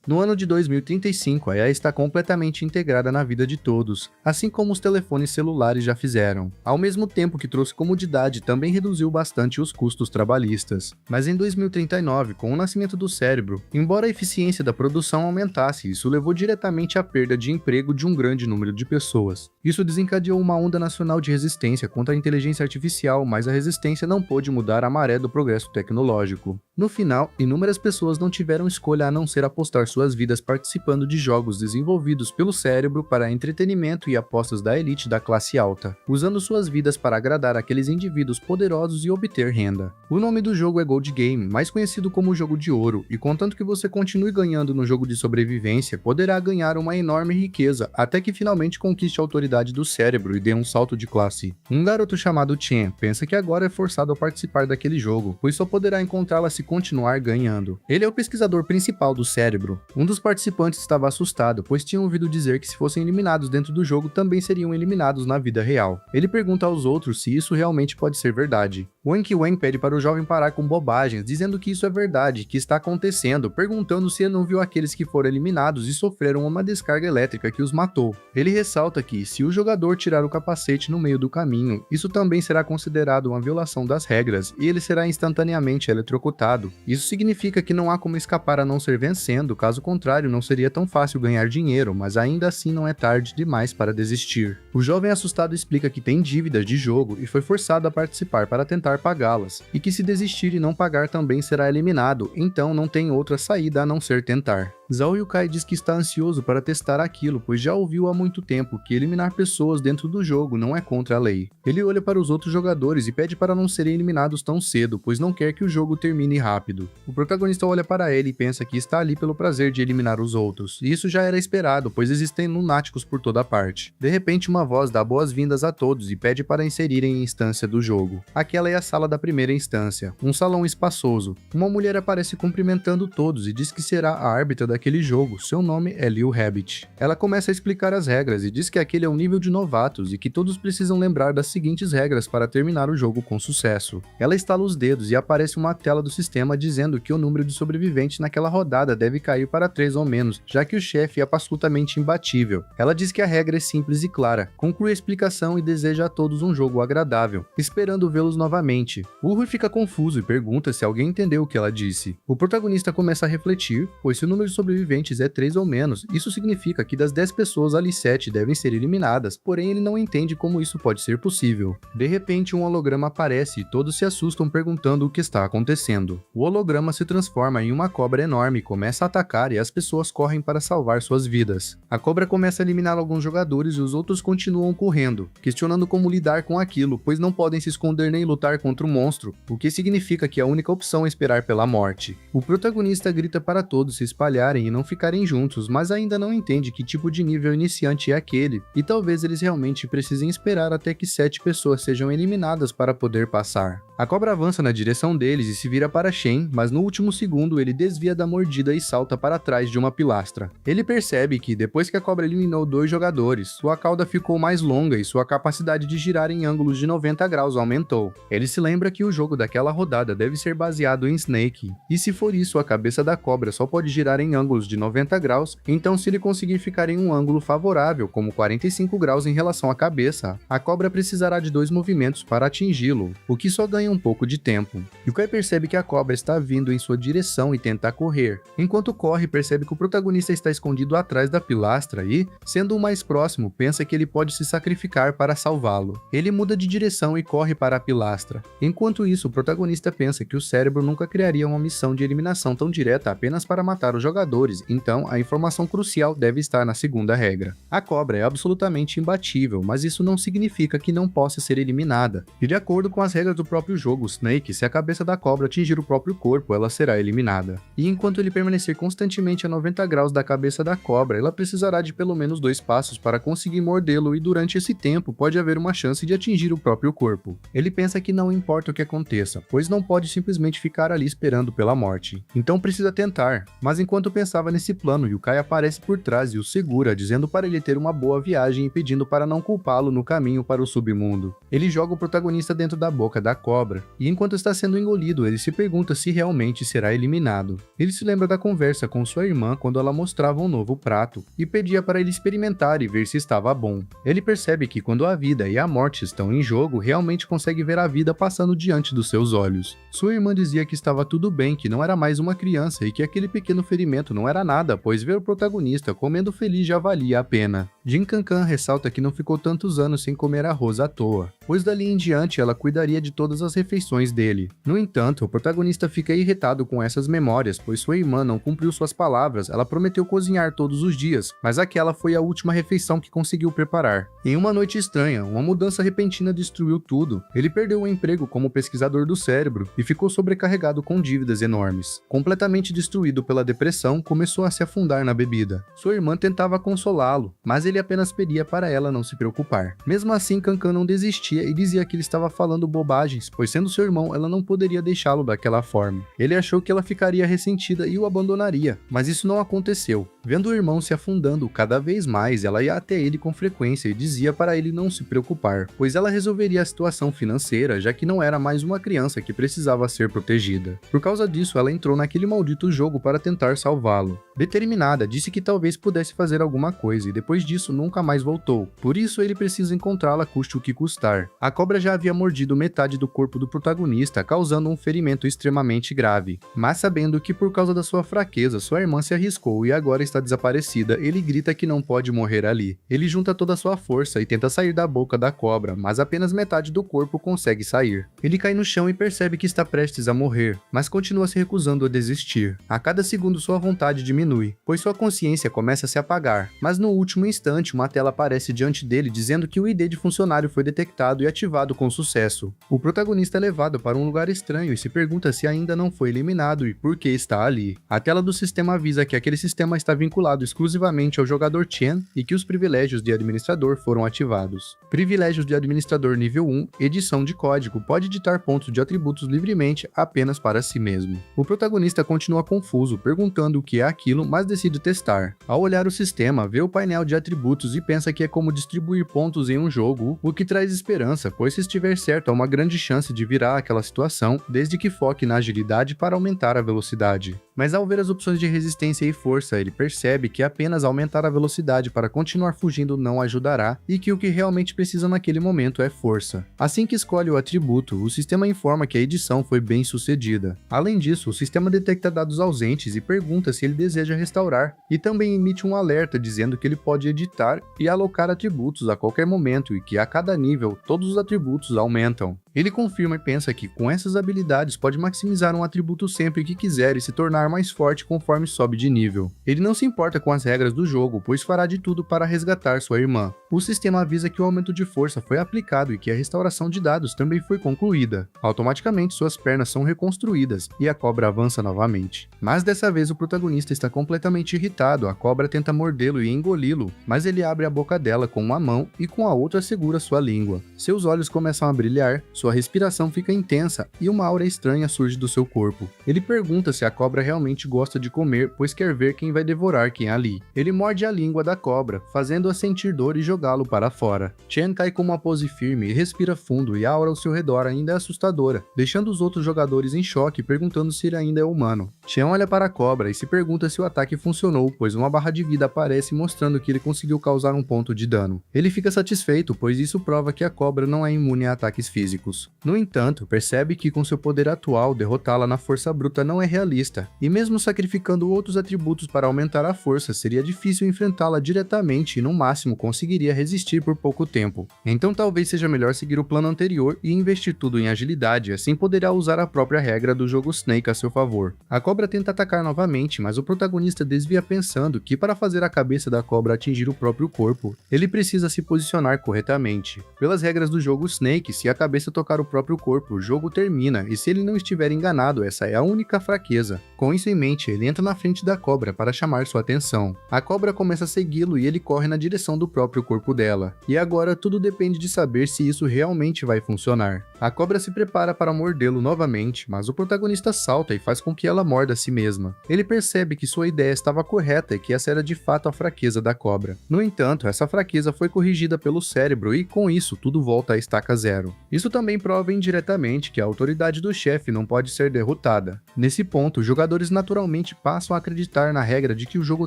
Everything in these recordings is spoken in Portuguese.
No ano de 2035, a AI está completamente integrada na vida de todos, assim como os telefones celulares já fizeram. Ao mesmo tempo que trouxe comodidade, também reduziu bastante os custos trabalhistas. Mas em 2039, com o nascimento do cérebro, embora a eficiência da produção aumentasse, isso levou diretamente à perda de emprego de um grande número de pessoas. Isso desencadeou uma onda nacional de resistência contra a inteligência artificial, mas a resistência não pôde mudar a maré do progresso tecnológico. No final, inúmeras pessoas não tiveram escolha a não ser apostar suas vidas participando de jogos desenvolvidos pelo cérebro para entretenimento e apostas da elite da classe alta, usando suas vidas para agradar aqueles indivíduos poderosos e obter renda. O nome do jogo é Gold Game, mais conhecido como o Jogo de Ouro, e contanto que você continue ganhando no jogo de sobrevivência, poderá ganhar uma enorme riqueza até que finalmente conquiste a autoridade do cérebro e dê um salto de classe. Um garoto chamado Chen pensa que agora é forçado a participar daquele jogo, pois só poderá encontrá-la se continuar ganhando. Ele é o pesquisador principal do cérebro. Um dos participantes estava assustado, pois tinha ouvido dizer que se fossem eliminados dentro do jogo, também seriam eliminados na vida real. Ele pergunta aos outros se isso realmente pode ser verdade. Wang Wen pede para o jovem parar com bobagens, dizendo que isso é verdade, que está acontecendo, perguntando se ele não viu aqueles que foram eliminados e sofreram uma descarga elétrica que os matou. Ele ressalta que, se o jogador tirar o capacete no meio do caminho, isso também será considerado uma violação das regras e ele será instantaneamente eletrocutado. Isso significa que não há como escapar a não ser vencendo, caso contrário não seria tão fácil ganhar dinheiro, mas ainda assim não é tarde demais para desistir. O jovem assustado explica que tem dívidas de jogo e foi forçado a participar para tentar pagá-las, e que se desistir e não pagar também será eliminado, então não tem outra saída a não ser tentar. Zhao Yukai diz que está ansioso para testar aquilo, pois já ouviu há muito tempo que eliminar pessoas dentro do jogo não é contra a lei. Ele olha para os outros jogadores e pede para não serem eliminados tão cedo, pois não quer que o jogo termine rápido. O protagonista olha para ele e pensa que está ali pelo prazer de eliminar os outros, e isso já era esperado, pois existem lunáticos por toda parte. De repente, uma voz dá boas-vindas a todos e pede para inserirem em instância do jogo. Aquela é a sala da primeira instância, um salão espaçoso. Uma mulher aparece cumprimentando todos e diz que será a árbitra daquele jogo, seu nome é Liu Rabbit. Ela começa a explicar as regras e diz que aquele é um nível de novatos e que todos precisam lembrar das seguintes regras para terminar o jogo com sucesso. Ela estala os dedos e aparece uma tela do sistema dizendo que o número de sobreviventes naquela rodada deve cair para 3 ou menos, já que o chefe é absolutamente imbatível. Ela diz que a regra é simples e clara, conclui a explicação e deseja a todos um jogo agradável, esperando vê-los novamente. O Rui fica confuso e pergunta se alguém entendeu o que ela disse. O protagonista começa a refletir, pois se o número de sobreviventes é 3 ou menos, isso significa que das 10 pessoas ali 7 devem ser eliminadas, porém ele não entende como isso pode ser possível. De repente um holograma aparece e todos se assustam perguntando o que está acontecendo. O holograma se transforma em uma cobra enorme e começa a atacar e as pessoas correm para salvar suas vidas. A cobra começa a eliminar alguns jogadores e os outros continuam correndo, questionando como lidar com aquilo, pois não podem se esconder nem lutar contra o monstro, o que significa que a única opção é esperar pela morte. O protagonista grita para todos se espalharem e não ficarem juntos, mas ainda não entende que tipo de nível iniciante é aquele, e talvez eles realmente precisem esperar até que 7 pessoas sejam eliminadas para poder passar. A cobra avança na direção deles e se vira para Shen, mas no último segundo ele desvia da mordida e salta para trás de uma pilastra. Ele percebe que, depois que a cobra eliminou 2 jogadores, sua cauda ficou mais longa e sua capacidade de girar em ângulos de 90 graus aumentou. Ele se lembra que o jogo daquela rodada deve ser baseado em Snake, e se for isso, a cabeça da cobra só pode girar em ângulos de 90 graus, então se ele conseguir ficar em um ângulo favorável, como 45 graus em relação à cabeça, a cobra precisará de 2 movimentos para atingi-lo, o que só ganha um pouco de tempo. Yukai percebe que a cobra está vindo em sua direção e tenta correr. Enquanto corre, percebe que o protagonista está escondido atrás da pilastra e, sendo o mais próximo, pensa que ele pode se sacrificar para salvá-lo. Ele muda de direção e corre para a pilastra. Enquanto isso, o protagonista pensa que o cérebro nunca criaria uma missão de eliminação tão direta apenas para matar os jogadores, então a informação crucial deve estar na segunda regra. A cobra é absolutamente imbatível, mas isso não significa que não possa ser eliminada. E de acordo com as regras do próprio jogo Snake, se a cabeça da cobra atingir o próprio corpo, ela será eliminada. E enquanto ele permanecer constantemente a 90 graus da cabeça da cobra, ela precisará de pelo menos 2 passos para conseguir mordê-lo e durante esse tempo pode haver uma chance de atingir o próprio corpo. Ele pensa que não importa o que aconteça, pois não pode simplesmente ficar ali esperando pela morte. Então precisa tentar, mas enquanto pensa pensava nesse plano e o Kai aparece por trás e o segura, dizendo para ele ter uma boa viagem e pedindo para não culpá-lo no caminho para o submundo. Ele joga o protagonista dentro da boca da cobra, e enquanto está sendo engolido, ele se pergunta se realmente será eliminado. Ele se lembra da conversa com sua irmã quando ela mostrava um novo prato, e pedia para ele experimentar e ver se estava bom. Ele percebe que quando a vida e a morte estão em jogo, realmente consegue ver a vida passando diante dos seus olhos. Sua irmã dizia que estava tudo bem, que não era mais uma criança e que aquele pequeno ferimento não era nada, pois ver o protagonista comendo feliz já valia a pena. Jin Cancan ressalta que não ficou tantos anos sem comer arroz à toa, pois dali em diante ela cuidaria de todas as refeições dele. No entanto, o protagonista fica irritado com essas memórias, pois sua irmã não cumpriu suas palavras. Ela prometeu cozinhar todos os dias, mas aquela foi a última refeição que conseguiu preparar. Em uma noite estranha, uma mudança repentina destruiu tudo. Ele perdeu o emprego como pesquisador do cérebro e ficou sobrecarregado com dívidas enormes. Completamente destruído pela depressão, começou a se afundar na bebida. Sua irmã tentava consolá-lo, mas ele apenas pedia para ela não se preocupar. Mesmo assim, Cancan não desistia e dizia que ele estava falando bobagens, pois sendo seu irmão, ela não poderia deixá-lo daquela forma. Ele achou que ela ficaria ressentida e o abandonaria, mas isso não aconteceu. Vendo o irmão se afundando cada vez mais, ela ia até ele com frequência e dizia para ele não se preocupar, pois ela resolveria a situação financeira, já que não era mais uma criança que precisava ser protegida. Por causa disso, ela entrou naquele maldito jogo para tentar salvá-lo. Determinada, disse que talvez pudesse fazer alguma coisa e depois disso nunca mais voltou. Por isso ele precisa encontrá-la custe o que custar. A cobra já havia mordido metade do corpo do protagonista, causando um ferimento extremamente grave. Mas sabendo que por causa da sua fraqueza, sua irmã se arriscou e agora está desaparecida, ele grita que não pode morrer ali. Ele junta toda a sua força e tenta sair da boca da cobra, mas apenas metade do corpo consegue sair. Ele cai no chão e percebe que está prestes a morrer, mas continua se recusando a desistir. A cada segundo sua vontade diminui, pois sua consciência começa a se apagar, mas no último instante uma tela aparece diante dele dizendo que o ID de funcionário foi detectado e ativado com sucesso. O protagonista é levado para um lugar estranho e se pergunta se ainda não foi eliminado e por que está ali. A tela do sistema avisa que aquele sistema está vinculado exclusivamente ao jogador Chen e que os privilégios de administrador foram ativados. Privilégios de administrador nível 1, edição de código, pode editar pontos de atributos livremente apenas para si mesmo. O protagonista continua confuso, perguntando o que é aquilo, mas decide testar. Ao olhar o sistema, vê o painel de atributos e pensa que é como distribuir pontos em um jogo, o que traz esperança, pois se estiver certo há uma grande chance de virar aquela situação, desde que foque na agilidade para aumentar a velocidade. Mas ao ver as opções de resistência e força, ele percebe que apenas aumentar a velocidade para continuar fugindo não ajudará e que o que realmente precisa naquele momento é força. Assim que escolhe o atributo, o sistema informa que a edição foi bem sucedida. Além disso, o sistema detecta dados ausentes e pergunta se ele deseja restaurar, e também emite um alerta dizendo que ele pode editar e alocar atributos a qualquer momento e que a cada nível todos os atributos aumentam. Ele confirma e pensa que com essas habilidades pode maximizar um atributo sempre que quiser e se tornar mais forte conforme sobe de nível. Ele não se importa com as regras do jogo, pois fará de tudo para resgatar sua irmã. O sistema avisa que o aumento de força foi aplicado e que a restauração de dados também foi concluída. Automaticamente suas pernas são reconstruídas e a cobra avança novamente. Mas dessa vez o protagonista está completamente irritado, a cobra tenta mordê-lo e engoli-lo, mas ele abre a boca dela com uma mão e com a outra segura sua língua. Seus olhos começam a brilhar, sua respiração fica intensa e uma aura estranha surge do seu corpo. Ele pergunta se a cobra realmente gosta de comer, pois quer ver quem vai devorar quem ali. Ele morde a língua da cobra, fazendo-a sentir dor e jogá-lo para fora. Chen cai com uma pose firme e respira fundo e a aura ao seu redor ainda é assustadora, deixando os outros jogadores em choque perguntando se ele ainda é humano. Chen olha para a cobra e se pergunta se o ataque funcionou, pois uma barra de vida aparece mostrando que ele conseguiu causar um ponto de dano. Ele fica satisfeito, pois isso prova que a cobra não é imune a ataques físicos. No entanto, percebe que com seu poder atual, derrotá-la na força bruta não é realista, e mesmo sacrificando outros atributos para aumentar a força, seria difícil enfrentá-la diretamente e no máximo conseguiria resistir por pouco tempo. Então talvez seja melhor seguir o plano anterior e investir tudo em agilidade, assim poderá usar a própria regra do jogo Snake a seu favor. A cobra tenta atacar novamente, mas o protagonista desvia pensando que para fazer a cabeça da cobra atingir o próprio corpo, ele precisa se posicionar corretamente. Pelas regras do jogo Snake, se a cabeça tocar tocar o próprio corpo, o jogo termina, e se ele não estiver enganado, essa é a única fraqueza. Com isso em mente, ele entra na frente da cobra para chamar sua atenção. A cobra começa a segui-lo e ele corre na direção do próprio corpo dela. E agora tudo depende de saber se isso realmente vai funcionar. A cobra se prepara para mordê-lo novamente, mas o protagonista salta e faz com que ela morda a si mesma. Ele percebe que sua ideia estava correta e que essa era de fato a fraqueza da cobra. No entanto, essa fraqueza foi corrigida pelo cérebro e com isso tudo volta à estaca zero. Isso também prova indiretamente que a autoridade do chefe não pode ser derrotada. Nesse ponto, os jogadores naturalmente passam a acreditar na regra de que o jogo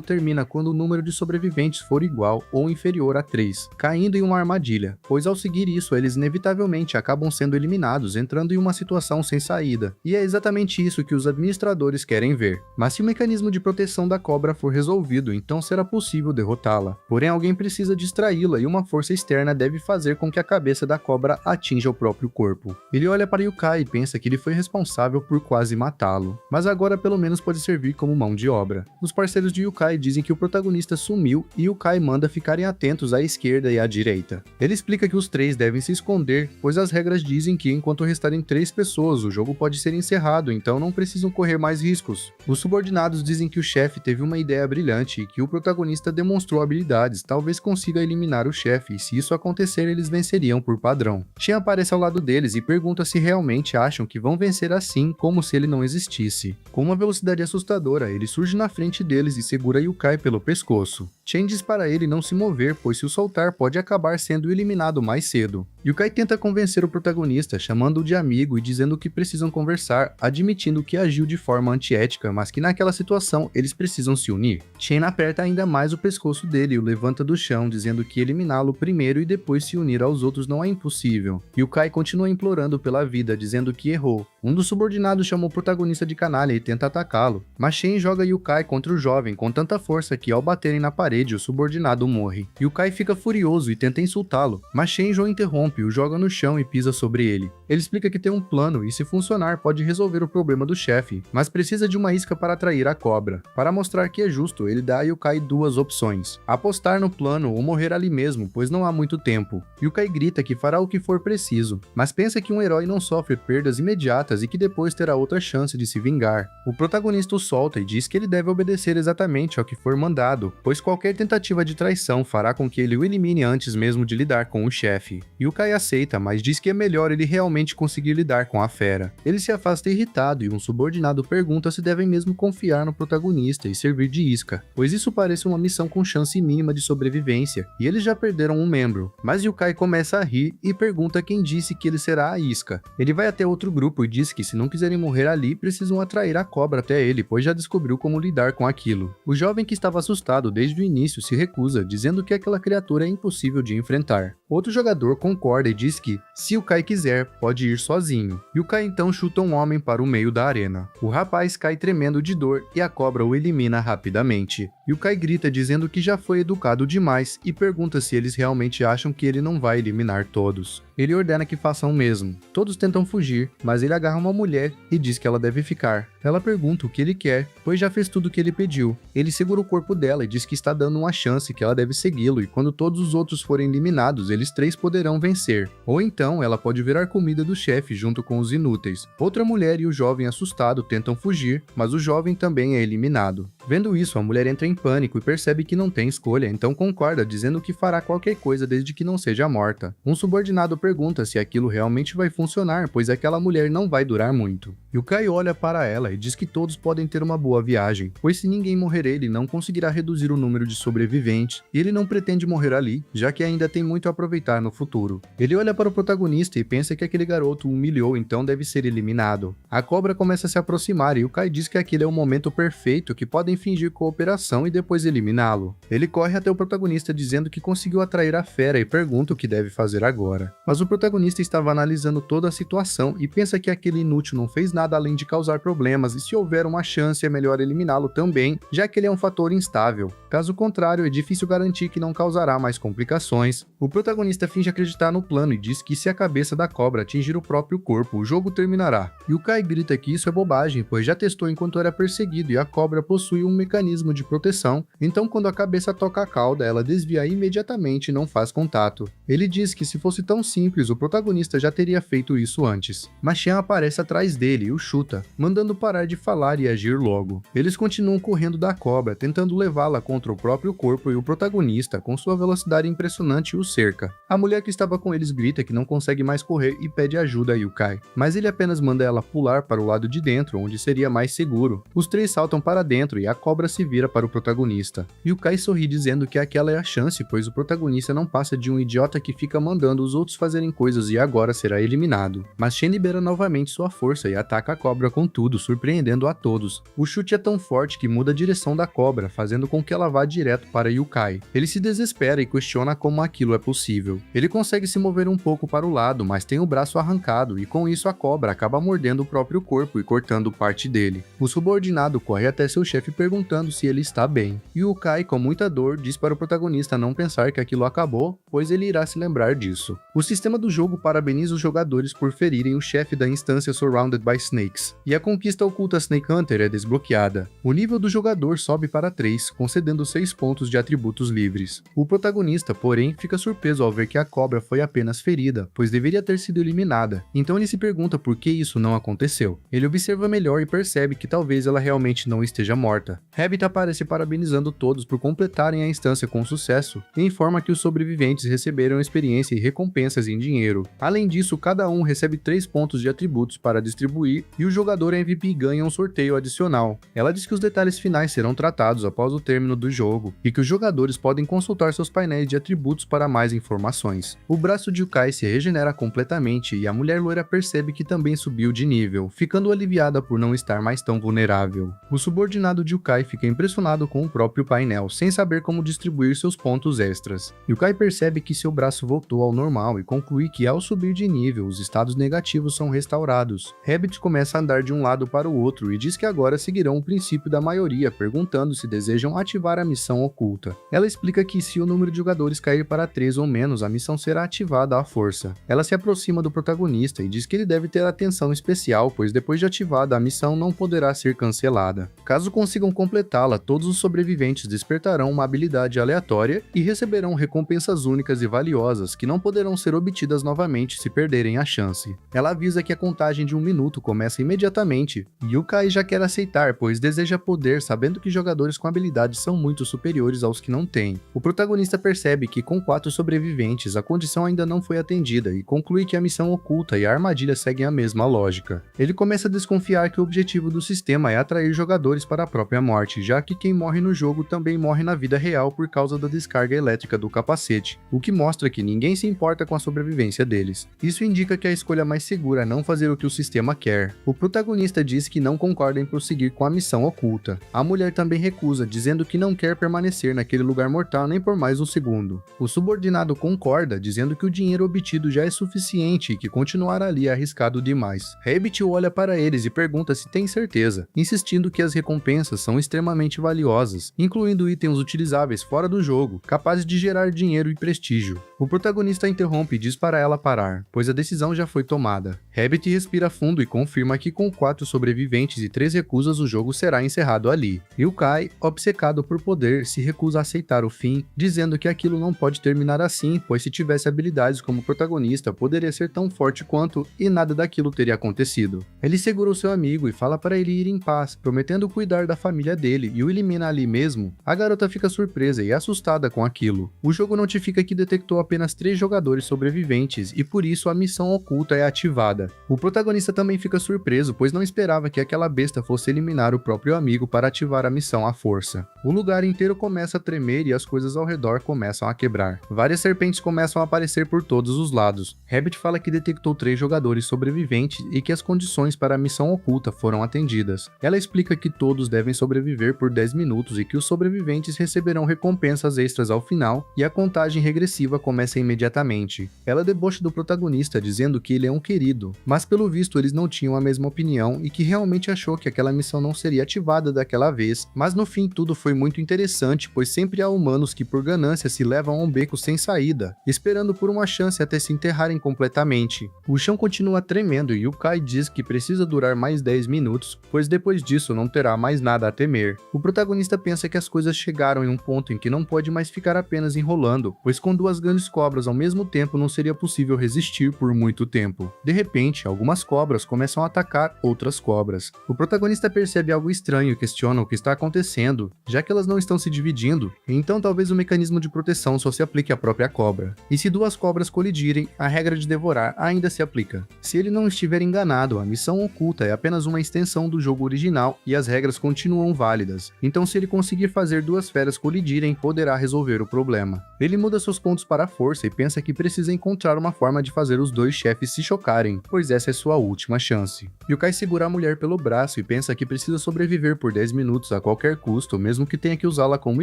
termina quando o número de sobreviventes for igual ou inferior a 3, caindo em uma armadilha, pois ao seguir isso eles inevitavelmente acabam sendo eliminados, entrando em uma situação sem saída. E é exatamente isso que os administradores querem ver. Mas se o mecanismo de proteção da cobra for resolvido, então será possível derrotá-la. Porém, alguém precisa distraí-la e uma força externa deve fazer com que a cabeça da cobra atinja o próprio corpo. Ele olha para Yukai e pensa que ele foi responsável por quase matá-lo, mas agora pelo menos pode servir como mão de obra. Os parceiros de Yukai dizem que o protagonista sumiu e Yukai manda ficarem atentos à esquerda e à direita. Ele explica que os três devem se esconder, pois as regras dizem que enquanto restarem 3 pessoas, o jogo pode ser encerrado, então não precisam correr mais riscos. Os subordinados dizem que o chefe teve uma ideia brilhante e que o protagonista demonstrou habilidades, talvez consiga eliminar o chefe, e se isso acontecer eles venceriam por padrão. Shen aparece ao lado deles e pergunta se realmente acham que vão vencer assim, como se ele não existisse. Com uma velocidade assustadora, ele surge na frente deles e segura Yukai pelo pescoço. Shen diz para ele não se mover, pois se o soltar pode acabar sendo eliminado mais cedo. Yukai tenta convencer o protagonista, chamando-o de amigo e dizendo que precisam conversar, admitindo que agiu de forma antiética, mas que naquela situação eles precisam se unir. Shen aperta ainda mais o pescoço dele e o levanta do chão, dizendo que eliminá-lo primeiro e depois se unir aos outros não é impossível. Yukai continua implorando pela vida, dizendo que errou. Um dos subordinados chama o protagonista de canalha e tenta atacá-lo, mas Shen joga Yukai contra o jovem com tanta força que ao baterem na parede o subordinado morre. Yukai fica furioso e tenta insultá-lo, mas Shen o interrompe, o joga no chão e pisa sobre ele. Ele explica que tem um plano e se funcionar pode resolver o problema do chefe, mas precisa de uma isca para atrair a cobra. Para mostrar que é justo, ele dá a Yukai 2 opções: apostar no plano ou morrer ali mesmo, pois não há muito tempo. Yukai grita que fará o que for preciso, mas pensa que um herói não sofre perdas imediatas e que depois terá outra chance de se vingar. O protagonista o solta e diz que ele deve obedecer exatamente ao que for mandado, pois qualquer tentativa de traição fará com que ele o elimine antes mesmo de lidar com o chefe. Yukai aceita, mas diz que é melhor ele realmente conseguir lidar com a fera. Ele se afasta irritado e um subordinado pergunta se devem mesmo confiar no protagonista e servir de isca, pois isso parece uma missão com chance mínima de sobrevivência, e eles já perderam um membro. Mas Yukai começa a rir e pergunta quem disse que ele será a isca. Ele vai até outro grupo e diz que se não quiserem morrer ali, precisam atrair a cobra até ele, pois já descobriu como lidar com aquilo. O jovem que estava assustado desde o início se recusa, dizendo que aquela criatura é impossível de enfrentar. Outro jogador concorda e diz que, se Yukai quiser, pode ir sozinho. Yukai então chuta um homem para o meio da arena. O rapaz cai tremendo de dor e a cobra o elimina rapidamente. Yukai grita dizendo que já foi educado demais e pergunta se eles realmente acham que ele não vai eliminar todos. Ele ordena que façam o mesmo. Todos tentam fugir, mas ele agarra uma mulher e diz que ela deve ficar. Ela pergunta o que ele quer, pois já fez tudo o que ele pediu. Ele segura o corpo dela e diz que está dando uma chance, que ela deve segui-lo, e quando todos os outros forem eliminados, eles 3 poderão vencer. Ou então, ela pode virar comida do chefe junto com os inúteis. Outra mulher e o jovem assustado tentam fugir, mas o jovem também é eliminado. Vendo isso, a mulher entra em pânico e percebe que não tem escolha, então concorda, dizendo que fará qualquer coisa desde que não seja morta. Um subordinado pergunta se aquilo realmente vai funcionar, pois aquela mulher não vai durar muito. Yukai olha para ela e diz que todos podem ter uma boa viagem, pois se ninguém morrer ele não conseguirá reduzir o número de sobreviventes, e ele não pretende morrer ali, já que ainda tem muito a aproveitar no futuro. Ele olha para o protagonista e pensa que aquele garoto o humilhou, então deve ser eliminado. A cobra começa a se aproximar e Yukai diz que aquele é o momento perfeito que podem fingir cooperação e depois eliminá-lo. Ele corre até o protagonista dizendo que conseguiu atrair a fera e pergunta o que deve fazer agora. Mas o protagonista estava analisando toda a situação e pensa que aquele inútil não fez nada além de causar problemas e se houver uma chance é melhor eliminá-lo também, já que ele é um fator instável. Caso contrário, é difícil garantir que não causará mais complicações. O protagonista finge acreditar no plano e diz que se a cabeça da cobra atingir o próprio corpo, o jogo terminará. Yukai grita que isso é bobagem, pois já testou enquanto era perseguido e a cobra possui um mecanismo de proteção, então quando a cabeça toca a cauda, ela desvia imediatamente e não faz contato. Ele diz que se fosse tão simples simples, o protagonista já teria feito isso antes. Mas Xian aparece atrás dele e o chuta, mandando parar de falar e agir logo. Eles continuam correndo da cobra, tentando levá-la contra o próprio corpo, e o protagonista, com sua velocidade impressionante, o cerca. A mulher que estava com eles grita que não consegue mais correr e pede ajuda a Yukai, mas ele apenas manda ela pular para o lado de dentro, onde seria mais seguro. Os três saltam para dentro e a cobra se vira para o protagonista. Yukai sorri dizendo que aquela é a chance, pois o protagonista não passa de um idiota que fica mandando os outros fazerem coisas e agora será eliminado. Mas Shen libera novamente sua força e ataca a cobra com tudo, surpreendendo a todos. O chute é tão forte que muda a direção da cobra, fazendo com que ela vá direto para Yukai. Ele se desespera e questiona como aquilo é possível. Ele consegue se mover um pouco para o lado, mas tem o braço arrancado e com isso a cobra acaba mordendo o próprio corpo e cortando parte dele. O subordinado corre até seu chefe perguntando se ele está bem. Yukai, com muita dor, diz para o protagonista não pensar que aquilo acabou, pois ele irá se lembrar disso. O sistema do jogo parabeniza os jogadores por ferirem o chefe da instância Surrounded by Snakes, e a conquista oculta Snake Hunter é desbloqueada. O nível do jogador sobe para 3, concedendo 6 pontos de atributos livres. O protagonista, porém, fica surpreso ao ver que a cobra foi apenas ferida, pois deveria ter sido eliminada, então ele se pergunta por que isso não aconteceu. Ele observa melhor e percebe que talvez ela realmente não esteja morta. Rabbit aparece parabenizando todos por completarem a instância com sucesso e informa que os sobreviventes receberam experiência e recompensas em dinheiro. Além disso, cada um recebe 3 pontos de atributos para distribuir e o jogador MVP ganha um sorteio adicional. Ela diz que os detalhes finais serão tratados após o término do jogo e que os jogadores podem consultar seus painéis de atributos para mais informações. O braço de Yukai se regenera completamente e a mulher loira percebe que também subiu de nível, ficando aliviada por não estar mais tão vulnerável. O subordinado de Yukai fica impressionado com o próprio painel, sem saber como distribuir seus pontos extras. Yukai percebe que seu braço voltou ao normal e conclui que ao subir de nível, os estados negativos são restaurados. Rabbit começa a andar de um lado para o outro e diz que agora seguirão o princípio da maioria, perguntando se desejam ativar a missão oculta. Ela explica que se o número de jogadores cair para 3 ou menos, a missão será ativada à força. Ela se aproxima do protagonista e diz que ele deve ter atenção especial, pois depois de ativada, a missão não poderá ser cancelada. Caso consigam completá-la, todos os sobreviventes despertarão uma habilidade aleatória e receberão recompensas únicas e valiosas que não poderão ser obtidas novamente se perderem a chance. Ela avisa que a contagem de 1 minuto começa imediatamente, e Yukai já quer aceitar, pois deseja poder, sabendo que jogadores com habilidades são muito superiores aos que não têm. O protagonista percebe que com 4 sobreviventes a condição ainda não foi atendida e conclui que a missão oculta e a armadilha seguem a mesma lógica. Ele começa a desconfiar que o objetivo do sistema é atrair jogadores para a própria morte, já que quem morre no jogo também morre na vida real por causa da descarga elétrica do capacete, o que mostra que ninguém se importa com a sobrevivência deles. Isso indica que a escolha mais segura é não fazer o que o sistema quer. O protagonista diz que não concorda em prosseguir com a missão oculta. A mulher também recusa, dizendo que não quer permanecer naquele lugar mortal nem por mais um segundo. O subordinado concorda, dizendo que o dinheiro obtido já é suficiente e que continuar ali é arriscado demais. Rabbit olha para eles e pergunta se tem certeza, insistindo que as recompensas são extremamente valiosas, incluindo itens utilizáveis fora do jogo, capazes de gerar dinheiro e prestígio. O protagonista interrompe e diz para ela parar, pois a decisão já foi tomada. Rabbit respira fundo e confirma que com 4 sobreviventes e 3 recusas o jogo será encerrado ali. Yukai, obcecado por poder, se recusa a aceitar o fim, dizendo que aquilo não pode terminar assim, pois se tivesse habilidades como protagonista poderia ser tão forte quanto e nada daquilo teria acontecido. Ele segura o seu amigo e fala para ele ir em paz, prometendo cuidar da família dele e o elimina ali mesmo. A garota fica surpresa e assustada com aquilo. O jogo notifica que detectou apenas 3 jogadores sobreviventes e por isso a missão oculta é ativada. O protagonista também fica surpreso, pois não esperava que aquela besta fosse eliminar o próprio amigo para ativar a missão à força. O lugar inteiro começa a tremer e as coisas ao redor começam a quebrar. Várias serpentes começam a aparecer por todos os lados. Rabbit fala que detectou 3 jogadores sobreviventes e que as condições para a missão oculta foram atendidas. Ela explica que todos devem sobreviver por 10 minutos e que os sobreviventes receberão recompensas extras ao final e a contagem regressiva começa imediatamente. Ela debocha do protagonista dizendo que ele é um querido, mas pelo visto eles não tinham a mesma opinião e que realmente achou que aquela missão não seria ativada daquela vez, mas no fim tudo foi muito interessante, pois sempre há humanos que por ganância se levam a um beco sem saída, vida, esperando por uma chance até se enterrarem completamente. O chão continua tremendo e o Kai diz que precisa durar mais 10 minutos, pois depois disso não terá mais nada a temer. O protagonista pensa que as coisas chegaram em um ponto em que não pode mais ficar apenas enrolando, pois com duas grandes cobras ao mesmo tempo não seria possível resistir por muito tempo. De repente, algumas cobras começam a atacar outras cobras. O protagonista percebe algo estranho e questiona o que está acontecendo, já que elas não estão se dividindo, então talvez o mecanismo de proteção só se aplique à própria cobra. E se duas cobras colidirem, a regra de devorar ainda se aplica. Se ele não estiver enganado, a missão oculta é apenas uma extensão do jogo original e as regras continuam válidas, então se ele conseguir fazer duas feras colidirem, poderá resolver o problema. Ele muda seus pontos para a força e pensa que precisa encontrar uma forma de fazer os dois chefes se chocarem, pois essa é sua última chance. Yukai segura a mulher pelo braço e pensa que precisa sobreviver por 10 minutos a qualquer custo, mesmo que tenha que usá-la como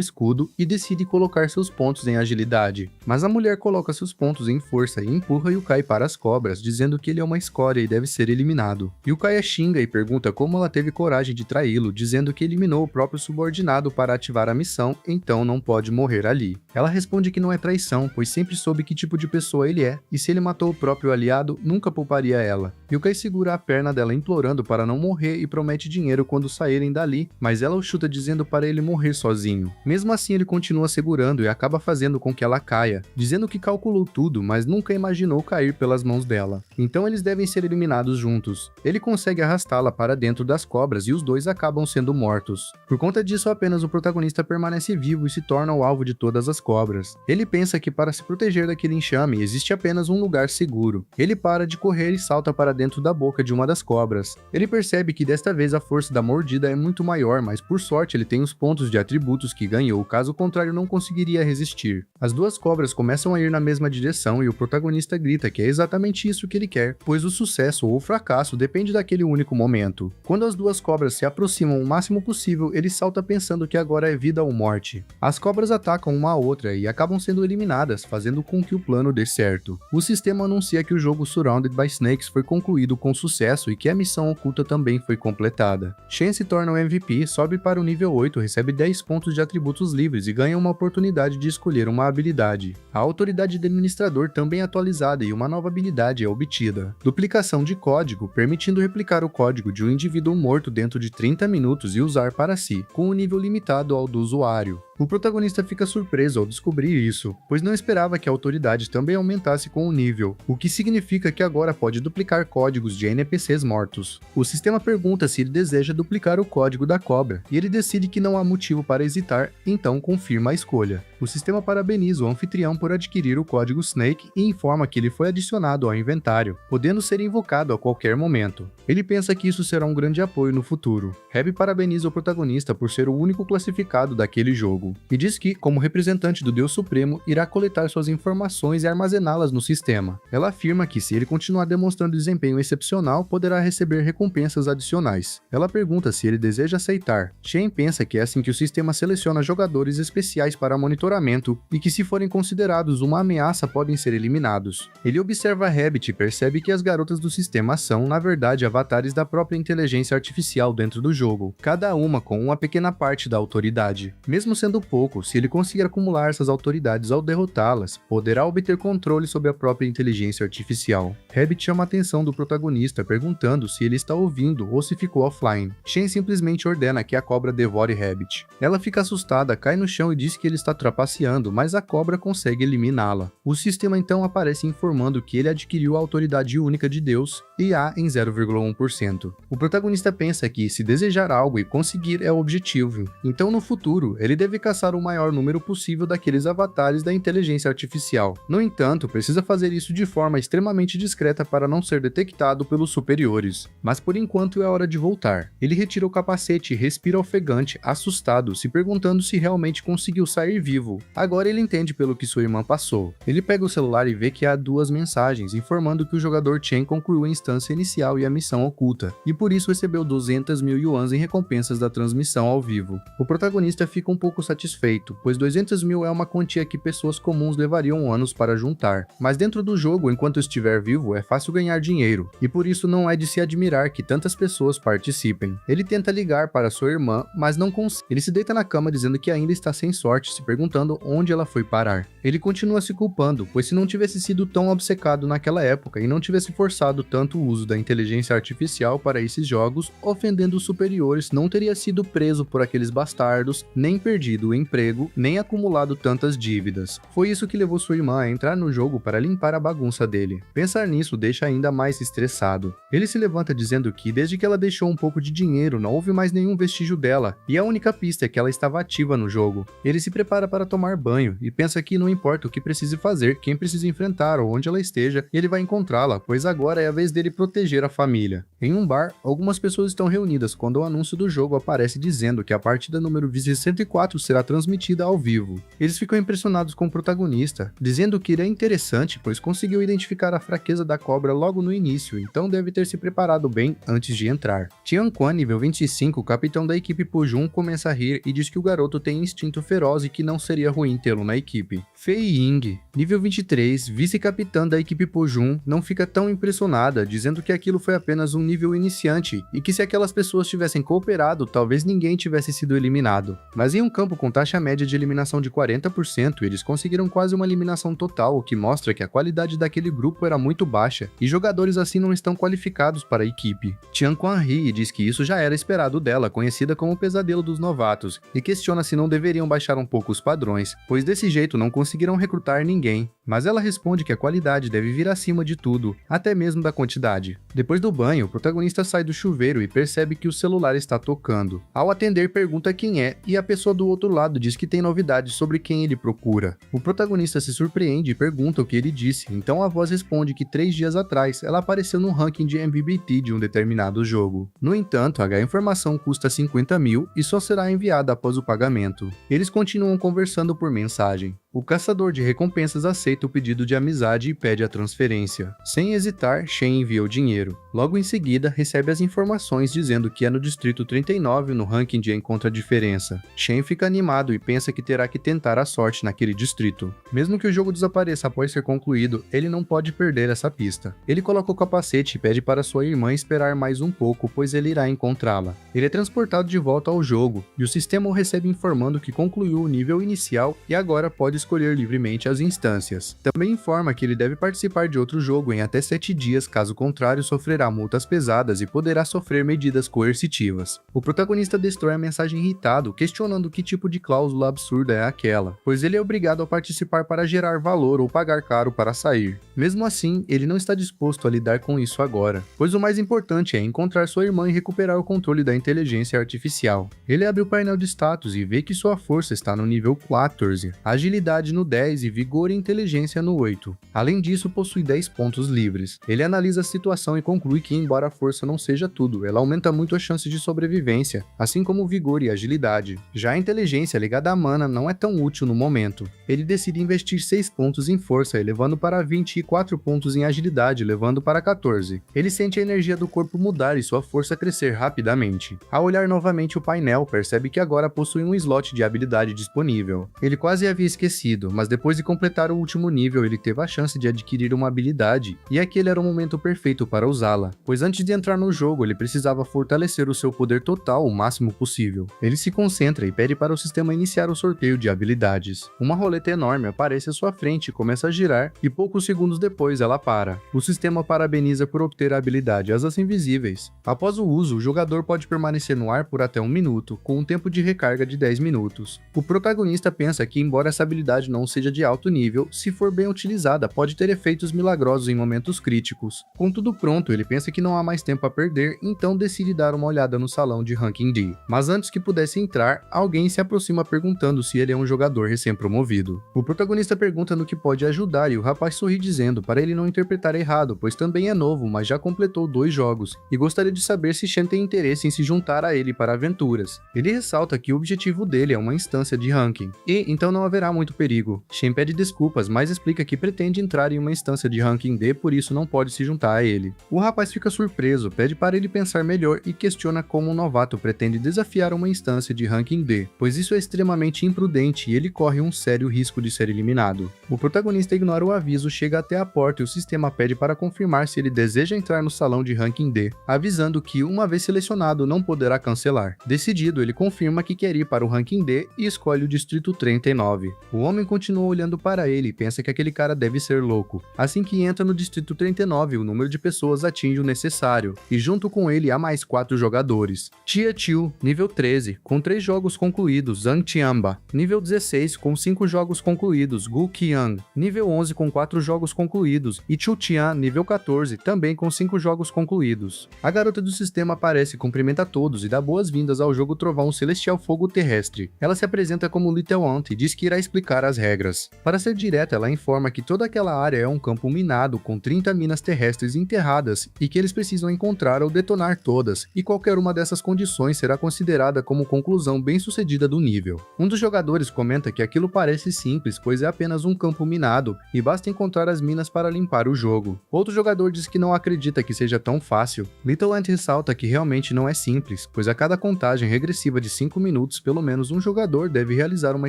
escudo, e decide colocar seus pontos em agilidade. Mas a mulher coloca seus pontos em força e empurra Yukai para as cobras, dizendo que ele é uma escória e deve ser eliminado. Yukai a xinga e pergunta como ela teve coragem de traí-lo, dizendo que eliminou o próprio subordinado para ativar a missão, então não pode morrer ali. Ela responde que não é traição, pois sempre soube que tipo de pessoa ele é, e se ele matou o próprio aliado, nunca pouparia ela. Yukai segura a perna dela implorando para não morrer e promete dinheiro quando saírem dali, mas ela o chuta dizendo para ele morrer sozinho. Mesmo assim ele continua segurando e acaba fazendo com que ela caia, dizendo que calculou tudo, mas nunca imaginou cair pelas mãos dela. Então eles devem ser eliminados juntos. Ele consegue arrastá-la para dentro das cobras e os dois acabam sendo mortos. Por conta disso, apenas o protagonista permanece vivo e se torna o alvo de todas as cobras. Ele pensa que para se proteger daquele enxame existe apenas um lugar seguro. Ele para de correr e salta para dentro da boca de uma das cobras. Ele percebe que desta vez a força da mordida é muito maior, mas por sorte ele tem os pontos de atributos que ganhou, caso contrário não conseguiria resistir. As duas cobras começam a ir na mesma direção e o protagonista grita que é exatamente isso que ele quer, pois o sucesso ou o fracasso depende daquele único momento. Quando as duas cobras se aproximam o máximo possível, ele salta pensando que agora é vida ou morte. As cobras atacam uma a outra e acabam sendo eliminadas, fazendo com que o plano dê certo. O sistema anuncia que o jogo Surrounded by Snakes foi concluído com sucesso e que a missão oculta também foi completada. Shen se torna o MVP, sobe para o nível 8, recebe 10 pontos de atributos livres e ganha uma oportunidade de escolher uma habilidade. A autoridade de administrador também é atualizada e uma nova habilidade é obtida. Duplicação de código, permitindo replicar o código de um indivíduo morto dentro de 30 minutos e usar para si, com um nível limitado ao do usuário. O protagonista fica surpreso ao descobrir isso, pois não esperava que a autoridade também aumentasse com o nível, o que significa que agora pode duplicar códigos de NPCs mortos. O sistema pergunta se ele deseja duplicar o código da cobra, e ele decide que não há motivo para hesitar, então confirma a escolha. O sistema parabeniza o anfitrião por adquirir o código Snake e informa que ele foi adicionado ao inventário, podendo ser invocado a qualquer momento. Ele pensa que isso será um grande apoio no futuro. Reb parabeniza o protagonista por ser o único classificado daquele jogo, e diz que, como representante do Deus Supremo, irá coletar suas informações e armazená-las no sistema. Ela afirma que, se ele continuar demonstrando desempenho excepcional, poderá receber recompensas adicionais. Ela pergunta se ele deseja aceitar. Shen pensa que é assim que o sistema seleciona jogadores especiais para monitoramento e que, se forem considerados uma ameaça, podem ser eliminados. Ele observa Rabbit e percebe que as garotas do sistema são, na verdade, avatares da própria inteligência artificial dentro do jogo, cada uma com uma pequena parte da autoridade. Mesmo sendo pouco, se ele conseguir acumular essas autoridades ao derrotá-las, poderá obter controle sobre a própria inteligência artificial. Rabbit chama a atenção do protagonista, perguntando se ele está ouvindo ou se ficou offline. Shen simplesmente ordena que a cobra devore Rabbit. Ela fica assustada, cai no chão e diz que ele está trapaceando, mas a cobra consegue eliminá-la. O sistema então aparece informando que ele adquiriu a autoridade única de Deus, IA em 0,1%. O protagonista pensa que, se desejar algo e conseguir, é o objetivo. Então, no futuro, ele deve caçar o maior número possível daqueles avatares da inteligência artificial. No entanto, precisa fazer isso de forma extremamente discreta para não ser detectado pelos superiores. Mas por enquanto é hora de voltar. Ele retira o capacete e respira ofegante, assustado, se perguntando se realmente conseguiu sair vivo. Agora ele entende pelo que sua irmã passou. Ele pega o celular e vê que há duas mensagens, informando que o jogador Chen concluiu a instância inicial e a missão oculta, e por isso recebeu 200 mil yuans em recompensas da transmissão ao vivo. O protagonista fica um pouco satisfeito, pois 200 mil é uma quantia que pessoas comuns levariam anos para juntar. Mas dentro do jogo, enquanto estiver vivo, é fácil ganhar dinheiro, e por isso não é de se admirar que tantas pessoas participem. Ele tenta ligar para sua irmã, mas não consegue. Ele se deita na cama dizendo que ainda está sem sorte, se perguntando onde ela foi parar. Ele continua se culpando, pois se não tivesse sido tão obcecado naquela época e não tivesse forçado tanto o uso da inteligência artificial para esses jogos, ofendendo os superiores, não teria sido preso por aqueles bastardos, nem perdido o emprego, nem acumulado tantas dívidas. Foi isso que levou sua irmã a entrar no jogo para limpar a bagunça dele. Pensar nisso deixa ainda mais estressado. Ele se levanta dizendo que desde que ela deixou um pouco de dinheiro, não houve mais nenhum vestígio dela, e a única pista é que ela estava ativa no jogo. Ele se prepara para tomar banho e pensa que não importa o que precise fazer, quem precisa enfrentar ou onde ela esteja, ele vai encontrá-la, pois agora é a vez dele proteger a família. Em um bar, algumas pessoas estão reunidas quando o anúncio do jogo aparece dizendo que a partida número 104 será transmitida ao vivo. Eles ficam impressionados com o protagonista, dizendo que ele é interessante, pois conseguiu identificar a fraqueza da cobra logo no início, então deve ter se preparado bem antes de entrar. Tianquan, nível 25, capitão da equipe Pujun, começa a rir e diz que o garoto tem instinto feroz e que não seria ruim tê-lo na equipe. Fei Ying, nível 23, vice-capitã da equipe Pujun, não fica tão impressionada, dizendo que aquilo foi apenas um nível iniciante e que se aquelas pessoas tivessem cooperado, talvez ninguém tivesse sido eliminado. Mas em um campo com taxa média de eliminação de 40%, eles conseguiram quase uma eliminação total, o que mostra que a qualidade daquele grupo era muito baixa, e jogadores assim não estão qualificados para a equipe. Tianquan ri e diz que isso já era esperado dela, conhecida como o pesadelo dos novatos, e questiona se não deveriam baixar um pouco os padrões, pois desse jeito não conseguirão recrutar ninguém. Mas ela responde que a qualidade deve vir acima de tudo, até mesmo da quantidade. Depois do banho, o protagonista sai do chuveiro e percebe que o celular está tocando. Ao atender, pergunta quem é, e a pessoa do outro lado diz que tem novidades sobre quem ele procura. O protagonista se surpreende e pergunta o que ele disse, então a voz responde que 3 dias atrás ela apareceu no ranking de MVP de um determinado jogo. No entanto, a informação custa 50 mil e só será enviada após o pagamento. Eles continuam conversando por mensagem. O caçador de recompensas aceita o pedido de amizade e pede a transferência. Sem hesitar, Shen envia o dinheiro. Logo em seguida, recebe as informações dizendo que é no distrito 39 no ranking de Encontra a Diferença. Shen fica animado e pensa que terá que tentar a sorte naquele distrito. Mesmo que o jogo desapareça após ser concluído, ele não pode perder essa pista. Ele coloca o capacete e pede para sua irmã esperar mais um pouco, pois ele irá encontrá-la. Ele é transportado de volta ao jogo, e o sistema o recebe informando que concluiu o nível inicial e agora pode escolher livremente as instâncias. Também informa que ele deve participar de outro jogo em até 7 dias, caso contrário sofrerá multas pesadas e poderá sofrer medidas coercitivas. O protagonista destrói a mensagem irritado, questionando que tipo de cláusula absurda é aquela, pois ele é obrigado a participar para gerar valor ou pagar caro para sair. Mesmo assim, ele não está disposto a lidar com isso agora, pois o mais importante é encontrar sua irmã e recuperar o controle da inteligência artificial. Ele abre o painel de status e vê que sua força está no nível 14, agilidade no 10 e vigor e inteligência no 8. Além disso, possui 10 pontos livres. Ele analisa a situação e conclui que, embora a força não seja tudo, ela aumenta muito a chance de sobrevivência, assim como o vigor e agilidade. Já a inteligência ligada à mana não é tão útil no momento. Ele decide investir 6 pontos em força, elevando para 20 e 4 pontos em agilidade, levando para 14. Ele sente a energia do corpo mudar e sua força crescer rapidamente. Ao olhar novamente o painel, percebe que agora possui um slot de habilidade disponível. Ele quase havia esquecido, mas depois de completar o último nível, ele teve a chance de adquirir uma habilidade, e aquele era o momento perfeito para usá-la, pois antes de entrar no jogo, ele precisava fortalecer o seu poder total o máximo possível. Ele se concentra e pede para o sistema iniciar o sorteio de habilidades. Uma roleta enorme aparece à sua frente e começa a girar, e poucos segundos depois ela para. O sistema parabeniza por obter a habilidade Asas Invisíveis. Após o uso, o jogador pode permanecer no ar por até 1 minuto, com um tempo de recarga de 10 minutos. O protagonista pensa que, embora essa habilidade não seja de alto nível, se for bem utilizada, pode ter efeitos milagrosos em momentos críticos. Com tudo pronto, ele pensa que não há mais tempo a perder, então decide dar uma olhada no salão de Ranking D. Mas antes que pudesse entrar, alguém se aproxima perguntando se ele é um jogador recém-promovido. O protagonista pergunta no que pode ajudar e o rapaz sorri dizendo para ele não interpretar errado, pois também é novo, mas já completou 2 jogos, e gostaria de saber se Shen tem interesse em se juntar a ele para aventuras. Ele ressalta que o objetivo dele é uma instância de ranking, e então não haverá muito perigo. Shen pede desculpas, mas explica que pretende entrar em uma instância de ranking D, por isso não pode se juntar a ele. O rapaz rapaz fica surpreso, pede para ele pensar melhor e questiona como um novato pretende desafiar uma instância de ranking D, pois isso é extremamente imprudente e ele corre um sério risco de ser eliminado. O protagonista ignora o aviso, chega até a porta e o sistema pede para confirmar se ele deseja entrar no salão de ranking D, avisando que, uma vez selecionado, não poderá cancelar. Decidido, ele confirma que quer ir para o ranking D e escolhe o distrito 39. O homem continua olhando para ele e pensa que aquele cara deve ser louco. Assim que entra no distrito 39, o número de pessoas atinge o necessário, e junto com ele há mais 4 jogadores. Tia Chiu, nível 13, com 3 jogos concluídos, Zhang Tianba, nível 16, com 5 jogos concluídos, Gu Qiang, nível 11 com 4 jogos concluídos, e Chu Tian, nível 14, também com 5 jogos concluídos. A garota do sistema aparece, cumprimenta a todos e dá boas-vindas ao jogo Trovão Celestial Fogo Terrestre. Ela se apresenta como Little Ant e diz que irá explicar as regras. Para ser direta, ela informa que toda aquela área é um campo minado com 30 minas terrestres enterradas e que eles precisam encontrar ou detonar todas, e qualquer uma dessas condições será considerada como conclusão bem-sucedida do nível. Um dos jogadores comenta que aquilo parece simples, pois é apenas um campo minado e basta encontrar as minas para limpar o jogo. Outro jogador diz que não acredita que seja tão fácil. Little Ant ressalta que realmente não é simples, pois a cada contagem regressiva de 5 minutos, pelo menos um jogador deve realizar uma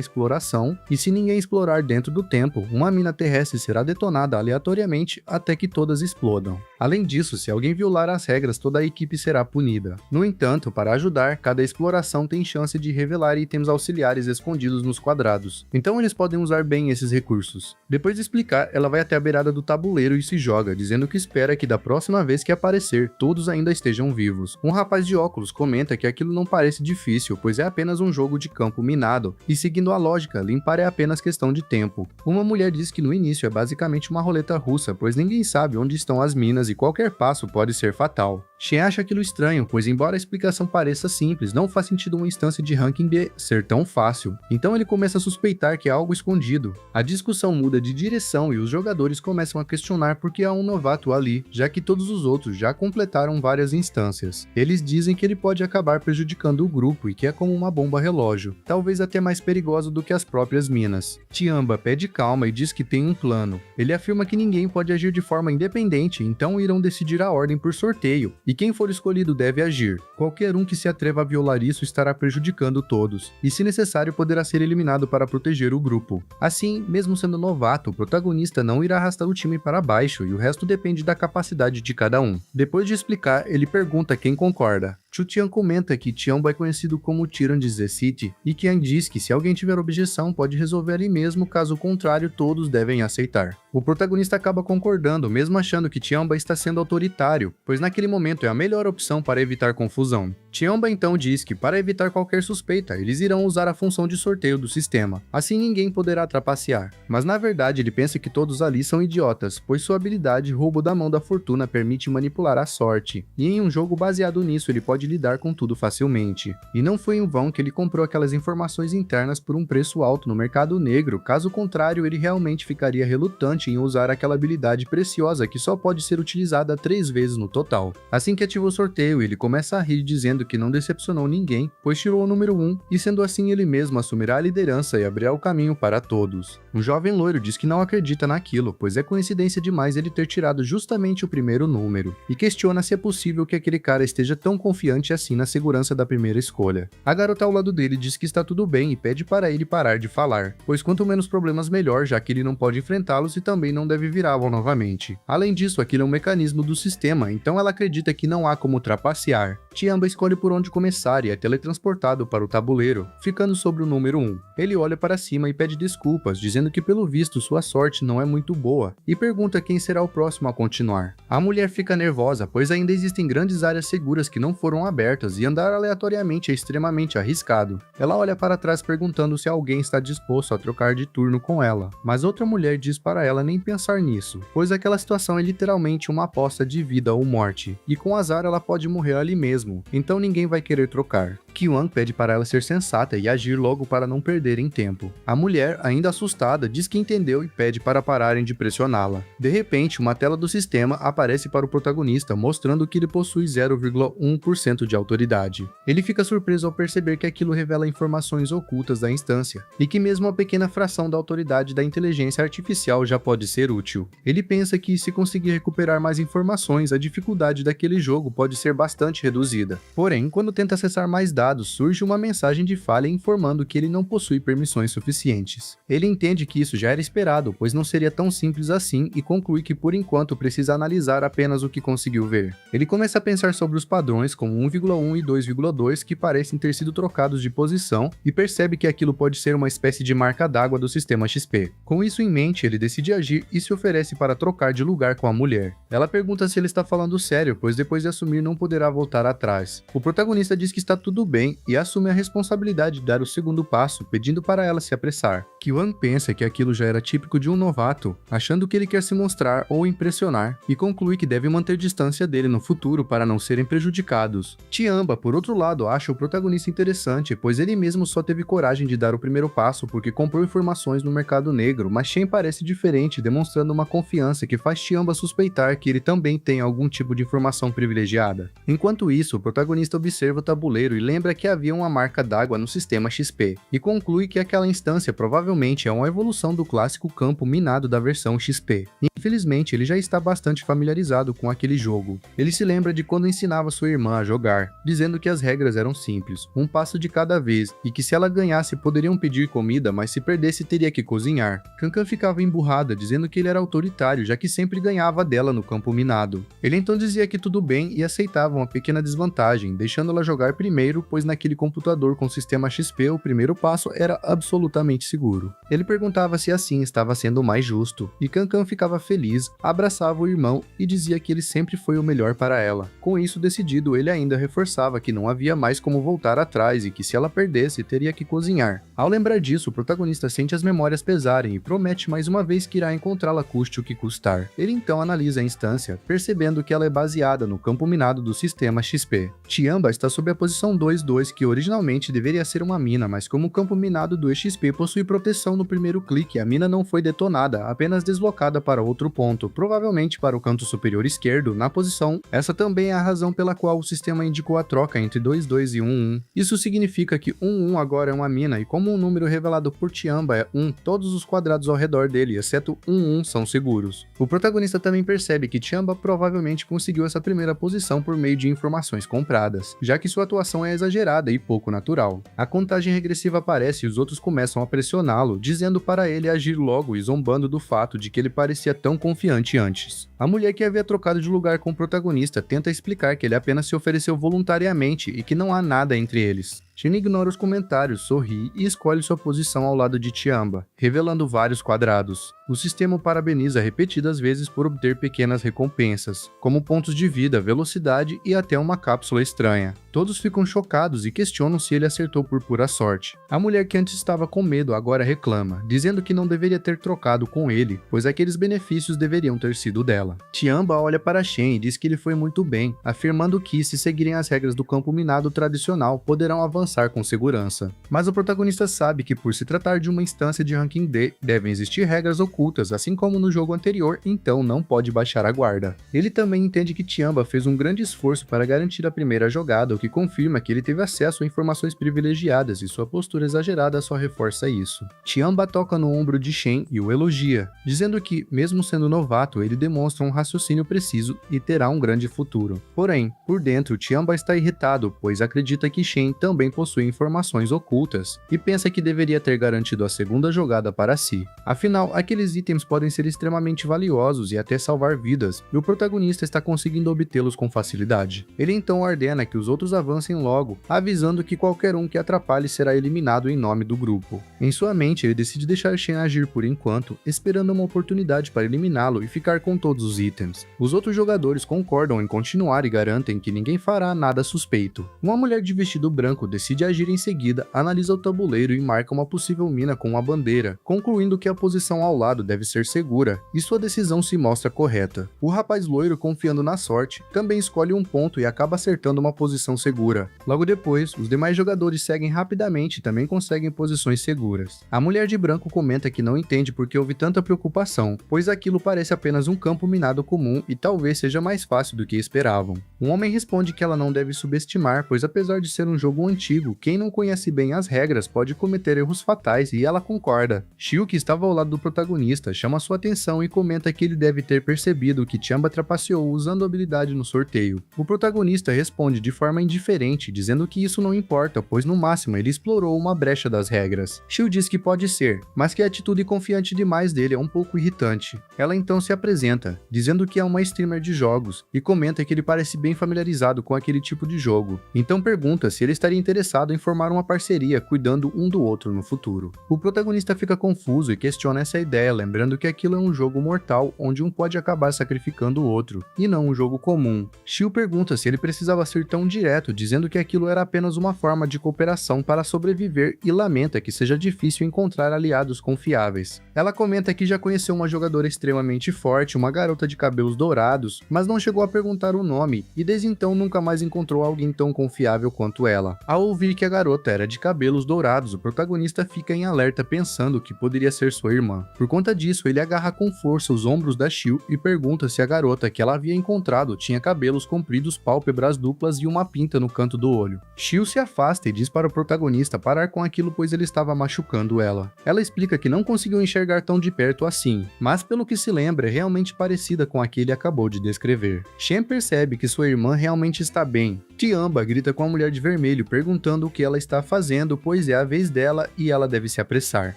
exploração, e se ninguém explorar dentro do tempo, uma mina terrestre será detonada aleatoriamente até que todas explodam. Além disso, se alguém violar as regras, toda a equipe será punida. No entanto, para ajudar, cada exploração tem chance de revelar itens auxiliares escondidos nos quadrados, então eles podem usar bem esses recursos. Depois de explicar, ela vai até a beirada do tabuleiro e se joga, dizendo que espera que da próxima vez que aparecer, todos ainda estejam vivos. Um rapaz de óculos comenta que aquilo não parece difícil, pois é apenas um jogo de campo minado, e seguindo a lógica, limpar é apenas questão de tempo. Uma mulher diz que no início é basicamente uma roleta russa, pois ninguém sabe onde estão as minas e qualquer passo pode ser fatal. Shen acha aquilo estranho, pois embora a explicação pareça simples, não faz sentido uma instância de ranking D ser tão fácil. Então ele começa a suspeitar que há algo escondido. A discussão muda de direção e os jogadores começam a questionar por que há um novato ali, já que todos os outros já completaram várias instâncias. Eles dizem que ele pode acabar prejudicando o grupo e que é como uma bomba relógio, talvez até mais perigoso do que as próprias minas. Tianba pede calma e diz que tem um plano. Ele afirma que ninguém pode agir de forma independente, então irão decidir a ordem por sorteio, e quem for escolhido deve agir. Qualquer um que se atreva a violar isso estará prejudicando todos, e se necessário poderá ser eliminado para proteger o grupo. Assim, mesmo sendo novato, o protagonista não irá arrastar o time para baixo e o resto depende da capacidade de cada um. Depois de explicar, ele pergunta quem concorda. Chu Tian comenta que Tianba é conhecido como Tyrann de Z City, e Qian diz que se alguém tiver objeção pode resolver ali mesmo, caso contrário todos devem aceitar. O protagonista acaba concordando, mesmo achando que Tianba está sendo autoritário, pois naquele momento é a melhor opção para evitar confusão. Tianba então diz que para evitar qualquer suspeita, eles irão usar a função de sorteio do sistema, assim ninguém poderá trapacear. Mas na verdade ele pensa que todos ali são idiotas, pois sua habilidade Roubo da Mão da Fortuna permite manipular a sorte, e em um jogo baseado nisso ele pode lidar com tudo facilmente. E não foi em vão que ele comprou aquelas informações internas por um preço alto no mercado negro, caso contrário ele realmente ficaria relutante em usar aquela habilidade preciosa que só pode ser utilizada 3 vezes no total. Assim que ativa o sorteio, ele começa a rir dizendo que não decepcionou ninguém, pois tirou o número 1, e sendo assim ele mesmo assumirá a liderança e abrirá o caminho para todos. Um jovem loiro diz que não acredita naquilo, pois é coincidência demais ele ter tirado justamente o primeiro número, e questiona se é possível que aquele cara esteja tão confiante assim na segurança da primeira escolha. A garota ao lado dele diz que está tudo bem e pede para ele parar de falar, pois quanto menos problemas melhor, já que ele não pode enfrentá-los e também não deve vir alvo novamente. Além disso, aquilo é um mecanismo do sistema, então ela acredita que não há como trapacear. Tianba escolhe por onde começar e é teletransportado para o tabuleiro, ficando sobre o número 1. Ele olha para cima e pede desculpas, dizendo que pelo visto sua sorte não é muito boa, e pergunta quem será o próximo a continuar. A mulher fica nervosa, pois ainda existem grandes áreas seguras que não foram abertas e andar aleatoriamente é extremamente arriscado. Ela olha para trás perguntando se alguém está disposto a trocar de turno com ela, mas outra mulher diz para ela nem pensar nisso, pois aquela situação é literalmente uma aposta de vida ou morte, e com azar ela pode morrer ali mesmo, então ninguém vai querer trocar. Ki-hwan pede para ela ser sensata e agir logo para não perderem tempo. A mulher, ainda assustada, diz que entendeu e pede para pararem de pressioná-la. De repente, uma tela do sistema aparece para o protagonista, mostrando que ele possui 0,1% de autoridade. Ele fica surpreso ao perceber que aquilo revela informações ocultas da instância, e que mesmo uma pequena fração da autoridade da inteligência artificial já pode ser útil. Ele pensa que, se conseguir recuperar mais informações, a dificuldade daquele jogo pode ser bastante reduzida. Porém, quando tenta acessar mais dados, surge uma mensagem de falha informando que ele não possui permissões suficientes. Ele entende que isso já era esperado, pois não seria tão simples assim, e conclui que por enquanto precisa analisar apenas o que conseguiu ver. Ele começa a pensar sobre os padrões como 1,1 e 2,2 que parecem ter sido trocados de posição e percebe que aquilo pode ser uma espécie de marca d'água do sistema XP. Com isso em mente, ele decide agir e se oferece para trocar de lugar com a mulher. Ela pergunta se ele está falando sério, pois depois de assumir não poderá voltar atrás. O protagonista diz que está tudo bem e assume a responsabilidade de dar o segundo passo, pedindo para ela se apressar. Ki-hwan pensa que aquilo já era típico de um novato, achando que ele quer se mostrar ou impressionar, e conclui que deve manter distância dele no futuro para não serem prejudicados. Tiamba, por outro lado, acha o protagonista interessante, pois ele mesmo só teve coragem de dar o primeiro passo porque comprou informações no mercado negro, mas Shen parece diferente, demonstrando uma confiança que faz Tiamba suspeitar que ele também tem algum tipo de informação privilegiada. Enquanto isso, o protagonista observa o tabuleiro e lembra que havia uma marca d'água no sistema XP, e conclui que aquela instância provavelmente é uma evolução do clássico campo minado da versão XP. Infelizmente, ele já está bastante familiarizado com aquele jogo. Ele se lembra de quando ensinava sua irmã a jogar, dizendo que as regras eram simples, um passo de cada vez, e que se ela ganhasse poderiam pedir comida, mas se perdesse teria que cozinhar. Kankan ficava emburrada, dizendo que ele era autoritário, já que sempre ganhava dela no campo minado. Ele então dizia que tudo bem e aceitava uma pequena desvantagem, deixando ela jogar primeiro, pois naquele computador com sistema XP o primeiro passo era absolutamente seguro. Ele perguntava se assim estava sendo mais justo, e Kankan ficava feliz, abraçava o irmão e dizia que ele sempre foi o melhor para ela. Com isso decidido, ele ainda reforçava que não havia mais como voltar atrás e que se ela perdesse, teria que cozinhar. Ao lembrar disso, o protagonista sente as memórias pesarem e promete mais uma vez que irá encontrá-la custe o que custar. Ele então analisa a instância, percebendo que ela é baseada no campo minado do sistema XP. Tiamba está sob a posição 2-2, que originalmente deveria ser uma mina, mas como o campo minado do XP possui proteção no primeiro clique, a mina não foi detonada, apenas deslocada para outro ponto, provavelmente para o canto superior esquerdo, na posição. Essa também é a razão pela qual o sistema indicou a troca entre 2-2 e 1-1. Isso significa que 1-1 agora é uma mina, e como um número revelado por Tiamba é 1, todos os quadrados ao redor dele, exceto 1-1, são seguros. O protagonista também percebe que Tiamba provavelmente conseguiu essa primeira posição por meio de informações compradas, já que sua atuação é exagerada e pouco natural. A contagem regressiva aparece e os outros começam a pressioná-lo, dizendo para ele agir logo e zombando do fato de que ele parecia tão confiante antes. A mulher que havia trocado de lugar com o protagonista tenta explicar que ele apenas se ofereceu voluntariamente e que não há nada entre eles. Shen ignora os comentários, sorri e escolhe sua posição ao lado de Tiamba, revelando vários quadrados. O sistema o parabeniza repetidas vezes por obter pequenas recompensas, como pontos de vida, velocidade e até uma cápsula estranha. Todos ficam chocados e questionam se ele acertou por pura sorte. A mulher que antes estava com medo agora reclama, dizendo que não deveria ter trocado com ele, pois aqueles benefícios deveriam ter sido dela. Tiamba olha para Shen e diz que ele foi muito bem, afirmando que, se seguirem as regras do campo minado tradicional, poderão avançar com segurança. Mas o protagonista sabe que, por se tratar de uma instância de ranking D, devem existir regras ocultas, assim como no jogo anterior, então não pode baixar a guarda. Ele também entende que Tiamba fez um grande esforço para garantir a primeira jogada, o que confirma que ele teve acesso a informações privilegiadas e sua postura exagerada só reforça isso. Tiamba toca no ombro de Shen e o elogia, dizendo que, mesmo sendo novato, ele demonstra um raciocínio preciso e terá um grande futuro. Porém, por dentro, Tiamba está irritado, pois acredita que Shen também possui informações ocultas e pensa que deveria ter garantido a segunda jogada para si. Afinal, aqueles itens podem ser extremamente valiosos e até salvar vidas, e o protagonista está conseguindo obtê-los com facilidade. Ele então ordena que os outros avancem logo, avisando que qualquer um que atrapalhe será eliminado em nome do grupo. Em sua mente, ele decide deixar Shen agir por enquanto, esperando uma oportunidade para eliminá-lo e ficar com todos os itens. Os outros jogadores concordam em continuar e garantem que ninguém fará nada suspeito. Uma mulher de vestido branco decide decide agir em seguida, analisa o tabuleiro e marca uma possível mina com uma bandeira, concluindo que a posição ao lado deve ser segura, e sua decisão se mostra correta. O rapaz loiro, confiando na sorte, também escolhe um ponto e acaba acertando uma posição segura. Logo depois, os demais jogadores seguem rapidamente e também conseguem posições seguras. A mulher de branco comenta que não entende por que houve tanta preocupação, pois aquilo parece apenas um campo minado comum e talvez seja mais fácil do que esperavam. Um homem responde que ela não deve subestimar, pois apesar de ser um jogo antigo, quem não conhece bem as regras pode cometer erros fatais, e ela concorda. Shio, que estava ao lado do protagonista, chama sua atenção e comenta que ele deve ter percebido que Tiamba trapaceou usando a habilidade no sorteio. O protagonista responde de forma indiferente, dizendo que isso não importa, pois no máximo ele explorou uma brecha das regras. Shio diz que pode ser, mas que a atitude confiante demais dele é um pouco irritante. Ela então se apresenta, dizendo que é uma streamer de jogos, e comenta que ele parece bem familiarizado com aquele tipo de jogo. Então pergunta se ele estaria interessado em formar uma parceria, cuidando um do outro no futuro. O protagonista fica confuso e questiona essa ideia, lembrando que aquilo é um jogo mortal, onde um pode acabar sacrificando o outro, e não um jogo comum. Shio pergunta se ele precisava ser tão direto, dizendo que aquilo era apenas uma forma de cooperação para sobreviver, e lamenta que seja difícil encontrar aliados confiáveis. Ela comenta que já conheceu uma jogadora extremamente forte, uma garota de cabelos dourados, mas não chegou a perguntar o nome, e desde então nunca mais encontrou alguém tão confiável quanto ela. Ao ouvir que a garota era de cabelos dourados, o protagonista fica em alerta pensando que poderia ser sua irmã. Por conta disso, ele agarra com força os ombros da Shio e pergunta se a garota que ela havia encontrado tinha cabelos compridos, pálpebras duplas e uma pinta no canto do olho. Shio se afasta e diz para o protagonista parar com aquilo, pois ele estava machucando ela. Ela explica que não conseguiu enxergar tão de perto assim, mas pelo que se lembra é realmente parecida com a que ele acabou de descrever. Shen percebe que sua irmã realmente está bem. Tiamba grita com a mulher de vermelho perguntando o que ela está fazendo, pois é a vez dela e ela deve se apressar.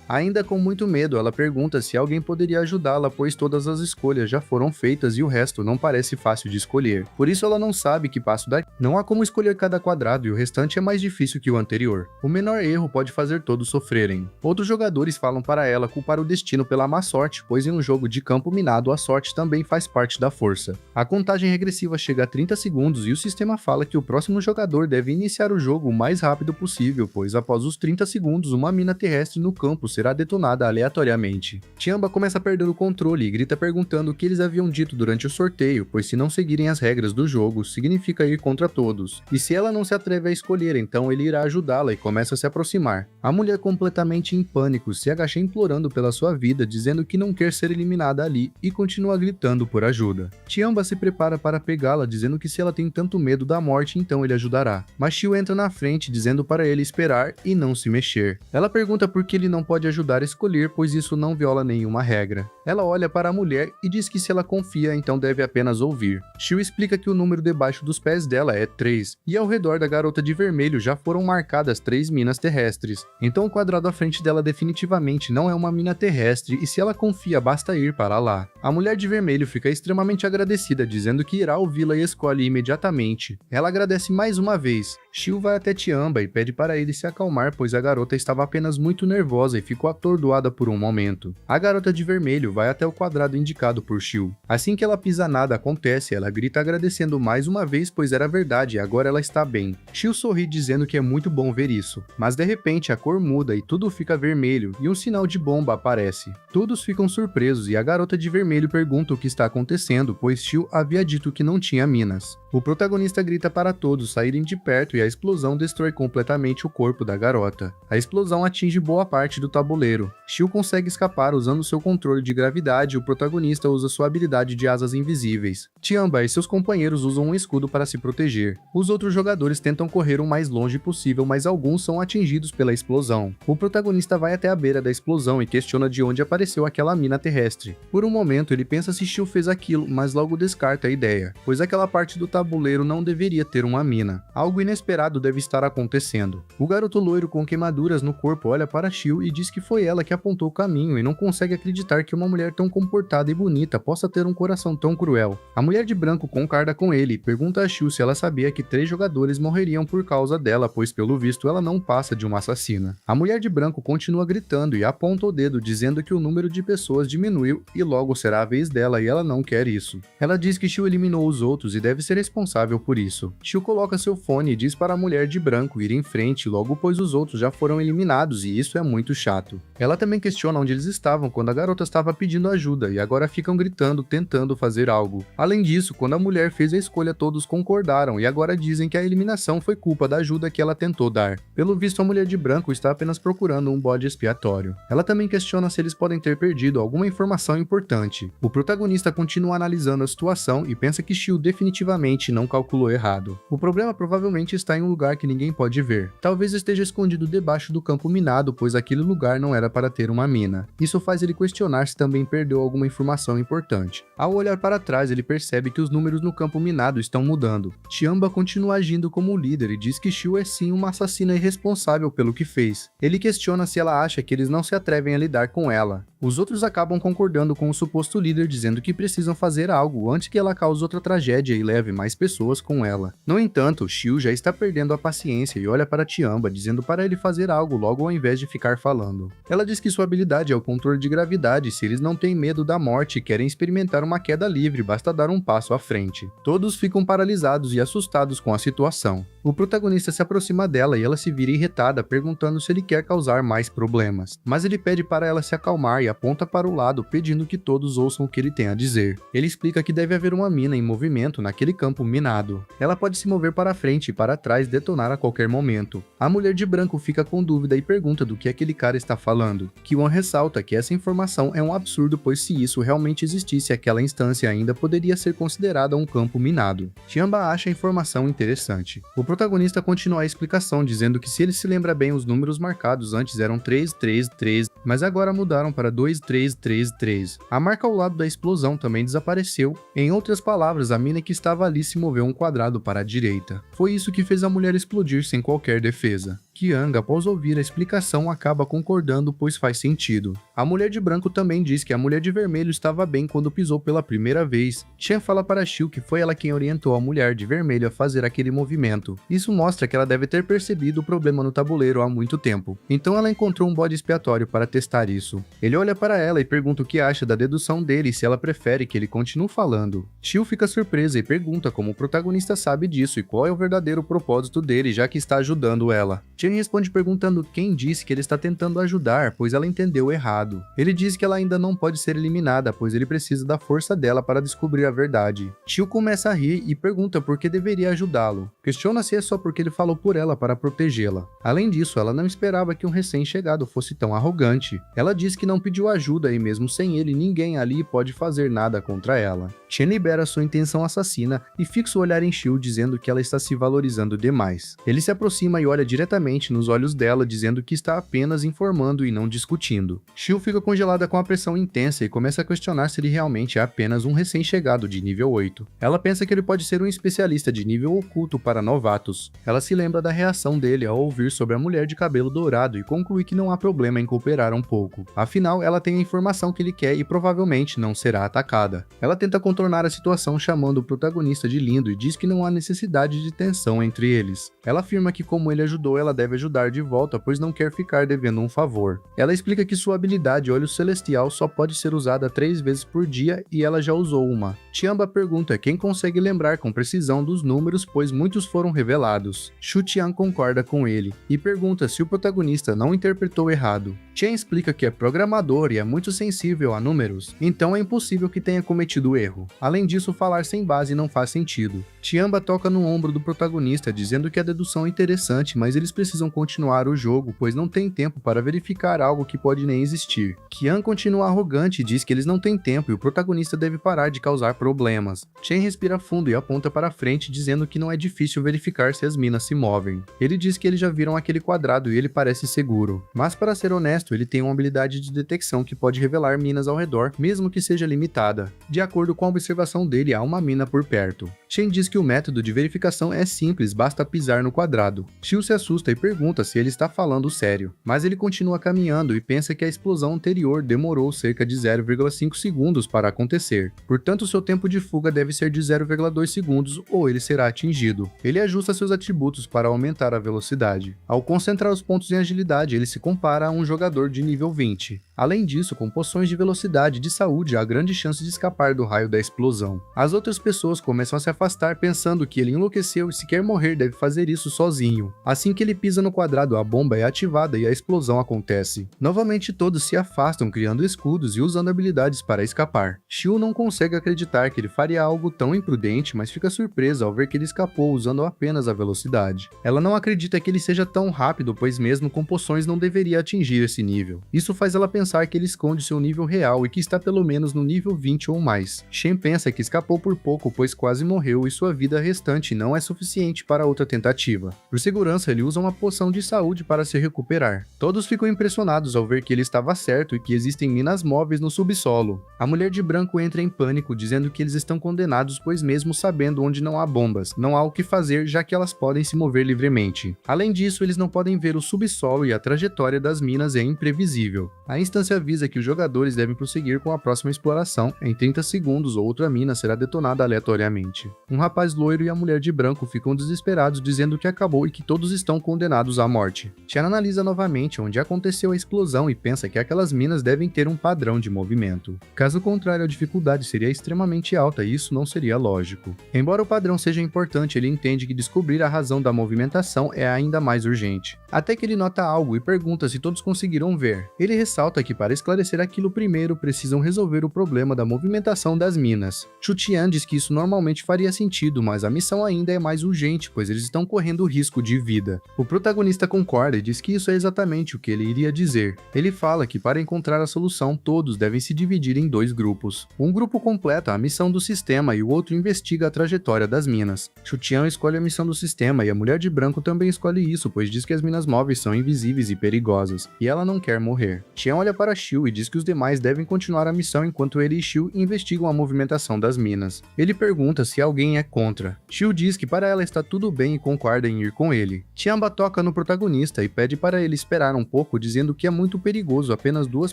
Ainda com muito medo, ela pergunta se alguém poderia ajudá-la, pois todas as escolhas já foram feitas e o resto não parece fácil de escolher. Por isso ela não sabe que passo daqui. Não há como escolher cada quadrado e o restante é mais difícil que o anterior. O menor erro pode fazer todos sofrerem. Outros jogadores falam para ela culpar o destino pela má sorte, pois em um jogo de campo minado a sorte também faz parte da força. A contagem regressiva chega a 30 segundos e o sistema fala que o próximo jogador deve iniciar o jogo o mais rápido possível, pois após os 30 segundos uma mina terrestre no campo será detonada aleatoriamente. Tiamba começa a perder o controle e grita perguntando o que eles haviam dito durante o sorteio, pois se não seguirem as regras do jogo, significa ir contra todos. E se ela não se atreve a escolher, então ele irá ajudá-la e começa a se aproximar. A mulher, completamente em pânico, se agacha implorando pela sua vida, dizendo que não quer ser eliminada ali e continua gritando por ajuda. Tiamba se prepara para pegá-la, dizendo que se ela tem tanto medo da morte, então ele ajudará. Mas Shio entra na frente, dizendo para ele esperar e não se mexer. Ela pergunta por que ele não pode ajudar a escolher, pois isso não viola nenhuma regra. Ela olha para a mulher e diz que se ela confia, então deve apenas ouvir. Shio explica que o número debaixo dos pés dela é 3, e ao redor da garota de vermelho já foram marcadas 3 minas terrestres. Então o quadrado à frente dela definitivamente não é uma mina terrestre, e se ela confia, basta ir para lá. A mulher de vermelho fica extremamente agradecida, dizendo que irá ouvi-la e escolhe imediatamente. Ela agradece mais uma vez. Shio vai até Tiamba e pede para ele se acalmar, pois a garota estava apenas muito nervosa e ficou atordoada por um momento. A garota de vermelho vai até o quadrado indicado por Shio. Assim que ela pisa nada acontece, ela grita agradecendo mais uma vez, pois era verdade e agora ela está bem. Shio sorri dizendo que é muito bom ver isso, mas de repente a cor muda e tudo fica vermelho e um sinal de bomba aparece. Todos ficam surpresos e a garota de vermelho pergunta o que está acontecendo, pois Shio havia dito que não tinha minas. O protagonista grita para todos saírem de perto e a explosão destrói completamente o corpo da garota. A explosão atinge boa parte do tabuleiro. Shio consegue escapar usando seu controle de gravidade e o protagonista usa sua habilidade de asas invisíveis. Tiamba e seus companheiros usam um escudo para se proteger. Os outros jogadores tentam correr o mais longe possível, mas alguns são atingidos pela explosão. O protagonista vai até a beira da explosão e questiona de onde apareceu aquela mina terrestre. Por um momento ele pensa se Shio fez aquilo, mas logo descarta a ideia, pois aquela parte do tabuleiro não deveria ter uma mina. Algo inesperado deve estar acontecendo. O garoto loiro com queimaduras no corpo olha para Shio e diz que foi ela que apontou o caminho e não consegue acreditar que uma mulher tão comportada e bonita possa ter um coração tão cruel. A mulher de branco concorda com ele e pergunta a Shio se ela sabia que 3 jogadores morreriam por causa dela, pois pelo visto ela não passa de uma assassina. A mulher de branco continua gritando e aponta o dedo dizendo que o número de pessoas diminuiu e logo será a vez dela e ela não quer isso. Ela diz que Shio eliminou os outros e deve ser responsável por isso. Shio coloca seu fone e diz para a mulher de branco branco ir em frente logo pois os outros já foram eliminados e isso é muito chato. Ela também questiona onde eles estavam quando a garota estava pedindo ajuda e agora ficam gritando tentando fazer algo. Além disso, quando a mulher fez a escolha todos concordaram e agora dizem que a eliminação foi culpa da ajuda que ela tentou dar. Pelo visto a mulher de branco está apenas procurando um bode expiatório. Ela também questiona se eles podem ter perdido alguma informação importante. O protagonista continua analisando a situação e pensa que Shio definitivamente não calculou errado. O problema provavelmente está em um lugar que ninguém pode ver. Talvez esteja escondido debaixo do campo minado, pois aquele lugar não era para ter uma mina. Isso faz ele questionar se também perdeu alguma informação importante. Ao olhar para trás, ele percebe que os números no campo minado estão mudando. Tiamba continua agindo como líder e diz que Shio é sim uma assassina irresponsável pelo que fez. Ele questiona se ela acha que eles não se atrevem a lidar com ela. Os outros acabam concordando com o suposto líder, dizendo que precisam fazer algo antes que ela cause outra tragédia e leve mais pessoas com ela. No entanto, Shio já está perdendo a paciência e olha para Tiamba, dizendo para ele fazer algo logo ao invés de ficar falando. Ela diz que sua habilidade é o controle de gravidade e se eles não têm medo da morte e querem experimentar uma queda livre, basta dar um passo à frente. Todos ficam paralisados e assustados com a situação. O protagonista se aproxima dela e ela se vira irritada, perguntando se ele quer causar mais problemas. Mas ele pede para ela se acalmar e aponta para o lado, pedindo que todos ouçam o que ele tem a dizer. Ele explica que deve haver uma mina em movimento naquele campo minado. Ela pode se mover para frente e para trás e detonar a qualquer momento. A mulher de branco fica com dúvida e pergunta do que aquele cara está falando. Kiwon ressalta que essa informação é um absurdo, pois se isso realmente existisse, aquela instância ainda poderia ser considerada um campo minado. Tiamba acha a informação interessante. O protagonista continua a explicação, dizendo que se ele se lembra bem, os números marcados antes eram 333, mas agora mudaram para 2333. A marca ao lado da explosão também desapareceu. Em outras palavras, a mina que estava ali se moveu um quadrado para a direita. Foi isso que fez a mulher explodir sem qualquer defesa. Kyang, após ouvir a explicação, acaba concordando, pois faz sentido. A mulher de branco também diz que a mulher de vermelho estava bem quando pisou pela primeira vez. Chen fala para Shio que foi ela quem orientou a mulher de vermelho a fazer aquele movimento. Isso mostra que ela deve ter percebido o problema no tabuleiro há muito tempo. Então ela encontrou um bode expiatório para testar isso. Ele olha para ela e pergunta o que acha da dedução dele e se ela prefere que ele continue falando. Shio fica surpresa e pergunta como o protagonista sabe disso e qual é o verdadeiro propósito dele, já que está ajudando ela. Chen responde perguntando quem disse que ele está tentando ajudar, pois ela entendeu errado. Ele diz que ela ainda não pode ser eliminada, pois ele precisa da força dela para descobrir a verdade. Shio começa a rir e pergunta por que deveria ajudá-lo. Questiona se é só porque ele falou por ela para protegê-la. Além disso, ela não esperava que um recém-chegado fosse tão arrogante. Ela diz que não pediu ajuda e mesmo sem ele, ninguém ali pode fazer nada contra ela. Chen libera sua intenção assassina e fixa o olhar em Shio, dizendo que ela está se valorizando demais. Ele se aproxima e olha diretamente nos olhos dela, dizendo que está apenas informando e não discutindo. Shio fica congelada com a pressão intensa e começa a questionar se ele realmente é apenas um recém-chegado de nível 8. Ela pensa que ele pode ser um especialista de nível oculto para novatos. Ela se lembra da reação dele ao ouvir sobre a mulher de cabelo dourado e conclui que não há problema em cooperar um pouco. Afinal, ela tem a informação que ele quer e provavelmente não será atacada. Ela tenta contornar a situação chamando o protagonista de lindo e diz que não há necessidade de tensão entre eles. Ela afirma que como ele ajudou, ela deve ajudar de volta, pois não quer ficar devendo um favor. Ela explica que sua habilidade Olho Celestial só pode ser usada 3 vezes por dia e ela já usou uma. Tiamba pergunta quem consegue lembrar com precisão dos números, pois muitos foram revelados. Shu Tian concorda com ele e pergunta se o protagonista não interpretou errado. Chen explica que é programador e é muito sensível a números, então é impossível que tenha cometido erro. Além disso, falar sem base não faz sentido. Tiamba toca no ombro do protagonista, dizendo que a dedução é interessante, mas eles precisam continuar o jogo, pois não tem tempo para verificar algo que pode nem existir. Kian continua arrogante e diz que eles não têm tempo e o protagonista deve parar de causar problemas. Chen respira fundo e aponta para frente, dizendo que não é difícil verificar se as minas se movem. Ele diz que eles já viram aquele quadrado e ele parece seguro, mas para ser honesto, ele tem uma habilidade de detecção que pode revelar minas ao redor, mesmo que seja limitada. De acordo com a observação dele, há uma mina por perto. Chen diz que o método de verificação é simples, basta pisar no quadrado. Shio se assusta e pergunta se ele está falando sério, mas ele continua caminhando e pensa que a explosão anterior demorou cerca de 0,5 segundos para acontecer, portanto seu tempo de fuga deve ser de 0,2 segundos ou ele será atingido. Ele ajusta seus atributos para aumentar a velocidade. Ao concentrar os pontos em agilidade, ele se compara a um jogador de nível 20. Além disso, com poções de velocidade e de saúde, há grande chance de escapar do raio da explosão. As outras pessoas começam a se afastar pensando que ele enlouqueceu e se quer morrer deve fazer isso sozinho. Assim que ele pisa no quadrado, a bomba é ativada e a explosão acontece. Novamente todos se afastam criando escudos e usando habilidades para escapar. Shio não consegue acreditar que ele faria algo tão imprudente, mas fica surpresa ao ver que ele escapou usando apenas a velocidade. Ela não acredita que ele seja tão rápido, pois mesmo com poções não deveria atingir esse nível. Isso faz ela pensar que ele esconde seu nível real e que está pelo menos no nível 20 ou mais. Shen pensa que escapou por pouco, pois quase morreu e sua vida restante não é suficiente para outra tentativa. Por segurança, ele usa uma poção de saúde para se recuperar. Todos ficam impressionados ao ver que ele estava certo e que existem minas móveis no subsolo. A mulher de branco entra em pânico, dizendo que eles estão condenados, pois mesmo sabendo onde não há bombas, não há o que fazer, já que elas podem se mover livremente. Além disso, eles não podem ver o subsolo e a trajetória das minas é imprevisível. A instância avisa que os jogadores devem prosseguir com a próxima exploração. Em 30 segundos, outra mina será detonada aleatoriamente. Um rapaz loiro e a mulher de branco ficam desesperados, dizendo que acabou e que todos estão condenados à morte. Tian analisa novamente onde aconteceu a explosão e pensa que aquelas minas devem ter um padrão de movimento. Caso contrário, a dificuldade seria extremamente alta e isso não seria lógico. Embora o padrão seja importante, ele entende que descobrir a razão da movimentação é ainda mais urgente. Até que ele nota algo e pergunta se todos conseguiram ver. Ele ressalta que para esclarecer aquilo primeiro, precisam resolver o problema da movimentação das minas. Chu Tian diz que isso normalmente faria sentido, mas a missão ainda é mais urgente, pois eles estão correndo risco de vida. O protagonista concorda e diz que isso é exatamente o que ele iria dizer. Ele fala que para encontrar a solução, todos devem se dividir em dois grupos. Um grupo completa a missão do sistema e o outro investiga a trajetória das minas. Chu Tian escolhe a missão do sistema e a mulher de branco também escolhe isso, pois diz que as minas móveis são invisíveis e perigosas, e ela não quer morrer. Tian olha para Shio e diz que os demais devem continuar a missão enquanto ele e Shio investigam a movimentação das minas. Ele pergunta se alguém é contra. Shio diz que para ela está tudo bem e concorda em ir com ele. Tianba toca no protagonista e pede para ele esperar um pouco, dizendo que é muito perigoso apenas duas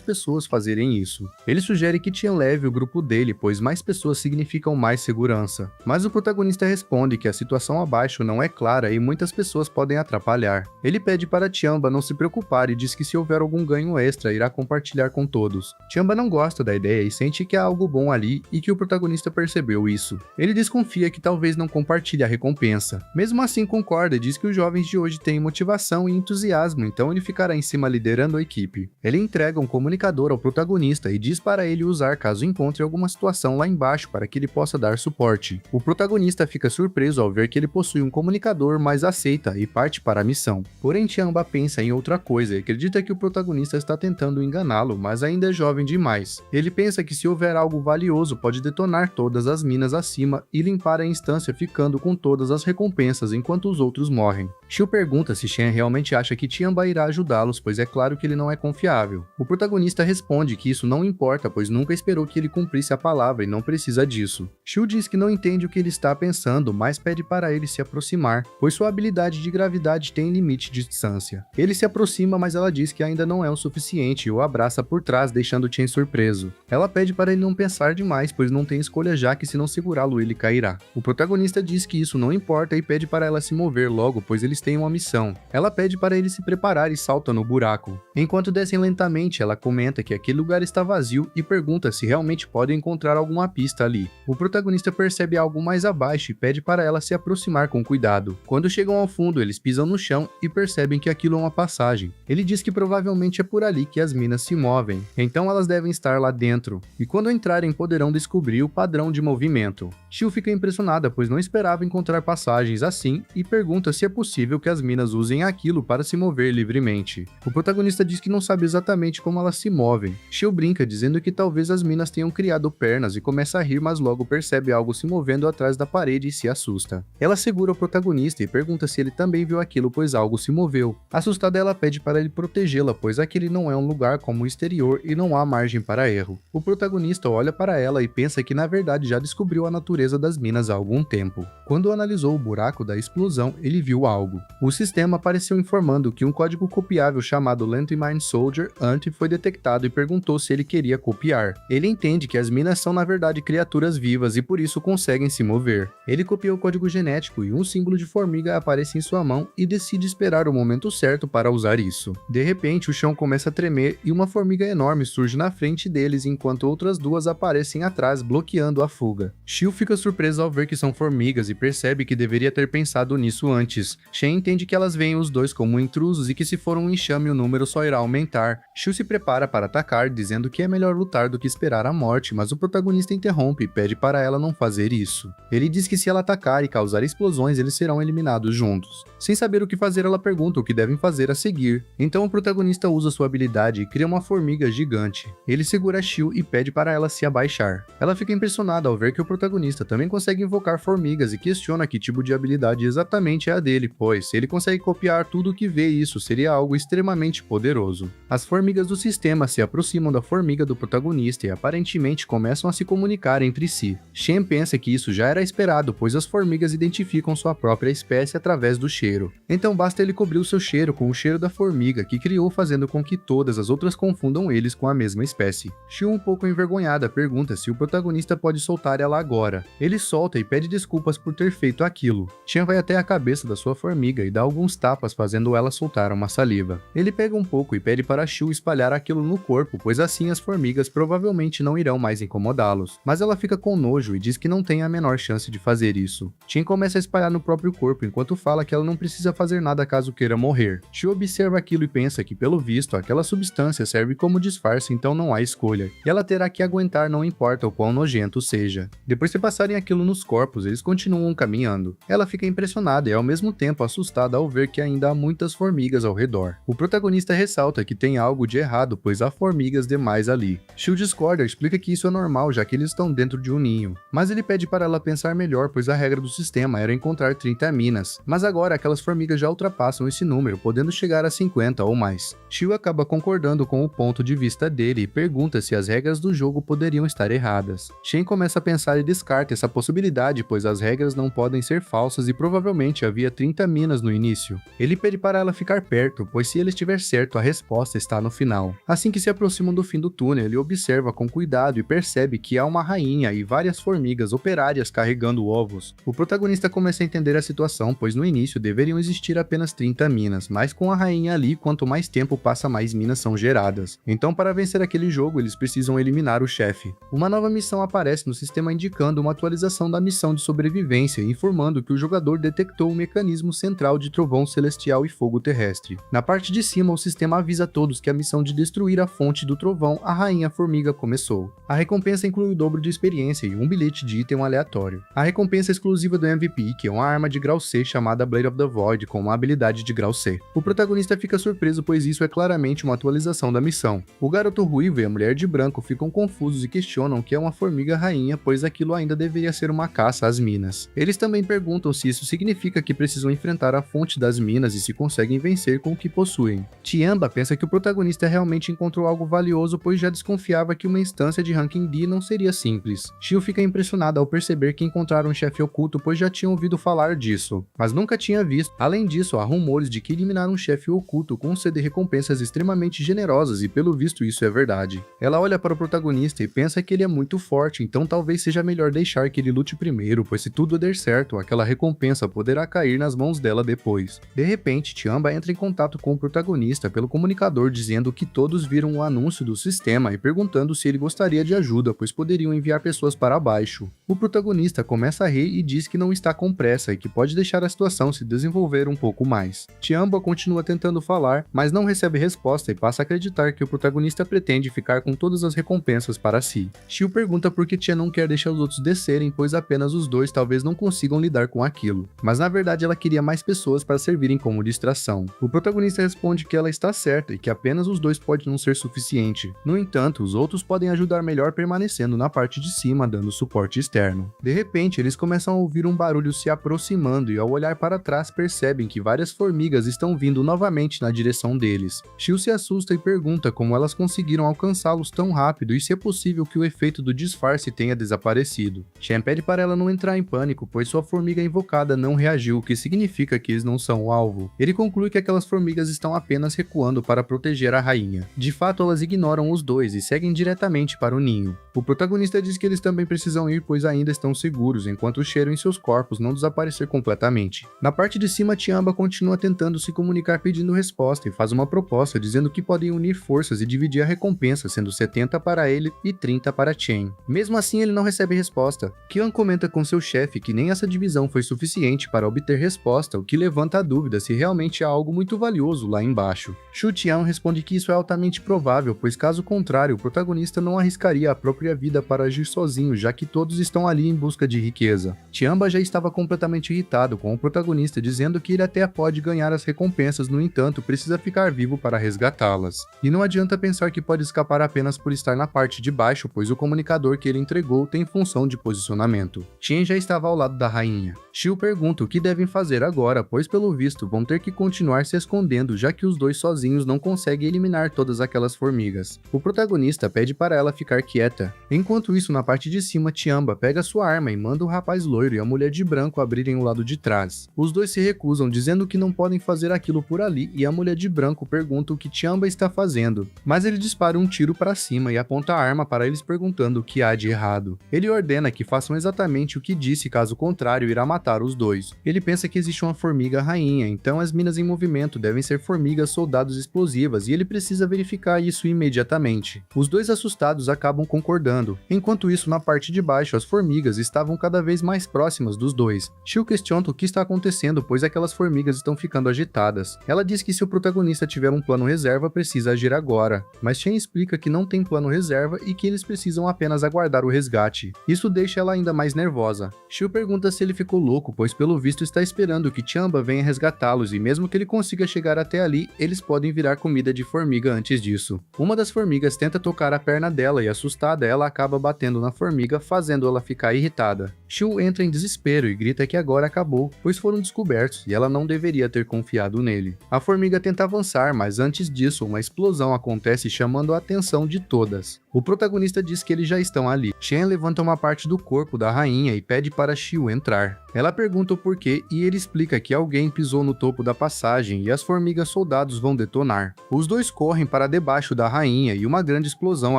pessoas fazerem isso. Ele sugere que Tian leve o grupo dele, pois mais pessoas significam mais segurança. Mas o protagonista responde que a situação abaixo não é clara e muitas pessoas podem atrapalhar. Ele pede para Tianba não se preocupar e diz que se houver algum ganho extra, irá compartilhar com todos. Tianba não gosta da ideia e sente que há algo bom ali e que o protagonista percebeu isso. Ele desconfia que talvez não compartilhe a recompensa. Mesmo assim concorda e diz que os jovens de hoje têm motivação e entusiasmo, então ele ficará em cima liderando a equipe. Ele entrega um comunicador ao protagonista e diz para ele usar caso encontre alguma situação lá embaixo para que ele possa dar suporte. O protagonista fica surpreso ao ver que ele possui um comunicador, mas aceita e parte para a missão. Porém, Tianba pensa em outra coisa e acredita que o protagonista está tentando enganá-lo, mas ainda é jovem demais. Ele pensa que se houver algo valioso pode detonar todas as minas acima e limpar a instância, ficando com todas as recompensas enquanto os outros morrem. Shio pergunta se Shen realmente acha que Tianba irá ajudá-los, pois é claro que ele não é confiável. O protagonista responde que isso não importa, pois nunca esperou que ele cumprisse a palavra e não precisa disso. Shio diz que não entende o que ele está pensando, mas pede para ele se aproximar, pois sua habilidade de gravidade tem limite de distância. Ele se aproxima, mas ela diz que ainda não é o suficiente e o abraça por trás, deixando Chen surpreso. Ela pede para ele não pensar demais, pois não tem escolha, já que se não segurá-lo ele cairá. O protagonista diz que isso não importa e pede para ela se mover logo, pois eles têm uma missão. Ela pede para ele se preparar e salta no buraco. Enquanto descem lentamente, ela comenta que aquele lugar está vazio e pergunta se realmente podem encontrar alguma pista ali. O protagonista percebe algo mais abaixo e pede para ela se aproximar com cuidado. Quando chegam ao fundo, eles pisam no chão e percebem que aquilo é uma passagem. Ele diz que provavelmente é por ali que as minas se movem, então elas devem estar lá dentro, e quando entrarem poderão descobrir o padrão de movimento. Shio fica impressionada, pois não esperava encontrar passagens assim e pergunta se é possível que as minas usem aquilo para se mover livremente. O protagonista diz que não sabe exatamente como elas se movem. Shio brinca dizendo que talvez as minas tenham criado pernas e começa a rir, mas logo percebe algo se movendo atrás da parede e se assusta. Ela segura o protagonista e pergunta se ele também viu aquilo, pois algo se moveu. Assustada, ela pede para ele protegê-la, pois aquele não é um lugar como o exterior e não há margem para erro. O protagonista olha para ela e pensa que na verdade já descobriu a natureza das minas há algum tempo. Quando analisou o buraco da explosão, ele viu algo. código. O sistema apareceu informando que um código copiável chamado Landmine Soldier Ant foi detectado e perguntou se ele queria copiar. Ele entende que as minas são na verdade criaturas vivas e por isso conseguem se mover. Ele copia o código genético e um símbolo de formiga aparece em sua mão e decide esperar o momento certo para usar isso. De repente, o chão começa a tremer e uma formiga enorme surge na frente deles enquanto outras duas aparecem atrás, bloqueando a fuga. Shio fica surpreso ao ver que são formigas e percebe que deveria ter pensado nisso antes. Shen entende que elas veem os dois como intrusos e que se for um enxame o número só irá aumentar. Shio se prepara para atacar, dizendo que é melhor lutar do que esperar a morte, mas o protagonista interrompe e pede para ela não fazer isso. Ele diz que se ela atacar e causar explosões, eles serão eliminados juntos. Sem saber o que fazer, ela pergunta o que devem fazer a seguir. Então o protagonista usa sua habilidade e cria uma formiga gigante. Ele segura Shio e pede para ela se abaixar. Ela fica impressionada ao ver que o protagonista também consegue invocar formigas e questiona que tipo de habilidade exatamente é a dele, pois se ele consegue copiar tudo o que vê, isso seria algo extremamente poderoso. As formigas do sistema se aproximam da formiga do protagonista e aparentemente começam a se comunicar entre si. Shen pensa que isso já era esperado, pois as formigas identificam sua própria espécie através do cheiro. Então basta ele cobrir o seu cheiro com o cheiro da formiga que criou, fazendo com que todas as outras confundam eles com a mesma espécie. Shio, um pouco envergonhada, pergunta se o protagonista pode soltar ela agora. Ele solta e pede desculpas por ter feito aquilo. Chen vai até a cabeça da sua formiga e dá alguns tapas, fazendo ela soltar uma saliva. Ele pega um pouco e pede para Shio espalhar aquilo no corpo, pois assim as formigas provavelmente não irão mais incomodá-los. Mas ela fica com nojo e diz que não tem a menor chance de fazer isso. Chen começa a espalhar no próprio corpo enquanto fala que ela não precisa fazer nada caso queira morrer. Shio observa aquilo e pensa que, pelo visto, aquela substância serve como disfarce, então não há escolha. E ela terá que aguentar, não importa o quão nojento seja. Depois de passarem aquilo nos corpos, eles continuam caminhando. Ela fica impressionada e ao mesmo tempo assustada ao ver que ainda há muitas formigas ao redor. O protagonista ressalta que tem algo de errado, pois há formigas demais ali. Shio discorda e explica que isso é normal, já que eles estão dentro de um ninho. Mas ele pede para ela pensar melhor, pois a regra do sistema era encontrar 30 minas. Mas agora aquelas formigas já ultrapassam esse número, podendo chegar a 50 ou mais. Shio acaba concordando com o ponto de vista dele e pergunta se as regras do jogo poderiam estar erradas. Shen começa a pensar e descarta essa possibilidade, pois as regras não podem ser falsas e provavelmente havia 30 minas no início. Ele pede para ela ficar perto, pois se ele estiver certo, a resposta está no final. Assim que se aproximam do fim do túnel, ele observa com cuidado e percebe que há uma rainha e várias formigas operárias carregando ovos. O protagonista começa a entender a situação, pois no início deveriam existir apenas 30 minas, mas com a rainha ali, quanto mais tempo passa, mais minas são geradas. Então, para vencer aquele jogo, eles precisam eliminar o chefe. Uma nova missão aparece no sistema indicando uma atualização da missão de sobrevivência, informando que o jogador detectou o mecanismo central de trovão celestial e fogo terrestre. Na parte de cima, o sistema avisa a todos que a missão de destruir a fonte do trovão, a rainha formiga, começou. A recompensa inclui o dobro de experiência e um bilhete de item aleatório. A recompensa exclusiva do MVP, que é uma arma de grau C chamada Blade of the Void, com uma habilidade de grau C. O protagonista fica surpreso, pois isso é claramente uma atualização da missão. O garoto ruivo e a mulher de branco ficam confusos e questionam que é uma formiga rainha, pois aquilo ainda deveria ser uma caça às minas. Eles também perguntam se isso significa que precisam enfrentar a fonte das minas e se conseguem vencer com o que possuem. Tiamba pensa que o protagonista realmente encontrou algo valioso, pois já desconfiava que uma instância de ranking D não seria simples. Shio fica impressionada ao perceber que encontraram um chefe oculto, pois já tinha ouvido falar disso, mas nunca tinha visto. Além disso, há rumores de que eliminaram um chefe oculto concede recompensas extremamente generosas e pelo visto isso é verdade. Ela olha para o protagonista e pensa que ele é muito forte, então talvez seja melhor deixar que ele lute primeiro, pois se tudo der certo, aquela recompensa poderá cair nas mãos dela depois. De repente, Tiamba entra em contato com o protagonista pelo comunicador dizendo que todos viram o anúncio do sistema e perguntando se ele gostaria de ajuda, pois poderiam enviar pessoas para baixo. O protagonista começa a rir e diz que não está com pressa e que pode deixar a situação se desenvolver um pouco mais. Tiamba continua tentando falar, mas não recebe resposta e passa a acreditar que o protagonista pretende ficar com todas as recompensas para si. Shio pergunta por que Tia não quer deixar os outros descerem, pois apenas os dois talvez não consigam lidar com aquilo. Mas na verdade ela queria mais pessoas para servirem como distração. O protagonista responde que ela está certa e que apenas os dois pode não ser suficiente. No entanto, os outros podem ajudar melhor permanecendo na parte de cima, dando suporte externo. De repente, eles começam a ouvir um barulho se aproximando e ao olhar para trás percebem que várias formigas estão vindo novamente na direção deles. Shio se assusta e pergunta como elas conseguiram alcançá-los tão rápido e se é possível que o efeito do disfarce tenha desaparecido. Shen pede para ela não entrar em pânico, pois sua formiga invocada não reagiu, o que significa explica que eles não são o alvo. Ele conclui que aquelas formigas estão apenas recuando para proteger a rainha. De fato, elas ignoram os dois e seguem diretamente para o ninho. O protagonista diz que eles também precisam ir, pois ainda estão seguros, enquanto o cheiro em seus corpos não desaparecer completamente. Na parte de cima, Tiamba continua tentando se comunicar pedindo resposta e faz uma proposta dizendo que podem unir forças e dividir a recompensa, sendo 70 para ele e 30 para Chen. Mesmo assim, ele não recebe resposta. Qian comenta com seu chefe que nem essa divisão foi suficiente para obter resposta, o que levanta a dúvida se realmente há algo muito valioso lá embaixo. Shu Tian responde que isso é altamente provável, pois caso contrário, o protagonista não arriscaria a própria vida para agir sozinho, já que todos estão ali em busca de riqueza. Tiamba já estava completamente irritado com o protagonista, dizendo que ele até pode ganhar as recompensas, no entanto, precisa ficar vivo para resgatá-las. E não adianta pensar que pode escapar apenas por estar na parte de baixo, pois o comunicador que ele entregou tem função de posicionamento. Chen já estava ao lado da rainha. Xiu pergunta o que devem fazer agora, pois pelo visto vão ter que continuar se escondendo, já que os dois sozinhos não conseguem eliminar todas aquelas formigas. O protagonista pede para ela ficar quieta. Enquanto isso, na parte de cima, Tiamba pega sua arma e manda o rapaz loiro e a mulher de branco abrirem o lado de trás. Os dois se recusam, dizendo que não podem fazer aquilo por ali, e a mulher de branco pergunta o que Tiamba está fazendo. Mas ele dispara um tiro para cima e aponta a arma para eles, perguntando o que há de errado. Ele ordena que façam exatamente o que disse, caso contrário irá matar os dois. Ele pensa que existe uma formiga rainha, então as minas em movimento devem ser formigas soldados explosivas, e ele precisa verificar isso imediatamente. Os dois assustados acabam concordando. Enquanto isso, na parte de baixo, as formigas estavam cada vez mais próximas dos dois. Xiu questiona o que está acontecendo, pois aquelas formigas estão ficando agitadas. Ela diz que se o protagonista tiver um plano reserva, precisa agir agora, mas Chen explica que não tem plano reserva e que eles precisam apenas aguardar o resgate. Isso deixa ela ainda mais nervosa. Xiu pergunta se ele ficou louco, pois pelo visto está esperando que Tiamba venha resgatá-los, e mesmo que ele consiga chegar até ali, eles podem virar comida de formiga antes disso. Uma das formigas tenta tocar a perna dela e, assustada, ela acaba batendo na formiga, fazendo ela ficar irritada. Xiu entra em desespero e grita que agora acabou, pois foram descobertos e ela não deveria ter confiado nele. A formiga tenta avançar, mas antes disso, uma explosão acontece, chamando a atenção de todas. O protagonista diz que eles já estão ali. Shen levanta uma parte do corpo da rainha e pede para Xiu entrar. Ela pergunta o porquê e ele explica que alguém pisou no topo da passagem e as formigas soldados vão detonar. Os dois correm para debaixo da rainha e uma grande explosão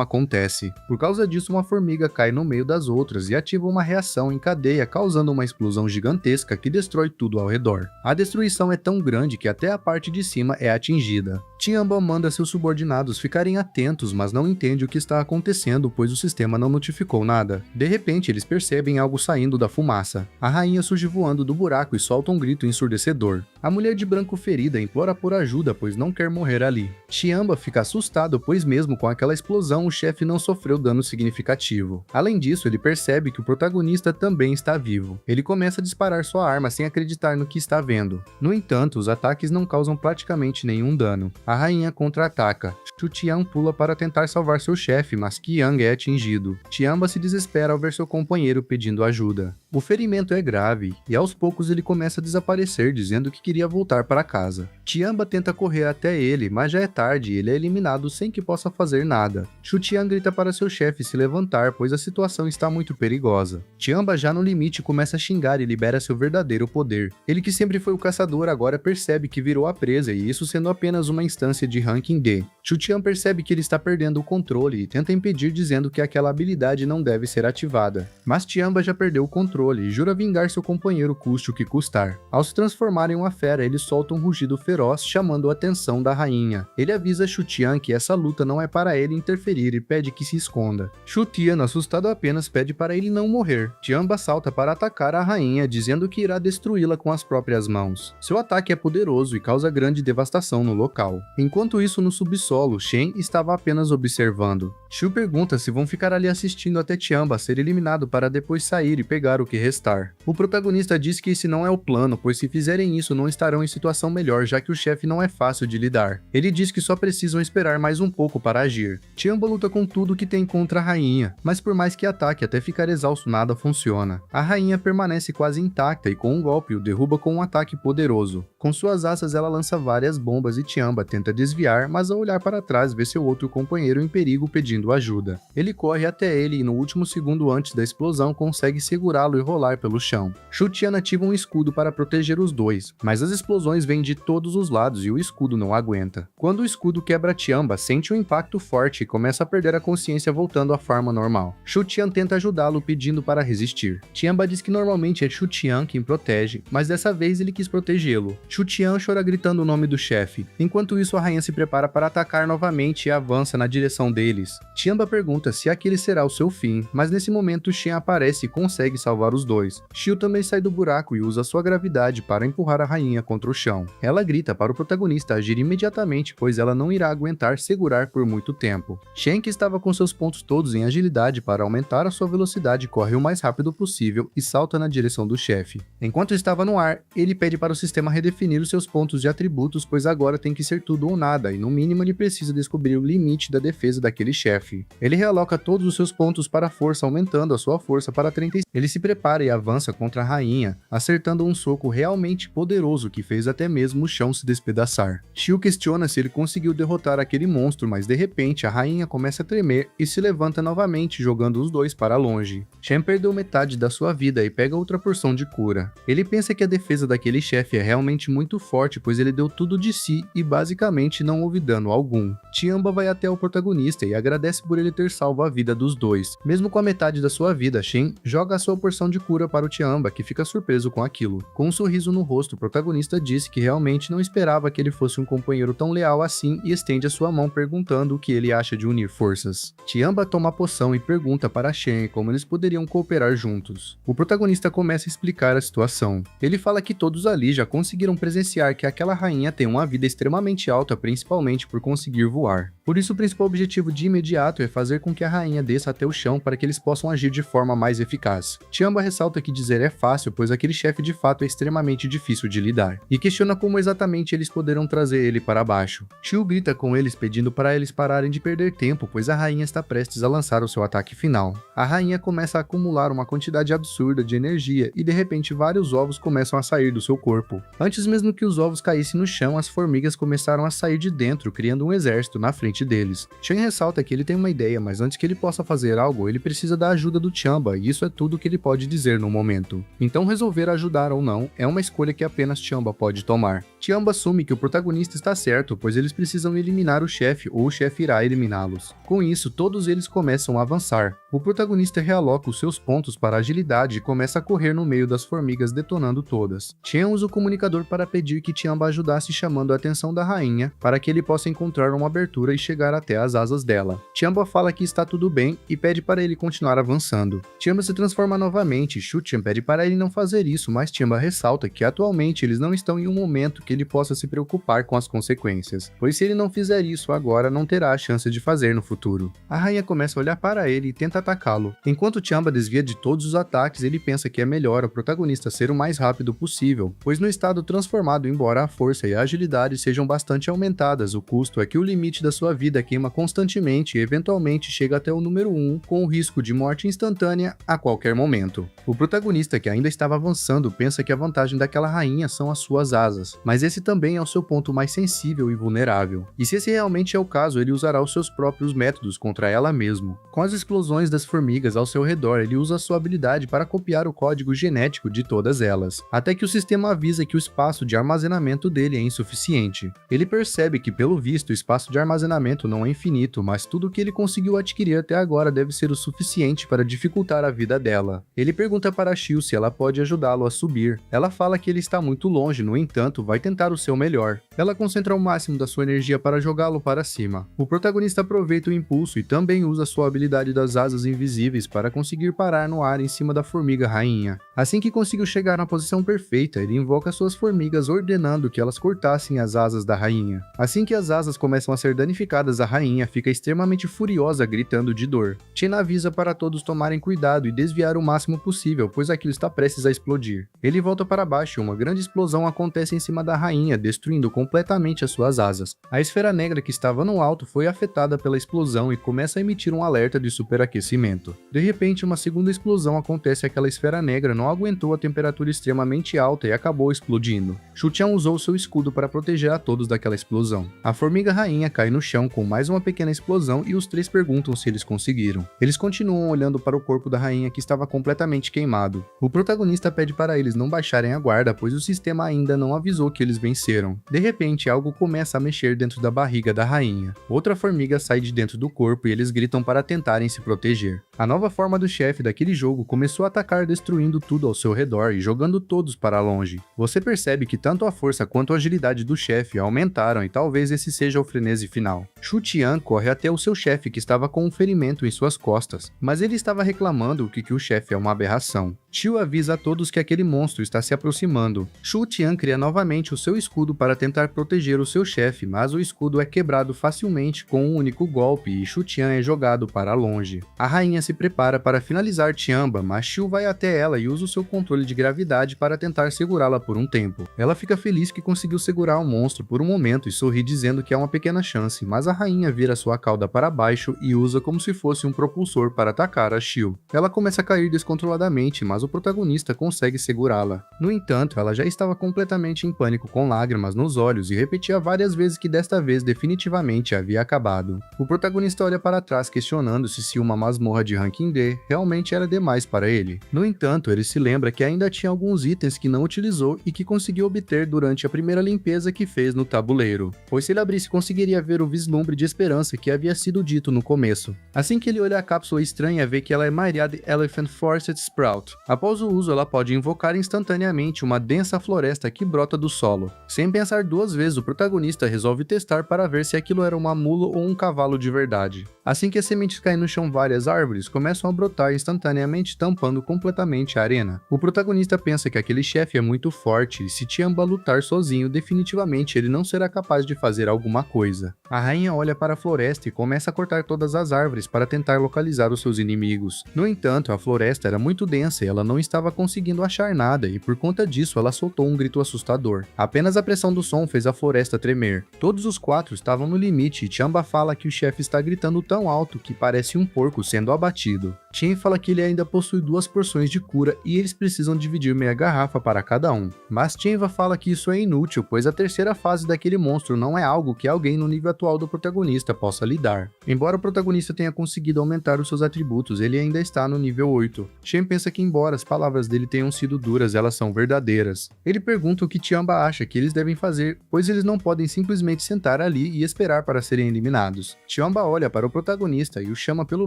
acontece. Por causa disso, uma formiga cai no meio das outras e ativa uma reação em cadeia, causando uma explosão gigantesca que destrói tudo ao redor. A destruição é tão grande que até a parte de cima é atingida. Tiamba manda seus subordinados ficarem atentos, mas não entende o que está acontecendo, pois o sistema não notificou nada. De repente, eles percebem algo saindo da fumaça. A rainha surge voando do buraco e solta um grito ensurdecedor. A mulher de branco ferida implora por ajuda, pois não quer morrer ali. Tiamba fica assustado, pois mesmo com aquela explosão, o chefe não sofreu dano significativo. Além disso, ele percebe que o protagonista também está vivo. Ele começa a disparar sua arma sem acreditar no que está vendo. No entanto, os ataques não causam praticamente nenhum dano. A rainha contra-ataca. Shu Tian pula para tentar salvar seu chefe, mas Qiang é atingido. Tiamba se desespera ao ver seu companheiro pedindo ajuda. O ferimento é grave, e aos poucos ele começa a desaparecer, dizendo que queria voltar para casa. Tiamba tenta correr até ele, mas já é tarde e ele é eliminado sem que possa fazer nada. Shu Tian grita para seu chefe se levantar, pois a situação está muito perigosa. Tiamba, já no limite, começa a xingar e libera seu verdadeiro poder. Ele, que sempre foi o caçador, agora percebe que virou a presa, e isso sendo apenas uma instância de ranking D. Shu Tian percebe que ele está perdendo o controle e tenta impedir, dizendo que aquela habilidade não deve ser ativada. Mas Tiamba já perdeu o controle e jura vingar seu companheiro custe o que custar. Ao se transformar em uma fera, ele solta um rugido feroz, chamando a atenção da rainha. Ele avisa Shu Tian que essa luta não é para ele interferir e pede que se esconda. Shu Tian, assustado, apenas pede para ele não morrer. Tiamba salta para atacar a rainha, dizendo que irá destruí-la com as próprias mãos. Seu ataque é poderoso e causa grande devastação no local. Enquanto isso, no subsolo, Shen estava apenas observando. Shu pergunta se vão ficar ali assistindo até Tiamba ser eliminado para depois sair e pegar o que restar. O protagonista diz que esse não é o plano, pois se fizerem isso não estarão em situação melhor, já que o chefe não é fácil de lidar. Ele diz que só precisam esperar mais um pouco para agir. Tiamba luta com tudo que tem contra a rainha, mas por mais que ataque até ficar exausto, nada funciona. A rainha permanece quase intacta e com um golpe o derruba com um ataque poderoso. Com suas asas ela lança várias bombas e Tiamba tenta desviar, mas ao olhar para trás vê seu outro companheiro em perigo pedindo ajuda. Ele corre até ele e no último segundo antes da explosão consegue segurá-lo e rolar pelo chão. Shu-Tian ativa um escudo para proteger os dois, mas as explosões vêm de todos os lados e o escudo não aguenta. Quando o escudo quebra, Tiamba sente um impacto forte e começa a perder a consciência voltando à forma normal. Shu-Tian tenta ajudá-lo pedindo para resistir. Tiamba diz que normalmente é Shu-Tian quem protege, mas dessa vez ele quis protegê-lo. Shu-Tian chora gritando o nome do chefe. Enquanto isso, a rainha se prepara para atacar novamente e avança na direção deles. Tiamba pergunta se aquele será o seu fim, mas nesse momento Shen aparece e consegue salvar os dois. Shio também sai do buraco e usa sua gravidade para empurrar a rainha contra o chão. Ela grita para o protagonista agir imediatamente, pois ela não irá aguentar segurar por muito tempo. Shen, que estava com seus pontos todos em agilidade para aumentar a sua velocidade, corre o mais rápido possível e salta na direção do chefe. Enquanto estava no ar, ele pede para o sistema redefinir os seus pontos de atributos, pois agora tem que ser tudo ou nada, e no mínimo ele precisa descobrir o limite da defesa daquele chefe. Ele realoca todos os seus pontos para a força, aumentando a sua força para 35. Ele se prepara e avança contra a rainha, acertando um soco realmente poderoso que fez até mesmo o chão se despedaçar. Shio questiona se ele conseguiu derrotar aquele monstro, mas de repente a rainha começa a tremer e se levanta novamente, jogando os dois para longe. Shen perdeu metade da sua vida e pega outra porção de cura. Ele pensa que a defesa daquele chefe é realmente muito forte, pois ele deu tudo de si e basicamente não houve dano algum. Tiamba vai até o protagonista e agradece por ele ter salvo a vida dos dois. Mesmo com a metade da sua vida, Shen joga a sua porção de cura para o Tiamba, que fica surpreso com aquilo. Com um sorriso no rosto, o protagonista disse que realmente não esperava que ele fosse um companheiro tão leal assim e estende a sua mão perguntando o que ele acha de unir forças. Tiamba toma a poção e pergunta para Shen como eles poderiam cooperar juntos. O protagonista começa a explicar a situação. Ele fala que todos ali já conseguiram presenciar que aquela rainha tem uma vida extremamente alta, principalmente por conseguir voar. Por isso, o principal objetivo de imediato é fazer com que a rainha desça até o chão para que eles possam agir de forma mais eficaz. Tiamba ressalta que dizer é fácil, pois aquele chefe de fato é extremamente difícil de lidar, e questiona como exatamente eles poderão trazer ele para baixo. Shio grita com eles pedindo para eles pararem de perder tempo, pois a rainha está prestes a lançar o seu ataque final. A rainha começa a acumular uma quantidade absurda de energia e de repente vários ovos começam a sair do seu corpo. Antes mesmo que os ovos caíssem no chão, as formigas começaram a sair de dentro, criando um exército na frente deles. Shen ressalta que ele tem uma ideia, mas antes que ele possa fazer algo, ele precisa da ajuda do Tiamba, e isso é tudo que ele pode dizer no momento. Então resolver ajudar ou não é uma escolha que apenas Tiamba pode tomar. Tiamba assume que o protagonista está certo, pois eles precisam eliminar o chefe ou o chefe irá eliminá-los. Com isso, todos eles começam a avançar. O protagonista realoca os seus pontos para agilidade e começa a correr no meio das formigas, detonando todas. Shen usa o comunicador para pedir que Tiamba ajudasse, chamando a atenção da rainha para que ele possa encontrar uma abertura e chegar até as asas dela. Tiamba fala que está tudo bem e pede para ele continuar avançando. Tiamba se transforma novamente. Shu-Tian pede para ele não fazer isso, mas Tiamba ressalta que atualmente eles não estão em um momento que ele possa se preocupar com as consequências, pois se ele não fizer isso agora, não terá a chance de fazer no futuro. A rainha começa a olhar para ele e tenta atacá-lo. Enquanto Tiamba desvia de todos os ataques, ele pensa que é melhor o protagonista ser o mais rápido possível, pois no estado transformado, embora a força e a agilidade sejam bastante aumentadas, o custo é que o limite da sua vida queima constantemente e eventualmente chega até o número 1, com o risco de morte instantânea a qualquer momento. O protagonista, que ainda estava avançando, pensa que a vantagem daquela rainha são as suas asas, mas esse também é o seu ponto mais sensível e vulnerável. E se esse realmente é o caso, ele usará os seus próprios métodos contra ela mesmo. Com as explosões das formigas ao seu redor, ele usa sua habilidade para copiar o código genético de todas elas, até que o sistema avisa que o espaço de armazenamento dele é insuficiente. Ele percebe que, pelo visto, o espaço de armazenamento não é infinito, mas tudo o que ele conseguiu adquirir até agora deve ser o suficiente para dificultar a vida dela. Ele pergunta para Shio se ela pode ajudá-lo a subir. Ela fala que ele está muito longe, no entanto, vai tentar o seu melhor. Ela concentra o máximo da sua energia para jogá-lo para cima. O protagonista aproveita o impulso e também usa sua habilidade das asas invisíveis para conseguir parar no ar em cima da formiga rainha. Assim que conseguiu chegar na posição perfeita, ele invoca suas formigas ordenando que elas cortassem as asas da rainha. Assim que as asas começam a ser danificadas, a rainha fica extremamente furiosa, gritando de dor. Chen avisa para todos tomarem cuidado e desviar o máximo possível, pois aquilo está prestes a explodir. Ele volta para baixo e uma grande explosão acontece em cima da rainha, destruindo completamente as suas asas. A esfera negra que estava no alto foi afetada pela explosão e começa a emitir um alerta de superaquecimento. De repente, uma segunda explosão acontece e aquela esfera negra não aguentou a temperatura extremamente alta e acabou explodindo. Shu Qian usou seu escudo para proteger a todos daquela explosão. A formiga rainha cai no chão com mais uma pequena explosão e os três perguntam se eles conseguiram. Eles continuam olhando para o corpo da rainha que estava completamente queimado. O protagonista pede para eles não baixarem a guarda, pois o sistema ainda não avisou que eles venceram. De repente, algo começa a mexer dentro da barriga da rainha. Outra formiga sai de dentro do corpo e eles gritam para tentarem se proteger. A nova forma do chefe daquele jogo começou a atacar, destruindo tudo ao seu redor e jogando todos para longe. Você percebe que tanto a força quanto a agilidade do chefe aumentaram e talvez esse seja o frenesi final. Shu Qian corre até o seu chefe que estava com um ferimento em suas costas, mas ele estava reclamando que o chefe é uma aberração. Tio avisa a todos que aquele monstro está se aproximando. Shu Qian cria novamente o seu escudo para tentar proteger o seu chefe, mas o escudo é quebrado facilmente com um único golpe e Shu Qian é jogado para longe. A rainha se prepara para finalizar Tiamba, mas Shu vai até ela e usa o seu controle de gravidade para tentar segurá-la por um tempo. Ela fica feliz que conseguiu segurar o monstro por um momento e sorri dizendo que há uma pequena chance, mas a rainha vira sua cauda para baixo e usa como se fosse um propulsor para atacar a Shu. Ela começa a cair descontroladamente, mas o protagonista consegue segurá-la. No entanto, ela já estava completamente em pânico com lágrimas nos olhos e repetia várias vezes que desta vez definitivamente havia acabado. O protagonista olha para trás questionando-se se uma masmorra de ranking D realmente era demais para ele. No entanto, ele se lembra que ainda tinha alguns itens que não utilizou e que conseguiu obter durante a primeira limpeza que fez no tabuleiro, pois se ele abrisse conseguiria ver o vislumbre de esperança que havia sido dito no começo. Assim que ele olha a cápsula estranha, vê que ela é Myriad Elephant Forest Sprout. Após o uso, ela pode invocar instantaneamente uma densa floresta que brota do solo. Sem pensar duas vezes, o protagonista resolve testar para ver se aquilo era uma mula ou um cavalo de verdade. Assim que as sementes caem no chão, várias árvores começam a brotar instantaneamente, tampando completamente a arena. O protagonista pensa que aquele chefe é muito forte e se Tiamba lutar sozinho, definitivamente ele não será capaz de fazer alguma coisa. A rainha olha para a floresta e começa a cortar todas as árvores para tentar localizar os seus inimigos. No entanto, a floresta era muito densa e ela não estava conseguindo achar nada e por conta disso ela soltou um grito assustador. Apenas a pressão do som fez a floresta tremer. Todos os quatro estavam no limite e Tiamba fala que o chefe está gritando tão alto que parece um porco sendo abatido. Tien fala que ele ainda possui 2 porções de cura e eles precisam dividir meia garrafa para cada um. Mas Tienva fala que isso é inútil, pois a terceira fase daquele monstro não é algo que alguém no nível atual do protagonista possa lidar. Embora o protagonista tenha conseguido aumentar os seus atributos, ele ainda está no nível 8. Shen pensa que embora as palavras dele tenham sido duras, elas são verdadeiras. Ele pergunta o que Tiamba acha que eles devem fazer, pois eles não podem simplesmente sentar ali e esperar para serem eliminados. Tiamba olha para o protagonista e o chama pelo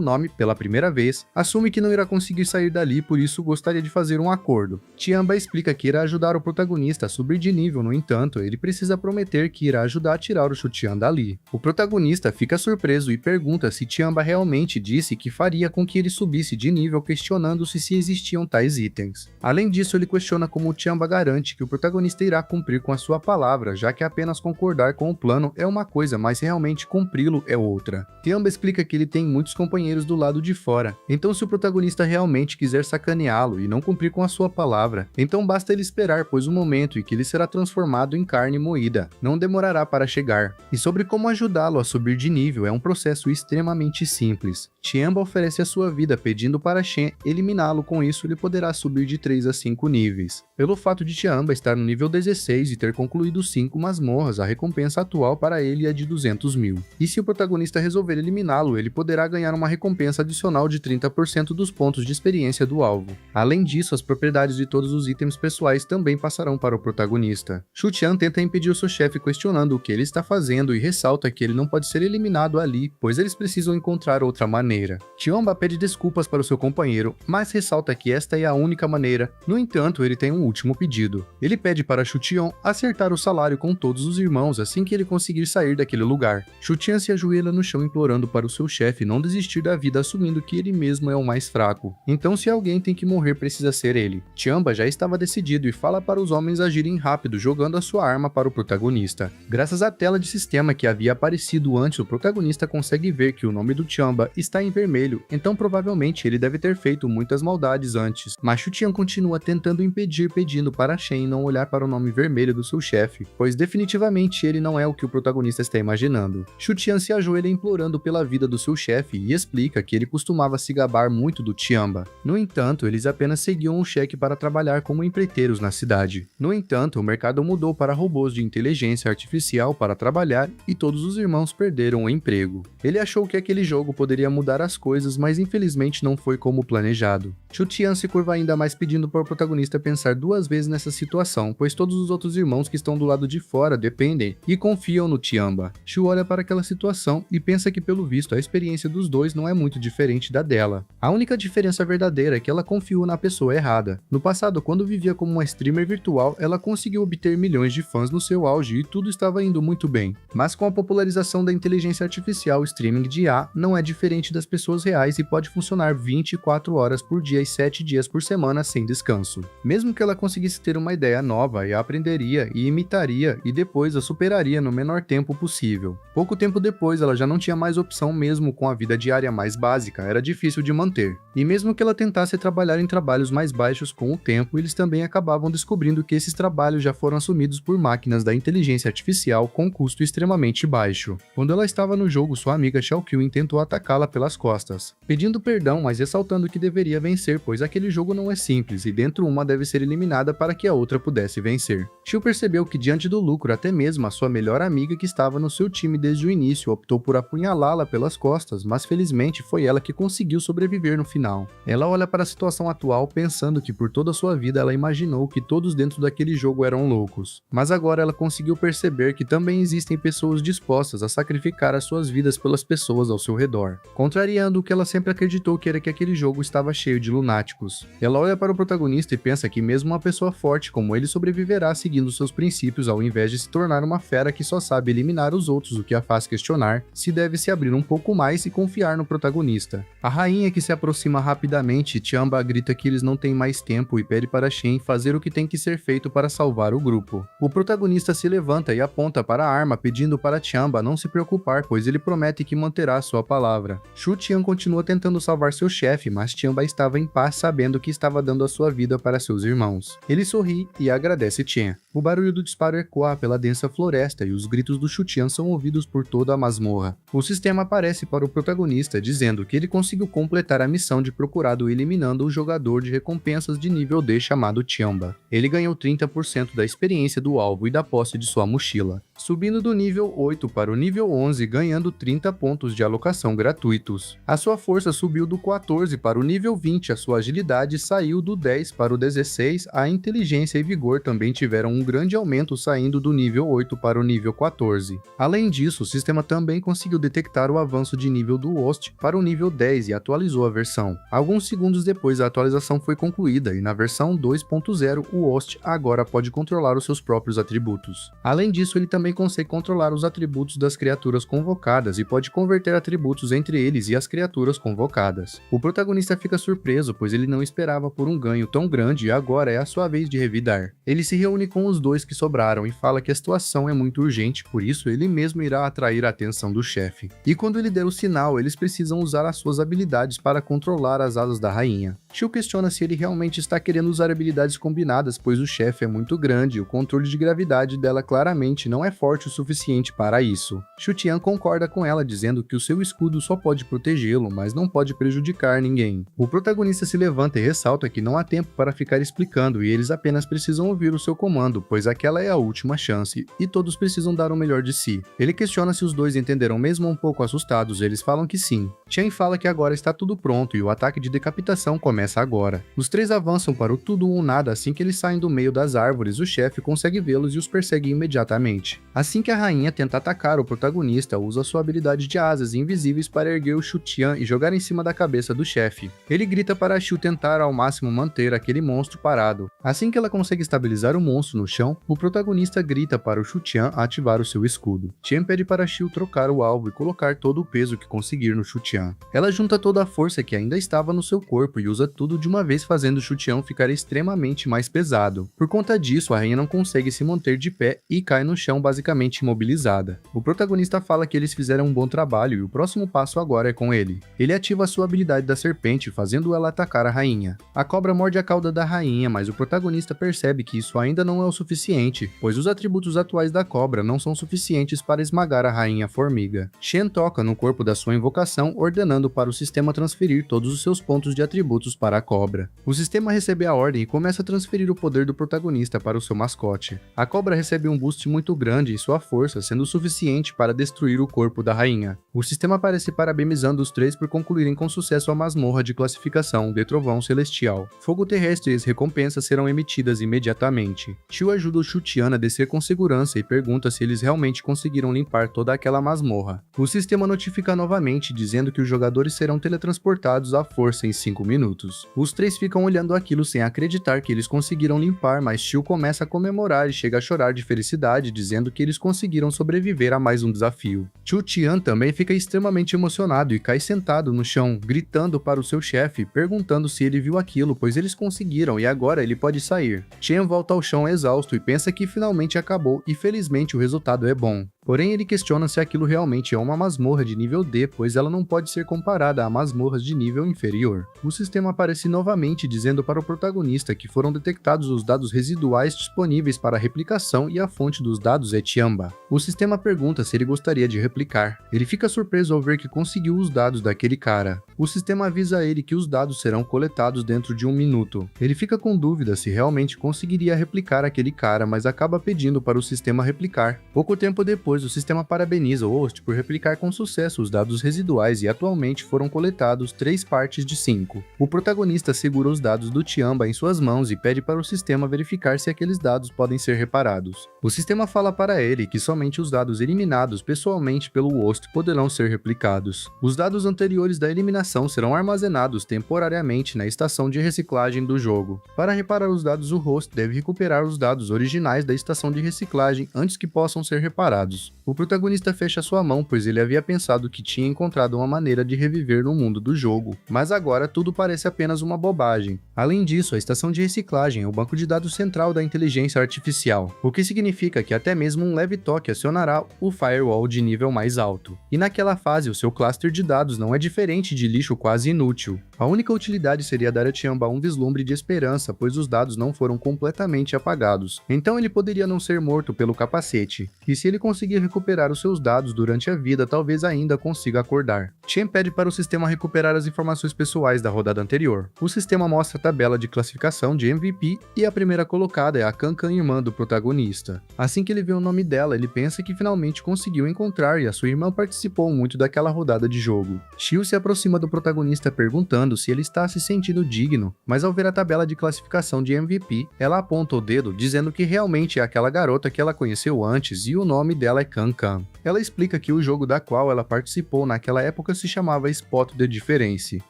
nome pela primeira vez, assume que não irá conseguir sair dali, por isso gostaria de fazer um acordo. Tiamba explica que irá ajudar o protagonista a subir de nível, no entanto, ele precisa prometer que irá ajudar a tirar o Shu Qian dali. O protagonista fica surpreso e pergunta se Tiamba realmente disse que faria com que ele subisse de nível, questionando-se se existiam tais itens. Além disso, ele questiona como Tiamba garante que o protagonista irá cumprir com a sua palavra, já que apenas concordar com o plano é uma coisa, mas realmente cumpri-lo é outra. Tiamba explica que ele tem muitos companheiros do lado de fora, então se o protagonista realmente quiser sacaneá-lo e não cumprir com a sua palavra, então basta ele esperar, pois o momento em que ele será transformado em carne moída não demorará para chegar. E sobre como ajudá-lo a subir de nível é um processo extremamente simples. Tiamba oferece a sua vida pedindo para Shen eliminá-lo, com isso ele poderá subir de 3 a 5 níveis. Pelo fato de Tiamba estar no nível 16 e ter concluído 5 masmorras, a recompensa atual para ele é de 200 mil. E se o protagonista resolver eliminá-lo, ele poderá ganhar uma recompensa adicional de 30% dos pontos de experiência do alvo. Além disso, as propriedades de todos os itens pessoais também passarão para o protagonista. Shu Qian tenta impedir o seu chefe questionando o que ele está fazendo e ressalta que ele não pode ser eliminado ali, pois eles precisam encontrar outra maneira. Tiamba pede desculpas para o seu companheiro, mas ressalta que esta é a única maneira. No entanto, ele tem um último pedido. Ele pede para Shu Qian acertar o salário com todos os irmãos assim que ele conseguir sair daquele lugar. Shu Qian se ajoelha no chão implorando para o seu chefe não desistir da vida, assumindo que ele mesmo mesmo é o mais fraco. Então se alguém tem que morrer precisa ser ele. Tiamba já estava decidido e fala para os homens agirem rápido jogando a sua arma para o protagonista. Graças à tela de sistema que havia aparecido antes, o protagonista consegue ver que o nome do Tiamba está em vermelho, então provavelmente ele deve ter feito muitas maldades antes. Mas Chu-Tian continua tentando impedir, pedindo para Shen não olhar para o nome vermelho do seu chefe, pois definitivamente ele não é o que o protagonista está imaginando. Chu-Tian se ajoelha implorando pela vida do seu chefe e explica que ele costumava se gabar muito do Tiamba. No entanto, eles apenas seguiam um cheque para trabalhar como empreiteiros na cidade. No entanto, o mercado mudou para robôs de inteligência artificial para trabalhar e todos os irmãos perderam o emprego. Ele achou que aquele jogo poderia mudar as coisas, mas infelizmente não foi como planejado. Chu-Tian se curva ainda mais pedindo para o protagonista pensar duas vezes nessa situação, pois todos os outros irmãos que estão do lado de fora dependem e confiam no Tiamba. Shu olha para aquela situação e pensa que pelo visto a experiência dos dois não é muito diferente da dela. A única diferença verdadeira é que ela confiou na pessoa errada. No passado, quando vivia como uma streamer virtual, ela conseguiu obter milhões de fãs no seu auge e tudo estava indo muito bem. Mas com a popularização da inteligência artificial, o streaming de IA não é diferente das pessoas reais e pode funcionar 24 horas por dia e 7 dias por semana sem descanso. Mesmo que ela conseguisse ter uma ideia nova, ela aprenderia e imitaria e depois a superaria no menor tempo possível. Pouco tempo depois, ela já não tinha mais opção mesmo com a vida diária mais básica, era difícil de manter. E mesmo que ela tentasse trabalhar em trabalhos mais baixos com o tempo, eles também acabavam descobrindo que esses trabalhos já foram assumidos por máquinas da inteligência artificial com custo extremamente baixo. Quando ela estava no jogo, sua amiga Xiaoqiu tentou atacá-la pelas costas, pedindo perdão, mas ressaltando que deveria vencer, pois aquele jogo não é simples e dentro uma deve ser eliminada para que a outra pudesse vencer. Xiu percebeu que diante do lucro, até mesmo a sua melhor amiga que estava no seu time desde o início optou por apunhalá-la pelas costas, mas felizmente foi ela que conseguiu sobreviver no final. Ela olha para a situação atual pensando que por toda a sua vida ela imaginou que todos dentro daquele jogo eram loucos, mas agora ela conseguiu perceber que também existem pessoas dispostas a sacrificar as suas vidas pelas pessoas ao seu redor, contrariando o que ela sempre acreditou que era que aquele jogo estava cheio de lunáticos. Ela olha para o protagonista e pensa que mesmo uma pessoa forte como ele sobreviverá seguindo seus princípios ao invés de se tornar uma fera que só sabe eliminar os outros, o que a faz questionar se deve se abrir um pouco mais e confiar no protagonista. A rainha que se aproxima rapidamente, Tiamba grita que eles não têm mais tempo e pede para Shen fazer o que tem que ser feito para salvar o grupo. O protagonista se levanta e aponta para a arma pedindo para Tiamba não se preocupar, pois ele promete que manterá sua palavra. Chu-Tian continua tentando salvar seu chefe, mas Tiamba estava em paz sabendo que estava dando a sua vida para seus irmãos. Ele sorri e agradece Tian. O barulho do disparo ecoa pela densa floresta e os gritos do Chu-Tian são ouvidos por toda a masmorra. O sistema aparece para o protagonista dizendo que ele conseguiu completar a missão de procurado eliminando o jogador de recompensas de nível D chamado Tiamba. Ele ganhou 30% da experiência do alvo e da posse de sua mochila, subindo do nível 8 para o nível 11, ganhando 30 pontos de alocação gratuitos. A sua força subiu do 14 para o nível 20, a sua agilidade saiu do 10 para o 16, a inteligência e vigor também tiveram um grande aumento saindo do nível 8 para o nível 14. Além disso, o sistema também conseguiu detectar o avanço de nível do host para o nível 10 e atualizou a versão. Alguns segundos depois a atualização foi concluída e na versão 2.0 o host agora pode controlar os seus próprios atributos. Além disso, ele também consegue controlar os atributos das criaturas convocadas e pode converter atributos entre eles e as criaturas convocadas. O protagonista fica surpreso, pois ele não esperava por um ganho tão grande e agora é a sua vez de revidar. Ele se reúne com os dois que sobraram e fala que a situação é muito urgente, por isso ele mesmo irá atrair a atenção do chefe. E quando ele der o sinal, eles precisam usar as suas habilidades para controlar as asas da rainha. Xiu questiona se ele realmente está querendo usar habilidades combinadas, pois o chefe é muito grande e o controle de gravidade dela claramente não é forte o suficiente para isso. Chu-Tian concorda com ela, dizendo que o seu escudo só pode protegê-lo, mas não pode prejudicar ninguém. O protagonista se levanta e ressalta que não há tempo para ficar explicando e eles apenas precisam ouvir o seu comando, pois aquela é a última chance, e todos precisam dar o melhor de si. Ele questiona se os dois entenderam mesmo um pouco assustados, eles falam que sim. Chen fala que agora está tudo pronto e o ataque de decapitação começa agora. Os três avançam para o tudo ou nada assim que eles saem do meio das árvores, o chefe consegue vê-los e os persegue imediatamente. Assim que a rainha tenta atacar o protagonista, usa sua habilidade de asas invisíveis para erguer o Shu-Tian e jogar em cima da cabeça do chefe. Ele grita para Shu tentar ao máximo manter aquele monstro parado. Assim que ela consegue estabilizar o monstro no chão, o protagonista grita para o Shu-Tian ativar o seu escudo. Chen pede para Shu trocar o alvo e colocar todo o peso que conseguir no Shu-Tian. Ela junta toda a força que ainda estava no seu corpo e usa tudo de uma vez, fazendo o Shu-Tian ficar extremamente mais pesado. Por conta disso, a rainha não consegue se manter de pé e cai no chão basicamente imobilizada. O protagonista fala que eles fizeram um bom trabalho e o próximo passo agora é com ele. Ele ativa a sua habilidade da serpente, fazendo ela atacar a rainha. A cobra morde a cauda da rainha, mas o protagonista percebe que isso ainda não é o suficiente, pois os atributos atuais da cobra não são suficientes para esmagar a rainha formiga. Shen toca no corpo da sua invocação, ordenando para o sistema transferir todos os seus pontos de atributos para a cobra. O sistema recebe a ordem e começa a transferir o poder do protagonista para o seu mascote. A cobra recebe um boost muito grande e sua força sendo suficiente para destruir o corpo da rainha. O sistema aparece parabenizando os três por concluírem com sucesso a masmorra de classificação de Trovão Celestial. Fogo terrestre e as recompensas serão emitidas imediatamente. Shu ajuda o Shu-Tian a descer com segurança e pergunta se eles realmente conseguiram limpar toda aquela masmorra. O sistema notifica novamente, dizendo que os jogadores serão teletransportados à força em 5 minutos. Os três ficam olhando aquilo sem acreditar que eles conseguiram limpar, mas Shu começa a comemorar e chega a chorar de felicidade, dizendo que eles conseguiram sobreviver a mais um desafio. Shu-Tian também fica extremamente emocionado e cai sentado no chão, gritando para o seu chefe, perguntando se ele viu aquilo, pois eles conseguiram e agora ele pode sair. Chen volta ao chão exausto e pensa que finalmente acabou e felizmente o resultado é bom. Porém, ele questiona se aquilo realmente é uma masmorra de nível D, pois ela não pode ser comparada a masmorras de nível inferior. O sistema aparece novamente dizendo para o protagonista que foram detectados os dados residuais disponíveis para replicação e a fonte dos dados é Tiamba. O sistema pergunta se ele gostaria de replicar. Ele fica surpreso ao ver que conseguiu os dados daquele cara. O sistema avisa ele que os dados serão coletados dentro de 1 minuto. Ele fica com dúvida se realmente conseguiria replicar aquele cara, mas acaba pedindo para o sistema replicar. Pouco tempo depois, o sistema parabeniza o host por replicar com sucesso os dados residuais e atualmente foram coletados 3 partes de 5. O protagonista segura os dados do Tiamba em suas mãos e pede para o sistema verificar se aqueles dados podem ser reparados. O sistema fala para ele que somente os dados eliminados pessoalmente pelo host poderão ser replicados. Os dados anteriores da eliminação serão armazenados temporariamente na estação de reciclagem do jogo. Para reparar os dados, o host deve recuperar os dados originais da estação de reciclagem antes que possam ser reparados. O protagonista fecha sua mão, pois ele havia pensado que tinha encontrado uma maneira de reviver no mundo do jogo, mas agora tudo parece apenas uma bobagem. Além disso, a estação de reciclagem é o banco de dados central da inteligência artificial, o que significa que até mesmo um leve toque acionará o firewall de nível mais alto. E naquela fase, o seu cluster de dados não é diferente de lixo quase inútil. A única utilidade seria dar a Tiamba um vislumbre de esperança, pois os dados não foram completamente apagados. Então ele poderia não ser morto pelo capacete, e se ele conseguir recuperar os seus dados durante a vida, talvez ainda consiga acordar. Chen pede para o sistema recuperar as informações pessoais da rodada anterior. O sistema mostra a tabela de classificação de MVP e a primeira colocada é a Kankan, irmã do protagonista. Assim que ele vê o nome dela, ele pensa que finalmente conseguiu encontrar e a sua irmã participou muito daquela rodada de jogo. Shio se aproxima do protagonista perguntando se ele está se sentindo digno, mas ao ver a tabela de classificação de MVP, ela aponta o dedo dizendo que realmente é aquela garota que ela conheceu antes e o nome dela é Kankan. Ela explica que o jogo da qual ela participou naquela época se chamava Spot the Difference.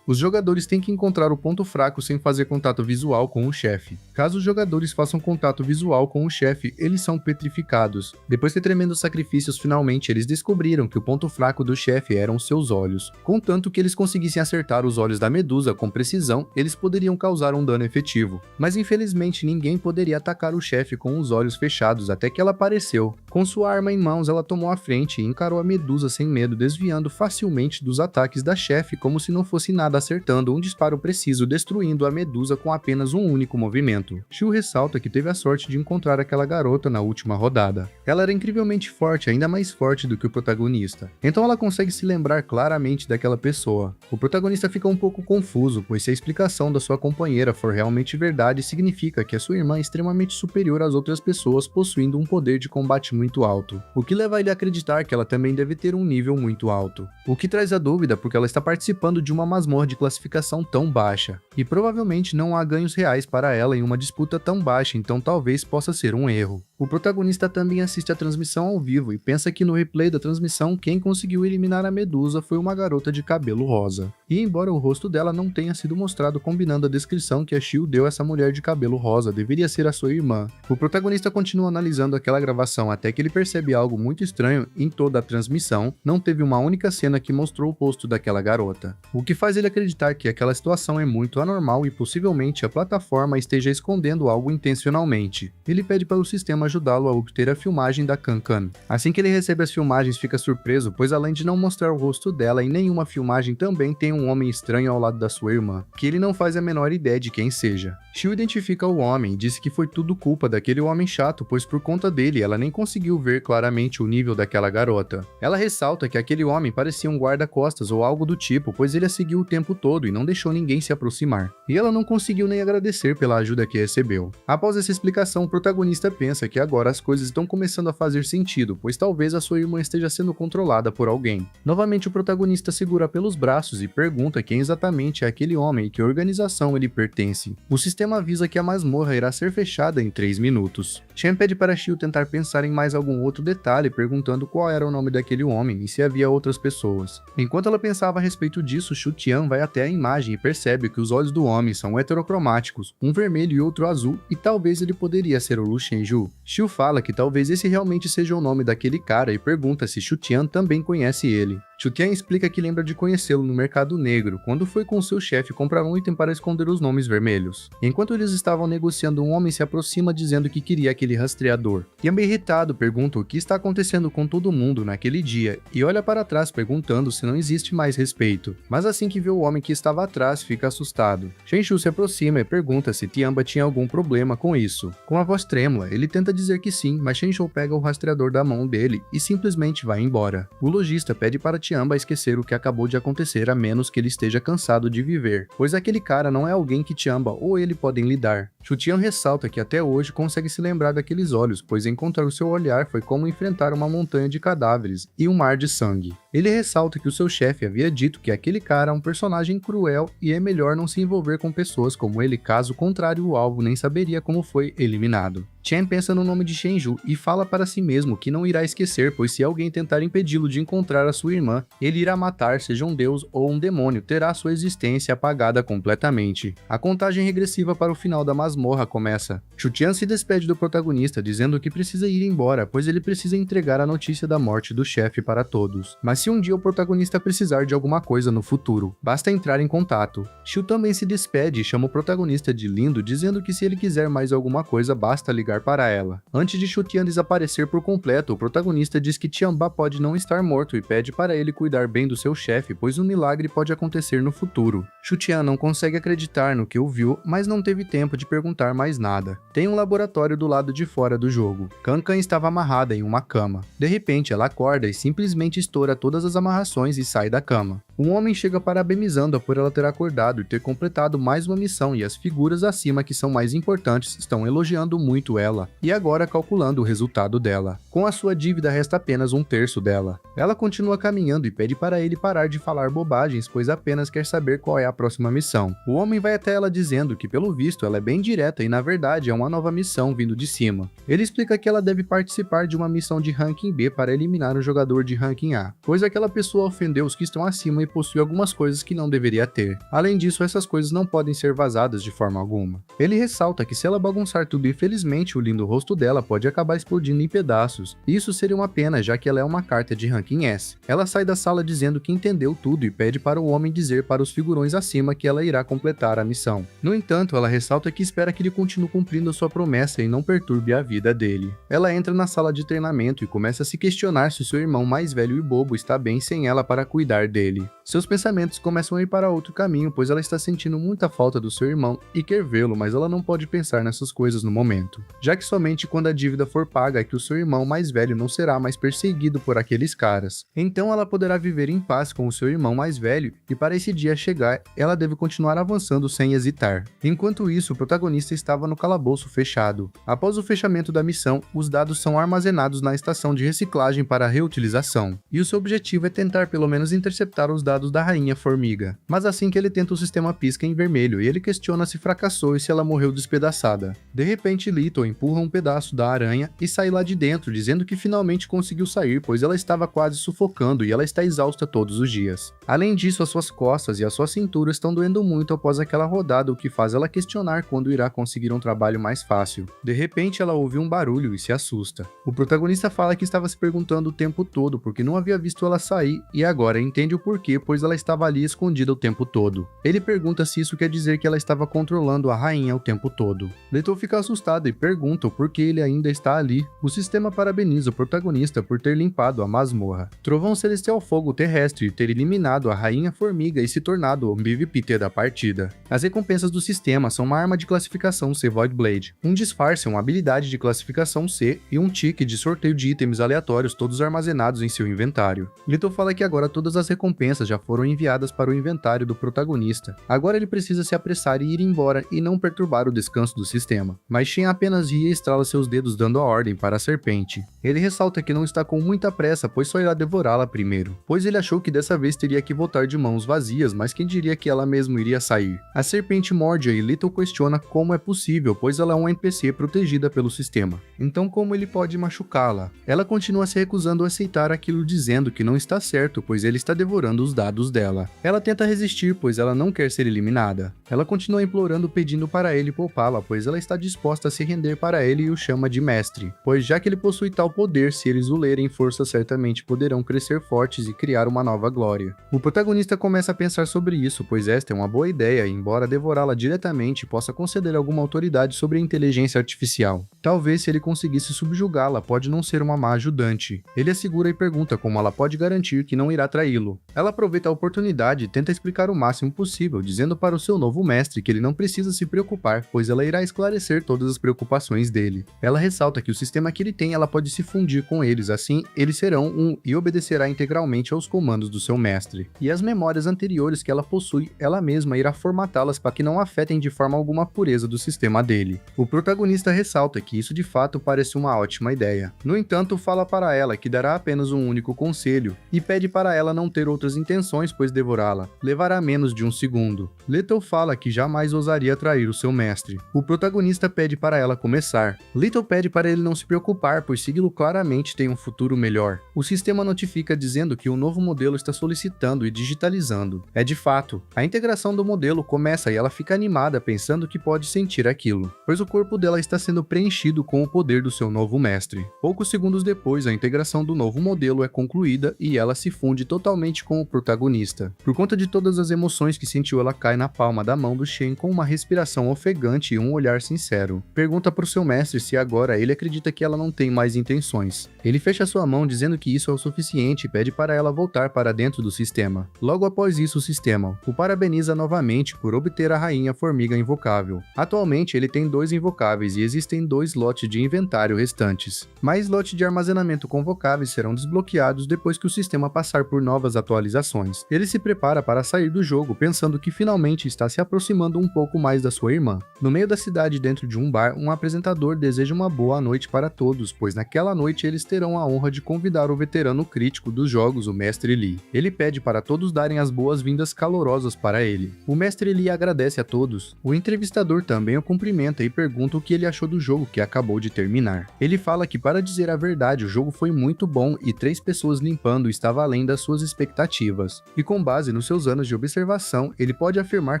Os jogadores têm que encontrar o ponto fraco sem fazer contato visual com o chefe. Caso os jogadores façam contato visual com o chefe, eles são petrificados. Depois de tremendos sacrifícios, finalmente eles descobriram que o ponto fraco do chefe eram seus olhos. Contanto que eles conseguissem acertar os olhos da Medusa com precisão, eles poderiam causar um dano efetivo. Mas infelizmente ninguém poderia atacar o chefe com os olhos fechados até que ela apareceu. Com sua arma em mãos, ela tomou a frente e encarou a Medusa sem medo, desviando facilmente dos ataques da chefe como se não fosse nada, acertando um disparo preciso, destruindo a Medusa com apenas um único movimento. Shio ressalta que teve a sorte de encontrar aquela garota na última rodada. Ela era incrivelmente forte, ainda mais forte do que o protagonista. Então ela consegue se lembrar claramente daquela pessoa. O protagonista fica um pouco confuso, pois se a explicação da sua companheira for realmente verdade, significa que a sua irmã é extremamente superior às outras pessoas, possuindo um poder de combate muito alto, o que leva ele a acreditar que ela também deve ter um nível muito alto. O que traz a dúvida porque ela está participando de uma masmorra de classificação tão baixa, e provavelmente não há ganhos reais para ela em uma disputa tão baixa, então talvez possa ser um erro. O protagonista também assiste a transmissão ao vivo e pensa que no replay da transmissão quem conseguiu eliminar a Medusa foi uma garota de cabelo rosa. E embora o rosto dela não tenha sido mostrado combinando a descrição que a Shield deu a essa mulher de cabelo rosa, deveria ser a sua irmã. O protagonista continua analisando aquela gravação até que ele percebe algo muito estranho em toda a transmissão, não teve uma única cena que mostrou o rosto daquela garota. O que faz ele acreditar que aquela situação é muito anormal e possivelmente a plataforma esteja escondendo algo intencionalmente. Ele pede para o sistema ajudá-lo a obter a filmagem da Can-Can. Assim que ele recebe as filmagens, fica surpreso, pois além de não mostrar o rosto dela, em nenhuma filmagem também tem um homem estranho ao lado da sua irmã, que ele não faz a menor ideia de quem seja. Shio identifica o homem e disse que foi tudo culpa daquele homem chato, pois por conta dele ela nem conseguiu ver claramente o nível daquela garota. Ela ressalta que aquele homem parecia um guarda-costas ou algo do tipo, pois ele a seguiu o tempo todo e não deixou ninguém se aproximar. E ela não conseguiu nem agradecer pela ajuda que recebeu. Após essa explicação, o protagonista pensa que agora as coisas estão começando a fazer sentido, pois talvez a sua irmã esteja sendo controlada por alguém. Novamente o protagonista segura pelos braços e pergunta quem exatamente é aquele homem e que organização ele pertence. O sistema avisa que a masmorra irá ser fechada em 3 minutos. Chen pede para Shio tentar pensar em mais algum outro detalhe, perguntando qual era o nome daquele homem e se havia outras pessoas. Enquanto ela pensava a respeito disso, Shu Tian vai até a imagem e percebe que os olhos do homem são heterocromáticos, um vermelho e outro azul, e talvez ele poderia ser o Lu Shenju. Shio fala que talvez esse realmente seja o nome daquele cara e pergunta se Shu Tian também conhece ele. Shu Tian explica que lembra de conhecê-lo no mercado negro, quando foi com seu chefe comprar um item para esconder os nomes vermelhos. Enquanto eles estavam negociando, um homem se aproxima dizendo que queria aquele rastreador. Tian, irritado, pergunta o que está acontecendo com todo mundo naquele dia e olha para trás perguntando se não existe mais respeito. Mas assim que vê o homem que estava atrás, fica assustado. Shenju se aproxima e pergunta se Tiamba tinha algum problema com isso. Com a voz trêmula, ele tenta dizer que sim, mas Shenju pega o rastreador da mão dele e simplesmente vai embora. O lojista pede para Tiamba esquecer o que acabou de acontecer a menos que ele esteja cansado de viver, pois aquele cara não é alguém que Tiamba ou ele podem lidar. Shu Tian ressalta que até hoje consegue se lembrar daqueles olhos, pois encontrar o seu olhar foi como enfrentar uma montanha de cadáveres e um mar de sangue. Ele ressalta que o seu chefe havia dito que aquele cara é um personagem cruel e é melhor não se envolver com pessoas como ele, caso contrário o alvo nem saberia como foi eliminado. Chen pensa no nome de Shenju e fala para si mesmo que não irá esquecer, pois se alguém tentar impedi-lo de encontrar a sua irmã, ele irá matar, seja um deus ou um demônio, terá sua existência apagada completamente. A contagem regressiva para o final da masmorra começa. Shu Tian se despede do protagonista, dizendo que precisa ir embora, pois ele precisa entregar a notícia da morte do chefe para todos. Mas se um dia o protagonista precisar de alguma coisa no futuro, basta entrar em contato. Shio também se despede e chama o protagonista de lindo, dizendo que se ele quiser mais alguma coisa, basta ligar para ela. Antes de Shu Tian desaparecer por completo, o protagonista diz que Tiamba pode não estar morto e pede para ele cuidar bem do seu chefe, pois um milagre pode acontecer no futuro. Shu Tian não consegue acreditar no que ouviu, mas não teve tempo de perguntar mais nada. Tem um laboratório do lado de fora do jogo. Can-Can estava amarrada em uma cama. De repente, ela acorda e simplesmente estoura todas as amarrações e sai da cama. Um homem chega parabenizando-a por ela ter acordado e ter completado mais uma missão, e as figuras acima que são mais importantes estão elogiando muito ela, e agora calculando o resultado dela. Com a sua dívida resta apenas 1/3 dela. Ela continua caminhando e pede para ele parar de falar bobagens, pois apenas quer saber qual é a próxima missão. O homem vai até ela dizendo que pelo visto ela é bem direta e na verdade é uma nova missão vindo de cima. Ele explica que ela deve participar de uma missão de ranking B para eliminar um jogador de ranking A, pois aquela pessoa ofendeu os que estão acima e possui algumas coisas que não deveria ter. Além disso, essas coisas não podem ser vazadas de forma alguma. Ele ressalta que se ela bagunçar tudo, infelizmente o lindo rosto dela pode acabar explodindo em pedaços, e isso seria uma pena já que ela é uma carta de ranking S. Ela sai da sala dizendo que entendeu tudo e pede para o homem dizer para os figurões acima que ela irá completar a missão. No entanto, ela ressalta que espera que ele continue cumprindo sua promessa e não perturbe a vida dele. Ela entra na sala de treinamento e começa a se questionar se seu irmão mais velho e bobo está bem sem ela para cuidar dele. Seus pensamentos começam a ir para outro caminho, pois ela está sentindo muita falta do seu irmão e quer vê-lo, mas ela não pode pensar nessas coisas no momento, já que somente quando a dívida for paga é que o seu irmão mais velho não será mais perseguido por aqueles caras. Então ela poderá viver em paz com o seu irmão mais velho, e para esse dia chegar, ela deve continuar avançando sem hesitar. Enquanto isso, o protagonista estava no calabouço fechado. Após o fechamento da missão, os dados são armazenados na estação de reciclagem para reutilização, e o seu objetivo é tentar pelo menos interceptar os dados dados da Rainha Formiga. Mas assim que ele tenta, o sistema pisca em vermelho e ele questiona se fracassou e se ela morreu despedaçada. De repente, Little empurra um pedaço da aranha e sai lá de dentro, dizendo que finalmente conseguiu sair, pois ela estava quase sufocando e ela está exausta todos os dias. Além disso, as suas costas e a sua cintura estão doendo muito após aquela rodada, o que faz ela questionar quando irá conseguir um trabalho mais fácil. De repente, ela ouve um barulho e se assusta. O protagonista fala que estava se perguntando o tempo todo porque não havia visto ela sair e agora entende o porquê, pois ela estava ali escondida o tempo todo. Ele pergunta se isso quer dizer que ela estava controlando a rainha o tempo todo. Little fica assustado e pergunta o porquê ele ainda está ali. O sistema parabeniza o protagonista por ter limpado a masmorra. Trovão Celestial Fogo Terrestre ter eliminado a Rainha Formiga e se tornado o MVP da partida. As recompensas do sistema são uma arma de classificação C Void Blade, um disfarce, uma habilidade de classificação C e um ticket de sorteio de itens aleatórios, todos armazenados em seu inventário. Little fala que agora todas as recompensas já foram enviadas para o inventário do protagonista. Agora ele precisa se apressar e ir embora e não perturbar o descanso do sistema. Mas Shen apenas ri e estrala seus dedos dando a ordem para a serpente. Ele ressalta que não está com muita pressa, pois só irá devorá-la primeiro, pois ele achou que dessa vez teria que voltar de mãos vazias, mas quem diria que ela mesmo iria sair. A serpente morde e Little questiona como é possível, pois ela é um NPC protegida pelo sistema. Então como ele pode machucá-la? Ela continua se recusando a aceitar aquilo, dizendo que não está certo, pois ele está devorando os dados dela. Ela tenta resistir, pois ela não quer ser eliminada. Ela continua implorando, pedindo para ele poupá-la, pois ela está disposta a se render para ele e o chama de mestre, pois já que ele possui tal poder, se eles o lerem, forças certamente poderão crescer fortes e criar uma nova glória. O protagonista começa a pensar sobre isso, pois esta é uma boa ideia, embora devorá-la diretamente possa conceder alguma autoridade sobre a inteligência artificial. Talvez se ele conseguisse subjugá-la, pode não ser uma má ajudante. Ele a segura e pergunta como ela pode garantir que não irá traí-lo. Ela aproveita a oportunidade e tenta explicar o máximo possível, dizendo para o seu novo mestre que ele não precisa se preocupar, pois ela irá esclarecer todas as preocupações dele. Ela ressalta que o sistema que ele tem, ela pode se fundir com eles, assim eles serão um e obedecerá integralmente aos comandos do seu mestre. E as memórias anteriores que ela possui, ela mesma irá formatá-las para que não afetem de forma alguma a pureza do sistema dele. O protagonista ressalta que isso de fato parece uma ótima ideia. No entanto, fala para ela que dará apenas um único conselho e pede para ela não ter outras intenções, pois devorá-la levará menos de um segundo. Little fala que jamais ousaria trair o seu mestre. O protagonista pede para ela começar. Little pede para ele não se preocupar, pois Sigilo claramente tem um futuro melhor. O sistema notifica dizendo que o novo modelo está solicitando e digitalizando. É de fato. A integração do modelo começa e ela fica animada pensando que pode sentir aquilo, pois o corpo dela está sendo preenchido com o poder do seu novo mestre. Poucos segundos depois, a integração do novo modelo é concluída e ela se funde totalmente com o protagonista. Por conta de todas as emoções que sentiu, ela cai na palma da mão do Shen com uma respiração ofegante e um olhar sincero. Pergunta para o seu mestre se agora ele acredita que ela não tem mais intenções. Ele fecha sua mão dizendo que isso é o suficiente e pede para ela voltar para dentro do sistema. Logo após isso, o sistema o parabeniza novamente por obter a Rainha Formiga invocável. Atualmente ele tem 2 invocáveis e existem 2 lotes de inventário restantes. Mais lotes de armazenamento convocáveis serão desbloqueados depois que o sistema passar por novas atualizações. Ele se prepara para sair do jogo, pensando que finalmente está se aproximando um pouco mais da sua irmã. No meio da cidade, dentro de um bar, um apresentador deseja uma boa noite para todos, pois naquela noite eles terão a honra de convidar o veterano crítico dos jogos, o Mestre Lee. Ele pede para todos darem as boas-vindas calorosas para ele. O Mestre Lee agradece a todos. O entrevistador também o cumprimenta e pergunta o que ele achou do jogo que acabou de terminar. Ele fala que, para dizer a verdade, o jogo foi muito bom e 3 pessoas limpando estava além das suas expectativas. E com base nos seus anos de observação, ele pode afirmar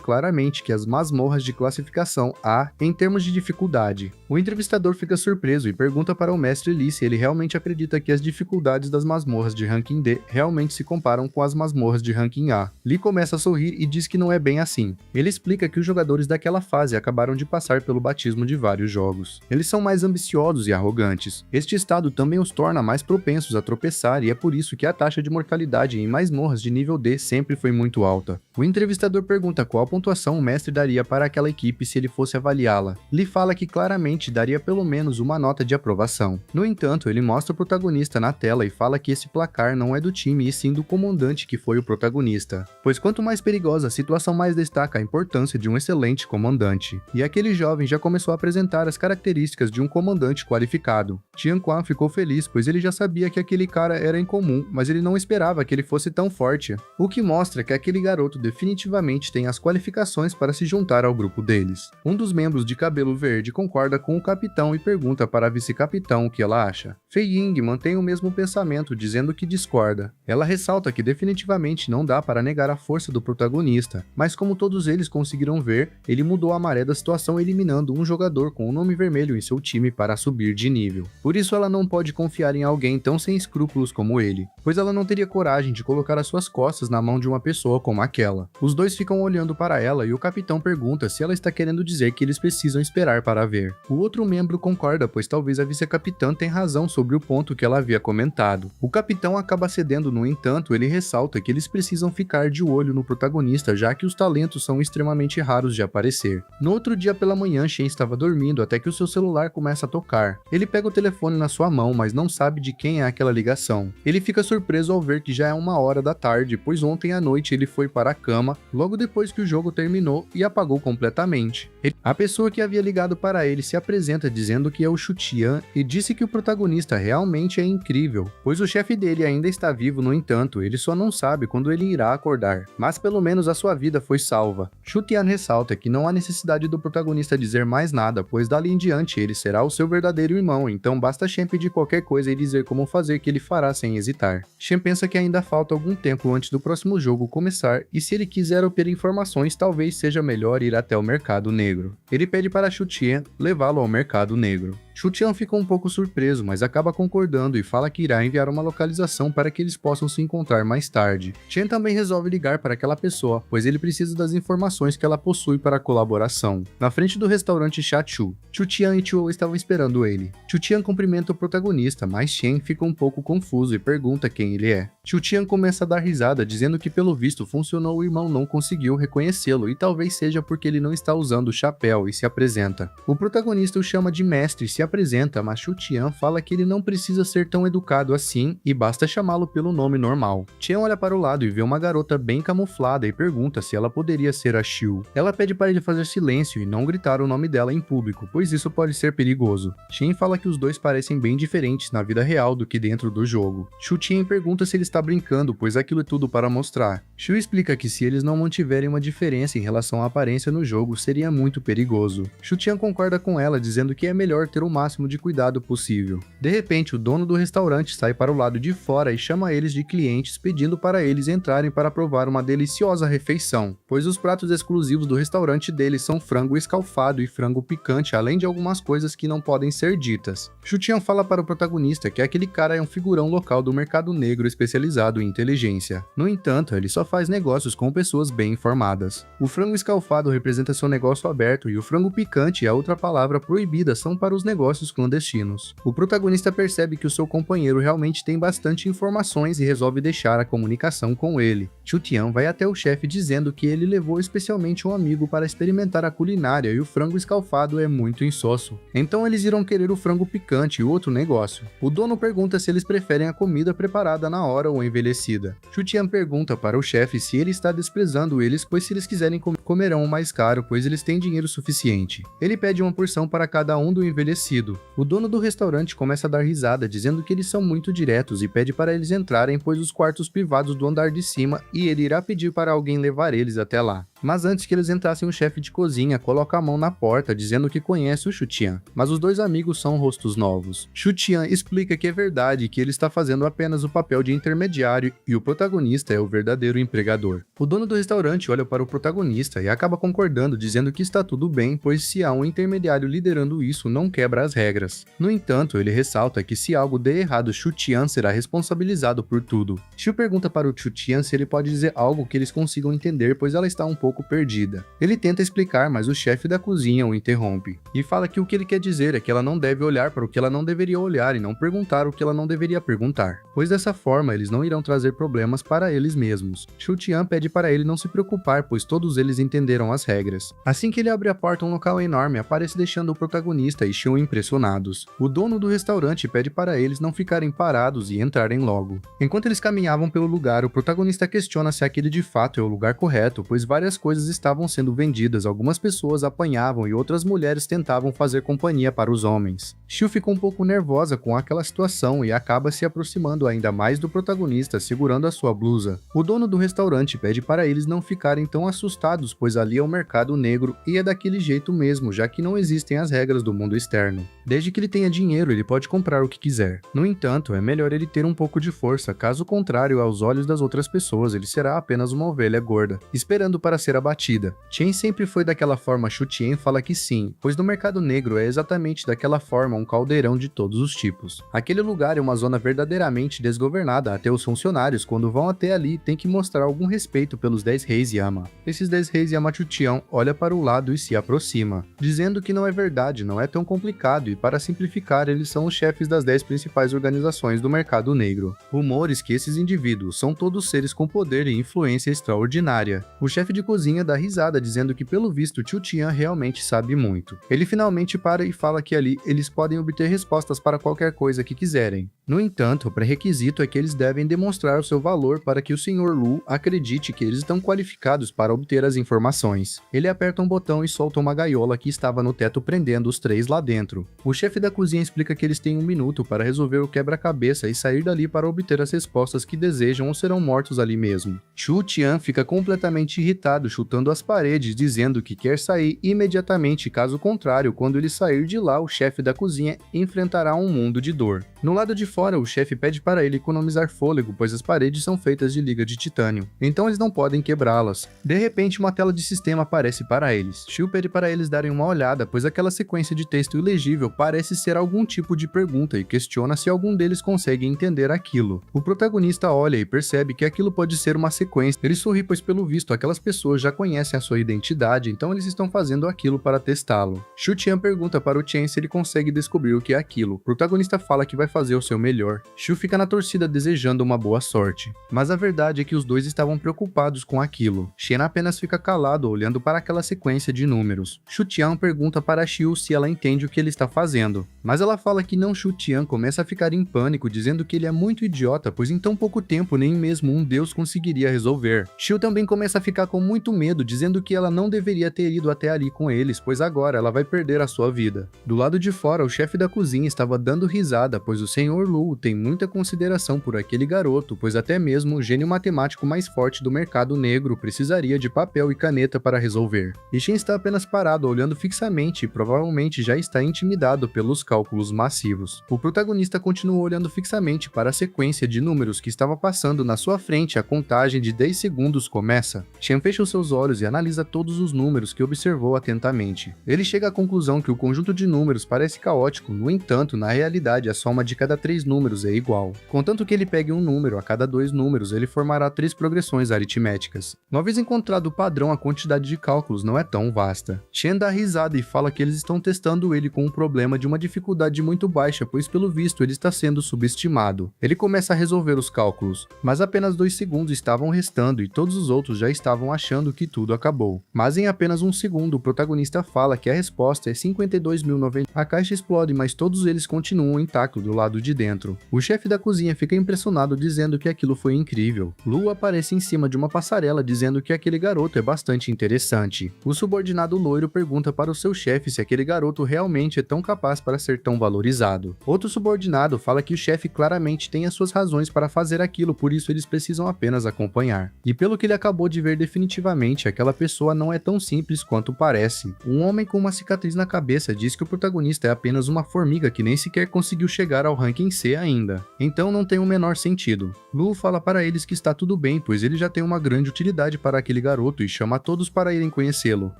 claramente que as masmorras de classificação A, em termos de dificuldade. O entrevistador fica surpreso e pergunta para o Mestre Lee se ele realmente acredita que as dificuldades das masmorras de ranking D realmente se comparam com as masmorras de ranking A. Lee começa a sorrir e diz que não é bem assim. Ele explica que os jogadores daquela fase acabaram de passar pelo batismo de vários jogos. Eles são mais ambiciosos e arrogantes. Este estado também os torna mais propensos a tropeçar e é por isso que a taxa de mortalidade em masmorras de nível D sempre foi muito alta. O entrevistador pergunta qual pontuação o mestre daria para aquela equipe se ele fosse avaliá-la. Lee fala que claramente daria pelo menos uma nota de aprovação. No entanto, ele mostra o protagonista na tela e fala que esse placar não é do time e sim do comandante que foi o protagonista. Pois quanto mais perigosa a situação, mais destaca a importância de um excelente comandante. E aquele jovem já começou a apresentar as características de um comandante qualificado. Tian Quan ficou feliz, pois ele já sabia que aquele cara era incomum, mas ele não esperava que ele fosse tão forte Katia, o que mostra que aquele garoto definitivamente tem as qualificações para se juntar ao grupo deles. Um dos membros de cabelo verde concorda com o capitão e pergunta para a vice-capitão o que ela acha. Fei Ying mantém o mesmo pensamento, dizendo que discorda. Ela ressalta que definitivamente não dá para negar a força do protagonista, mas como todos eles conseguiram ver, ele mudou a maré da situação eliminando um jogador com o nome vermelho em seu time para subir de nível. Por isso ela não pode confiar em alguém tão sem escrúpulos como ele, pois ela não teria coragem de colocar as suas costas na mão de uma pessoa como aquela. Os dois ficam olhando para ela e o capitão pergunta se ela está querendo dizer que eles precisam esperar para ver. O outro membro concorda, pois talvez a vice-capitã tenha razão sobre o ponto que ela havia comentado. O capitão acaba cedendo, no entanto, ele ressalta que eles precisam ficar de olho no protagonista, já que os talentos são extremamente raros de aparecer. No outro dia pela manhã, Shen estava dormindo até que o seu celular começa a tocar. Ele pega o telefone na sua mão, mas não sabe de quem é aquela ligação. Ele fica surpreso ao ver que já é 1h da tarde, pois ontem à noite ele foi para a cama, logo depois que o jogo terminou, e apagou completamente. A pessoa que havia ligado para ele se apresenta dizendo que é o Shu Tian e disse que o protagonista realmente é incrível, pois o chefe dele ainda está vivo, no entanto, ele só não sabe quando ele irá acordar, mas pelo menos a sua vida foi salva. Shu Tian ressalta que não há necessidade do protagonista dizer mais nada, pois dali em diante ele será o seu verdadeiro irmão, então basta Shen pedir qualquer coisa e dizer como fazer que ele fará sem hesitar. Shen pensa que ainda falta algum tempo antes do próximo jogo começar e se ele quiser obter informações talvez seja melhor ir até o mercado negro. Ele pede para Shu Tian levá-lo ao mercado negro. Shu Tian fica um pouco surpreso, mas acaba concordando e fala que irá enviar uma localização para que eles possam se encontrar mais tarde. Shen também resolve ligar para aquela pessoa, pois ele precisa das informações que ela possui para a colaboração. Na frente do restaurante Chachu, Shu Tian e Chuo estavam esperando ele. Shu Tian cumprimenta o protagonista, mas Shen fica um pouco confuso e pergunta quem ele é. Shu Tian começa a dar risada, dizendo que pelo visto funcionou, o irmão não conseguiu reconhecê-lo e talvez seja porque ele não está usando o chapéu, e se apresenta. O protagonista o chama de mestre e se apresenta, mas Shu Tian fala que ele não precisa ser tão educado assim e basta chamá-lo pelo nome normal. Tian olha para o lado e vê uma garota bem camuflada e pergunta se ela poderia ser a Xiu. Ela pede para ele fazer silêncio e não gritar o nome dela em público, pois isso pode ser perigoso. Shen fala que os dois parecem bem diferentes na vida real do que dentro do jogo. Shu Tian pergunta se ele está brincando, pois aquilo é tudo para mostrar. Xiu explica que se eles não mantiverem uma diferença em relação à aparência no jogo, seria muito perigoso. Shu Tian concorda com ela, dizendo que é melhor ter o máximo de cuidado possível. De repente, o dono do restaurante sai para o lado de fora e chama eles de clientes, pedindo para eles entrarem para provar uma deliciosa refeição, pois os pratos exclusivos do restaurante deles são frango escalfado e frango picante, além de algumas coisas que não podem ser ditas. Shu Tian fala para o protagonista que aquele cara é um figurão local do mercado negro especializado em inteligência. No entanto, ele só faz negócios com pessoas bem informadas. O frango escalfado representa seu negócio aberto e o frango picante e a outra palavra proibida são para os negócios clandestinos. O protagonista percebe que o seu companheiro realmente tem bastante informações e resolve deixar a comunicação com ele. Shu Tian vai até o chefe dizendo que ele levou especialmente um amigo para experimentar a culinária e o frango escalfado é muito insosso. Então eles irão querer o frango picante e outro negócio. O dono pergunta se eles preferem a comida preparada na hora ou envelhecida. Shu Tian pergunta para o chefe se ele está desprezando eles, pois se eles quiserem comerão o mais caro, pois eles têm dinheiro suficiente. Ele pede uma porção para cada um do envelhecido. O dono do restaurante começa a dar risada, dizendo que eles são muito diretos e pede para eles entrarem, pois os quartos privados do andar de cima, e ele irá pedir para alguém levar eles até lá. Mas antes que eles entrassem, o chefe de cozinha coloca a mão na porta, dizendo que conhece o Shu Tian, mas os dois amigos são rostos novos. Shu Tian explica que é verdade que ele está fazendo apenas o papel de intermediário e o protagonista é o verdadeiro empregador. O dono do restaurante olha para o protagonista e acaba concordando, dizendo que está tudo bem, pois se há um intermediário liderando isso, não quebra as regras. No entanto, ele ressalta que se algo der errado, Shu Tian será responsabilizado por tudo. Xiu pergunta para o Shu Tian se ele pode dizer algo que eles consigam entender, pois ela está um pouco perdida. Ele tenta explicar, mas o chefe da cozinha o interrompe e fala que o que ele quer dizer é que ela não deve olhar para o que ela não deveria olhar e não perguntar o que ela não deveria perguntar, pois dessa forma eles não irão trazer problemas para eles mesmos. Shu Tian pede para ele não se preocupar, pois todos eles entenderam as regras. Assim que ele abre a porta, um local enorme aparece, deixando o protagonista e Xiu impressionados. O dono do restaurante pede para eles não ficarem parados e entrarem logo. Enquanto eles caminhavam pelo lugar, o protagonista questiona se aquele de fato é o lugar correto, pois várias coisas estavam sendo vendidas, algumas pessoas apanhavam e outras mulheres tentavam fazer companhia para os homens. Xiu fica um pouco nervosa com aquela situação e acaba se aproximando ainda mais do protagonista, segurando a sua blusa. O dono do restaurante pede para eles não ficarem tão assustados, pois ali é um mercado negro e é daquele jeito mesmo, já que não existem as regras do mundo externo. Desde que ele tenha dinheiro, ele pode comprar o que quiser. No entanto, é melhor ele ter um pouco de força, caso contrário, aos olhos das outras pessoas, ele será apenas uma ovelha gorda, esperando para ser abatida. Chen sempre foi daquela forma. Xu Tian fala que sim, pois no mercado negro é exatamente daquela forma, um caldeirão de todos os tipos. Aquele lugar é uma zona verdadeiramente desgovernada, até os funcionários, quando vão até ali, têm que mostrar algum respeito pelos 10 reis Yama. Esses 10 reis Yama Xu Tian olha para o lado e se aproxima, dizendo que não é verdade, não é tão complicado e para simplificar, eles são os chefes das 10 principais organizações do mercado negro. Rumores que esses indivíduos são todos seres com poder e influência extraordinária. O chefe de cozinha dá risada, dizendo que pelo visto Xu Tian realmente sabe muito. Ele finalmente para e fala que ali eles podem obter respostas para qualquer coisa que quiserem. No entanto, o pré-requisito é que eles devem demonstrar o seu valor para que o Sr. Lu acredite que eles estão qualificados para obter as informações. Ele aperta um botão e solta uma gaiola que estava no teto prendendo os 3 lá dentro. O chefe da cozinha explica que eles têm 1 minuto para resolver o quebra-cabeça e sair dali para obter as respostas que desejam ou serão mortos ali mesmo. Xu Tian fica completamente irritado, chutando as paredes, dizendo que quer sair imediatamente, caso contrário, quando ele sair de lá, o chefe da cozinha enfrentará um mundo de dor. No lado de fora, o chefe pede para ele economizar fôlego, pois as paredes são feitas de liga de titânio, então eles não podem quebrá-las. De repente, uma tela de sistema aparece para eles. Xiu pede para eles darem uma olhada, pois aquela sequência de texto ilegível parece ser algum tipo de pergunta e questiona se algum deles consegue entender aquilo. O protagonista olha e percebe que aquilo pode ser uma sequência. Ele sorri, pois pelo visto aquelas pessoas já conhecem a sua identidade, então eles estão fazendo aquilo para testá-lo. Xu Tian pergunta para o Chen se ele consegue descobrir o que é aquilo. O protagonista fala que vai fazer o seu melhor. Xiu fica na torcida desejando uma boa sorte. Mas a verdade é que os dois estavam preocupados com aquilo. Chen apenas fica calado olhando para aquela sequência de números. Xu Tian pergunta para Xiu se ela entende o que ele está fazendo. Mas ela fala que não. Xu Tian começa a ficar em pânico, dizendo que ele é muito idiota, pois em tão pouco tempo nem mesmo um deus conseguiria resolver. Xiu também começa a ficar com muito medo, dizendo que ela não deveria ter ido até ali com eles, pois agora ela vai perder a sua vida. Do lado de fora, o chefe da cozinha estava dando risada, pois o Sr. Lu tem muita consideração por aquele garoto, pois até mesmo o gênio matemático mais forte do mercado negro precisaria de papel e caneta para resolver. E Shen está apenas parado, olhando fixamente e provavelmente já está intimidado pelos cálculos massivos. O protagonista continua olhando fixamente para a sequência de números que estava passando na sua frente. A contagem de 10 segundos começa. Shen fecha os seus olhos e analisa todos os números que observou atentamente. Ele chega à conclusão que o conjunto de números parece caótico, no entanto, na realidade a soma de cada 3 números é igual. Contanto que ele pegue um número a cada 2 números, ele formará 3 progressões aritméticas. Uma vez encontrado o padrão, a quantidade de cálculos não é tão vasta. Shen dá risada e fala que eles estão testando ele com um problema de uma dificuldade muito baixa, pois pelo visto ele está sendo subestimado. Ele começa a resolver os cálculos, mas apenas 2 segundos estavam restando e todos os outros já estavam achando que tudo acabou. Mas em apenas 1 segundo, o protagonista fala que a resposta é 52.090. A caixa explode, mas todos eles continuam intactos do lado de dentro. O chefe da cozinha fica impressionado, dizendo que aquilo foi incrível. Lu aparece em cima de uma passarela, dizendo que aquele garoto é bastante interessante. O subordinado loiro pergunta para o seu chefe se aquele garoto realmente é tão capaz para ser tão valorizado. Outro subordinado fala que o chefe claramente tem as suas razões para fazer aquilo, por isso eles precisam apenas acompanhar. E pelo que ele acabou de ver, definitivamente aquela pessoa não é tão simples quanto parece. Um homem com uma cicatriz na cabeça diz que o protagonista é apenas uma formiga que nem sequer conseguiu chegar ao ranking C ainda. Então não tem o menor sentido. Lu fala para eles que está tudo bem, pois ele já tem uma grande utilidade para aquele garoto e chama todos para irem conhecê-lo.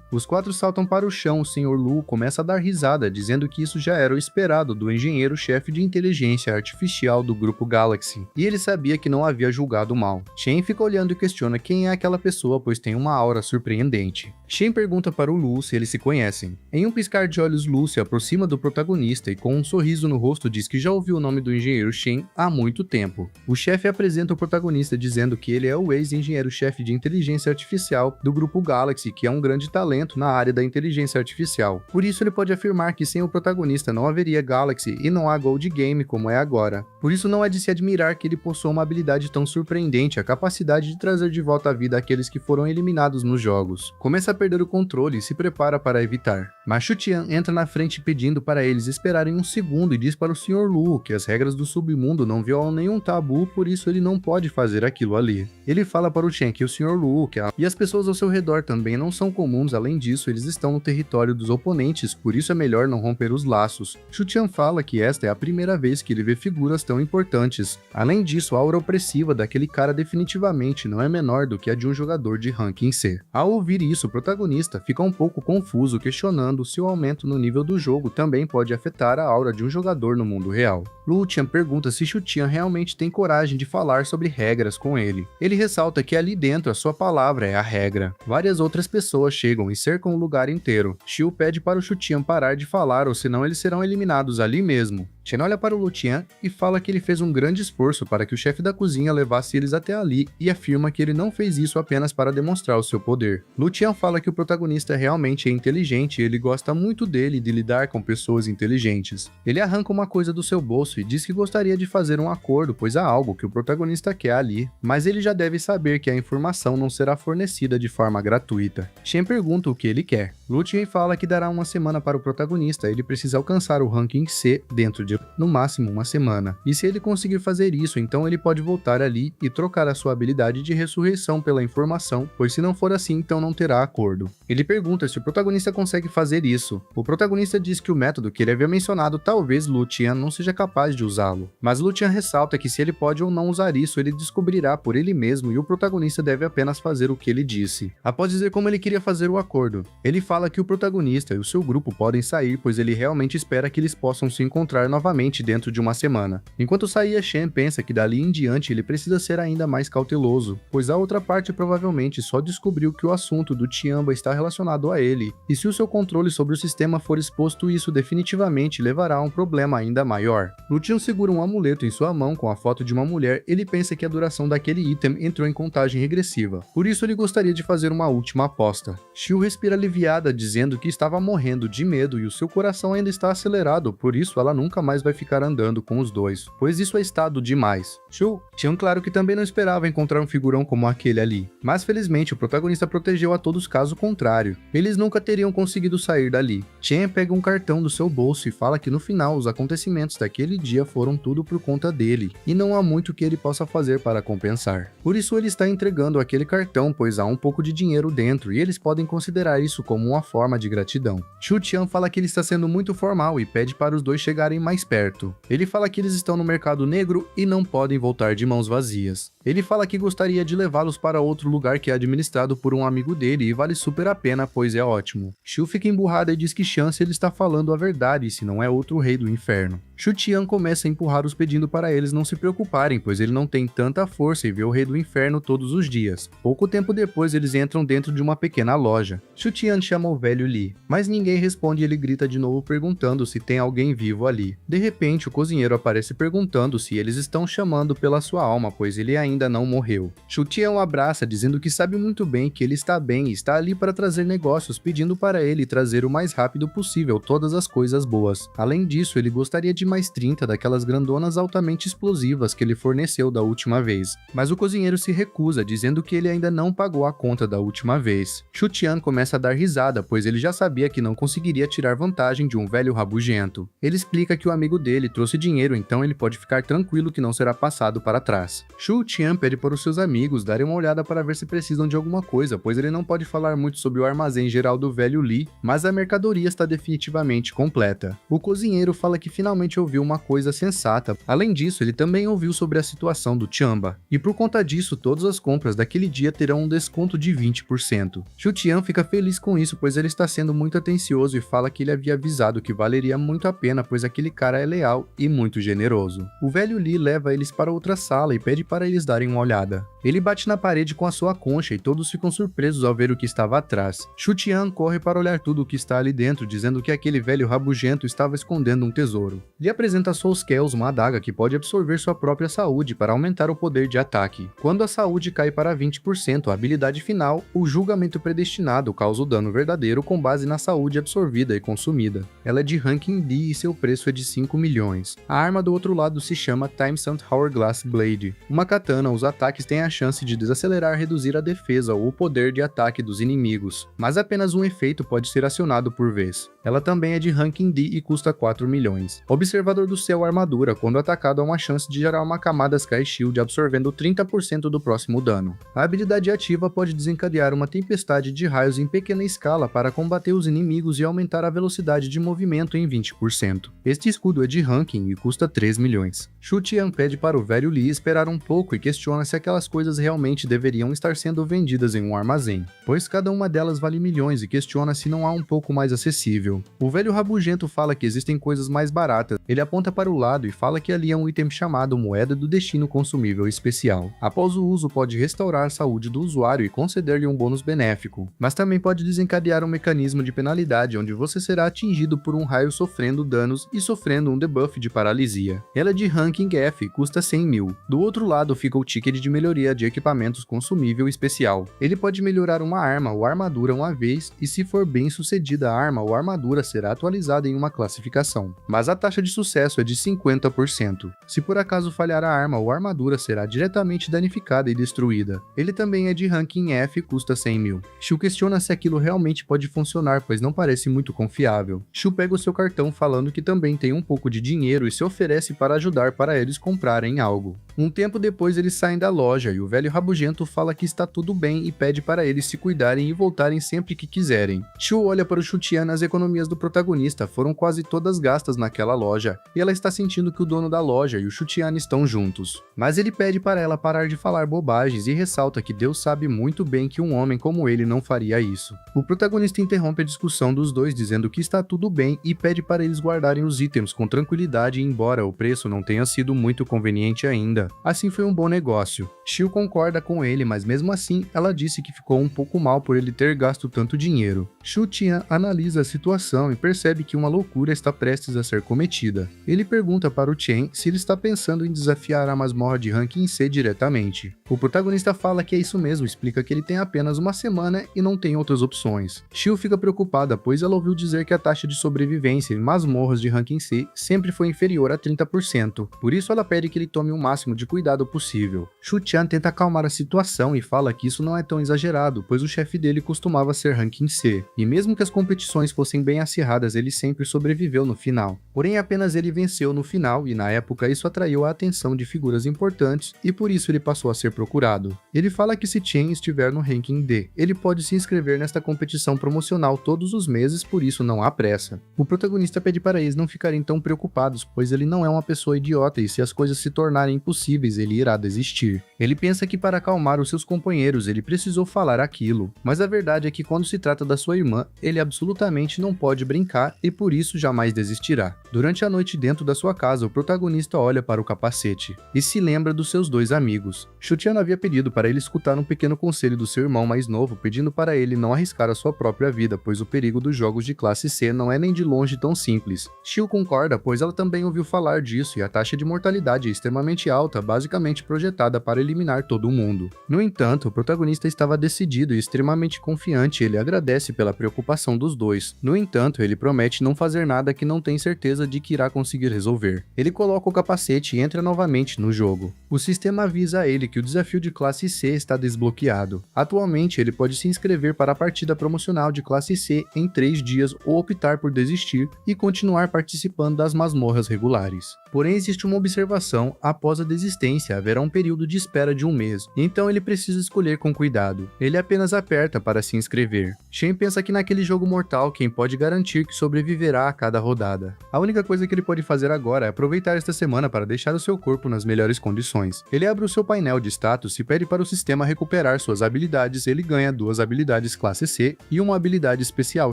Os 4 saltam para o chão. O Sr. Lu começa a dar risada, dizendo que isso já era o esperado do engenheiro-chefe de inteligência artificial do grupo Galaxy, e ele sabia que não havia julgado mal. Shen fica olhando e questiona quem é aquela pessoa, pois tem uma aura surpreendente. Shen pergunta para o Lu se eles se conhecem. Em um piscar de olhos, Lu se aproxima do protagonista e com um sorriso no rosto diz que já ouviu o nome do engenheiro Shen há muito tempo. O chefe apresenta o protagonista dizendo que ele é o ex-engenheiro-chefe de inteligência artificial do grupo Galaxy, que é um grande talento na área da inteligência artificial. Por isso ele pode afirmar que sem o protagonista protagonista não haveria Galaxy e não há Gold Game como é agora. Por isso não é de se admirar que ele possua uma habilidade tão surpreendente, a capacidade de trazer de volta à vida aqueles que foram eliminados nos jogos. Começa a perder o controle e se prepara para evitar. Mas Shu Qian entra na frente pedindo para eles esperarem um segundo e diz para o Sr. Lu que as regras do submundo não violam nenhum tabu, por isso ele não pode fazer aquilo ali. Ele fala para o Chen que o Sr. Lu e as pessoas ao seu redor também não são comuns, além disso eles estão no território dos oponentes, por isso é melhor não romper os laços. Shu Qian fala que esta é a primeira vez que ele vê figuras tão importantes. Além disso, a aura opressiva daquele cara definitivamente não é menor do que a de um jogador de ranking C. Ao ouvir isso, o protagonista fica um pouco confuso, questionando se o aumento no nível do jogo também pode afetar a aura de um jogador no mundo real. Lu Qian pergunta se Shu Qian realmente tem coragem de falar sobre regras com ele. Ele ressalta que ali dentro a sua palavra é a regra. Várias outras pessoas chegam e cercam o lugar inteiro. Xiu pede para o Shu Qian parar de falar, ou senão eles serão eliminados ali mesmo. Chen olha para o Lu Qian e fala que ele fez um grande esforço para que o chefe da cozinha levasse eles até ali e afirma que ele não fez isso apenas para demonstrar o seu poder. Lu Qian fala que o protagonista realmente é inteligente e ele gosta muito dele e de lidar com pessoas inteligentes. Ele arranca uma coisa do seu bolso e diz que gostaria de fazer um acordo, pois há algo que o protagonista quer ali, mas ele já deve saber que a informação não será fornecida de forma gratuita. Chen pergunta o que ele quer. Lu Qian fala que dará uma semana para o protagonista, ele precisa alcançar o ranking C dentro de no máximo uma semana, e se ele conseguir fazer isso, então ele pode voltar ali e trocar a sua habilidade de ressurreição pela informação, pois se não for assim, então não terá acordo. Ele pergunta se o protagonista consegue fazer isso. O protagonista diz que o método que ele havia mencionado talvez Lu Qian não seja capaz de usá-lo, mas Lu Qian ressalta que se ele pode ou não usar isso, ele descobrirá por ele mesmo e o protagonista deve apenas fazer o que ele disse. Após dizer como ele queria fazer o acordo, ele fala que o protagonista e o seu grupo podem sair, pois ele realmente espera que eles possam se encontrar novamente dentro de uma semana. Enquanto saía, Shen pensa que dali em diante ele precisa ser ainda mais cauteloso, pois a outra parte provavelmente só descobriu que o assunto do Tiamba está relacionado a ele, e se o seu controle sobre o sistema for exposto, isso definitivamente levará a um problema ainda maior. Lu Qian segura um amuleto em sua mão com a foto de uma mulher, ele pensa que a duração daquele item entrou em contagem regressiva, por isso ele gostaria de fazer uma última aposta. Xiu respira aliviada, dizendo que estava morrendo de medo e o seu coração ainda está acelerado, por isso ela nunca mais vai ficar andando com os dois, pois isso é estado demais. Shu tinha claro que também não esperava encontrar um figurão como aquele ali, mas felizmente o protagonista protegeu a todos caso contrário. Eles nunca teriam conseguido sair dali. Chen pega um cartão do seu bolso e fala que no final os acontecimentos daquele dia foram tudo por conta dele, e não há muito que ele possa fazer para compensar. Por isso ele está entregando aquele cartão, pois há um pouco de dinheiro dentro, e eles podem considerar isso como uma forma de gratidão. Shu Qian fala que ele está sendo muito formal e pede para os dois chegarem mais perto. Ele fala que eles estão no mercado negro e não podem voltar de mãos vazias. Ele fala que gostaria de levá-los para outro lugar que é administrado por um amigo dele e vale super a pena, pois é ótimo. Shu fica emburrada e diz que Chance ele está falando a verdade, se não é outro rei do inferno. Shu Qian começa a empurrar-os pedindo para eles não se preocuparem, pois ele não tem tanta força e vê o rei do inferno todos os dias. Pouco tempo depois eles entram dentro de uma pequena loja. Shu Qian chama o velho Li, mas ninguém responde e ele grita de novo perguntando se tem alguém vivo ali. De repente o cozinheiro aparece perguntando se eles estão chamando pela sua alma, pois ele ainda não morreu. Shu Qian o abraça dizendo que sabe muito bem que ele está bem e está ali para trazer negócios, pedindo para ele trazer o mais rápido possível todas as coisas boas. Além disso, ele gostaria de mais 30 daquelas grandonas altamente explosivas que ele forneceu da última vez, mas o cozinheiro se recusa, dizendo que ele ainda não pagou a conta da última vez. Shu Qian começa a dar risada, pois ele já sabia que não conseguiria tirar vantagem de um velho rabugento. Ele explica que o amigo dele trouxe dinheiro, então ele pode ficar tranquilo que não será passado para trás. Shu Qian pede para os seus amigos darem uma olhada para ver se precisam de alguma coisa, pois ele não pode falar muito sobre o armazém geral do velho Li, mas a mercadoria está definitivamente completa. O cozinheiro fala que finalmente ouviu uma coisa sensata. Além disso, ele também ouviu sobre a situação do Tiamba, e por conta disso, todas as compras daquele dia terão um desconto de 20%. Shu Qian fica feliz com isso, pois ele está sendo muito atencioso e fala que ele havia avisado que valeria muito a pena, pois aquele cara é leal e muito generoso. O velho Li leva eles para outra sala e pede para eles darem uma olhada. Ele bate na parede com a sua concha e todos ficam surpresos ao ver o que estava atrás. Shu Qian corre para olhar tudo o que está ali dentro, dizendo que aquele velho rabugento estava escondendo um tesouro. Ele apresenta a Soul Scales, uma adaga que pode absorver sua própria saúde para aumentar o poder de ataque. Quando a saúde cai para 20%, a habilidade final, o julgamento predestinado, causa o dano verdadeiro com base na saúde absorvida e consumida. Ela é de ranking D e seu preço é de 5 milhões. A arma do outro lado se chama Time Sand Hourglass Blade. Uma katana, os ataques têm a chance de desacelerar, reduzir a defesa ou o poder de ataque dos inimigos, mas apenas um efeito pode ser acionado por vez. Ela também é de ranking D e custa 4 milhões. Observador do Céu armadura, quando atacado há uma chance de gerar uma camada Sky Shield absorvendo 30% do próximo dano. A habilidade ativa pode desencadear uma tempestade de raios em pequena escala para combater os inimigos e aumentar a velocidade de movimento em 20%. Este escudo é de ranking e custa 3 milhões. Shu Qian pede para o velho Li esperar um pouco e questiona se aquelas coisas realmente deveriam estar sendo vendidas em um armazém, pois cada uma delas vale milhões e questiona se não há um pouco mais acessível. O velho rabugento fala que existem coisas mais baratas. Ele aponta para o lado e fala que ali é um item chamado Moeda do Destino Consumível Especial. Após o uso, pode restaurar a saúde do usuário e conceder-lhe um bônus benéfico, mas também pode desencadear um mecanismo de penalidade onde você será atingido por um raio sofrendo danos e sofrendo um debuff de paralisia. Ela é de ranking F e custa 100 mil. Do outro lado fica o ticket de melhoria de equipamentos consumível especial. Ele pode melhorar uma arma ou armadura uma vez e, se for bem sucedida a arma ou armadura, será atualizada em uma classificação, mas a taxa de sucesso é de 50%. Se por acaso falhar a arma ou armadura, será diretamente danificada e destruída. Ele também é de ranking F e custa 100 mil. Shu questiona se aquilo realmente pode funcionar, pois não parece muito confiável. Shu pega o seu cartão falando que também tem um pouco de dinheiro e se oferece para ajudar para eles comprarem algo. Um tempo depois eles saem da loja e o velho rabugento fala que está tudo bem e pede para eles se cuidarem e voltarem sempre que quiserem. Shu olha para o Shu Qian. As economias do protagonista foram quase todas gastas naquela loja e ela está sentindo que o dono da loja e o Shu Qian estão juntos. Mas ele pede para ela parar de falar bobagens e ressalta que Deus sabe muito bem que um homem como ele não faria isso. O protagonista interrompe a discussão dos dois dizendo que está tudo bem e pede para eles guardarem os itens com tranquilidade, embora o preço não tenha sido muito conveniente ainda. Assim foi um bom negócio. Shu concorda com ele, mas mesmo assim ela disse que ficou um pouco mal por ele ter gasto tanto dinheiro. Shu Qian analisa a situação e percebe que uma loucura está prestes a ser cometida. Ele pergunta para o Chen se ele está pensando em desafiar a masmorra de ranking C diretamente. O protagonista fala que é isso mesmo, explica que ele tem apenas uma semana e não tem outras opções. Shu fica preocupada, pois ela ouviu dizer que a taxa de sobrevivência em masmorras de ranking C sempre foi inferior a 30%, por isso ela pede que ele tome o máximo de cuidado possível. Shu Qian tenta acalmar a situação e fala que isso não é tão exagerado, pois o chefe dele costumava ser ranking C, e mesmo que as competições fossem bem acirradas, ele sempre sobreviveu no final. Porém, apenas ele venceu no final e na época isso atraiu a atenção de figuras importantes e por isso ele passou a ser procurado. Ele fala que se Chen estiver no ranking D, ele pode se inscrever nesta competição promocional todos os meses, por isso não há pressa. O protagonista pede para eles não ficarem tão preocupados, pois ele não é uma pessoa idiota e se as coisas se tornarem impossíveis, ele irá desistir. Ele pensa que para acalmar os seus companheiros ele precisou falar aquilo, mas a verdade é que quando se trata da sua irmã, ele absolutamente não pode brincar e por isso jamais desistirá. Durante a noite dentro da sua casa, o protagonista olha para o capacete e se lembra dos seus dois amigos. Shu Qian havia pedido para ele escutar um pequeno conselho do seu irmão mais novo, pedindo para ele não arriscar a sua própria vida, pois o perigo dos jogos de classe C não é nem de longe tão simples. Shu concorda, pois ela também ouviu falar disso e a taxa de mortalidade é extremamente alta, basicamente projetada para eliminar todo mundo. No entanto, o protagonista estava decidido e extremamente confiante e ele agradece pela preocupação dos dois. No entanto, ele promete não fazer nada que não tem certeza de que irá conseguir resolver. Ele coloca o capacete e entra novamente no jogo. O sistema avisa a ele que o desafio de classe C está desbloqueado. Atualmente, ele pode se inscrever para a partida promocional de classe C em 3 dias ou optar por desistir e continuar participando das masmorras regulares. Porém, existe uma observação: após a desistência, haverá um período de espera de 1 mês, então ele precisa escolher com cuidado. Ele apenas aperta para se inscrever. Shen pensa que naquele jogo mortal, quem pode garantir que sobreviverá a cada rodada? A única coisa que ele pode fazer agora é aproveitar esta semana para deixar o seu corpo nas melhores condições. Ele abre o seu painel de status e pede para o sistema recuperar suas habilidades. Ele ganha 2 habilidades classe C e uma habilidade especial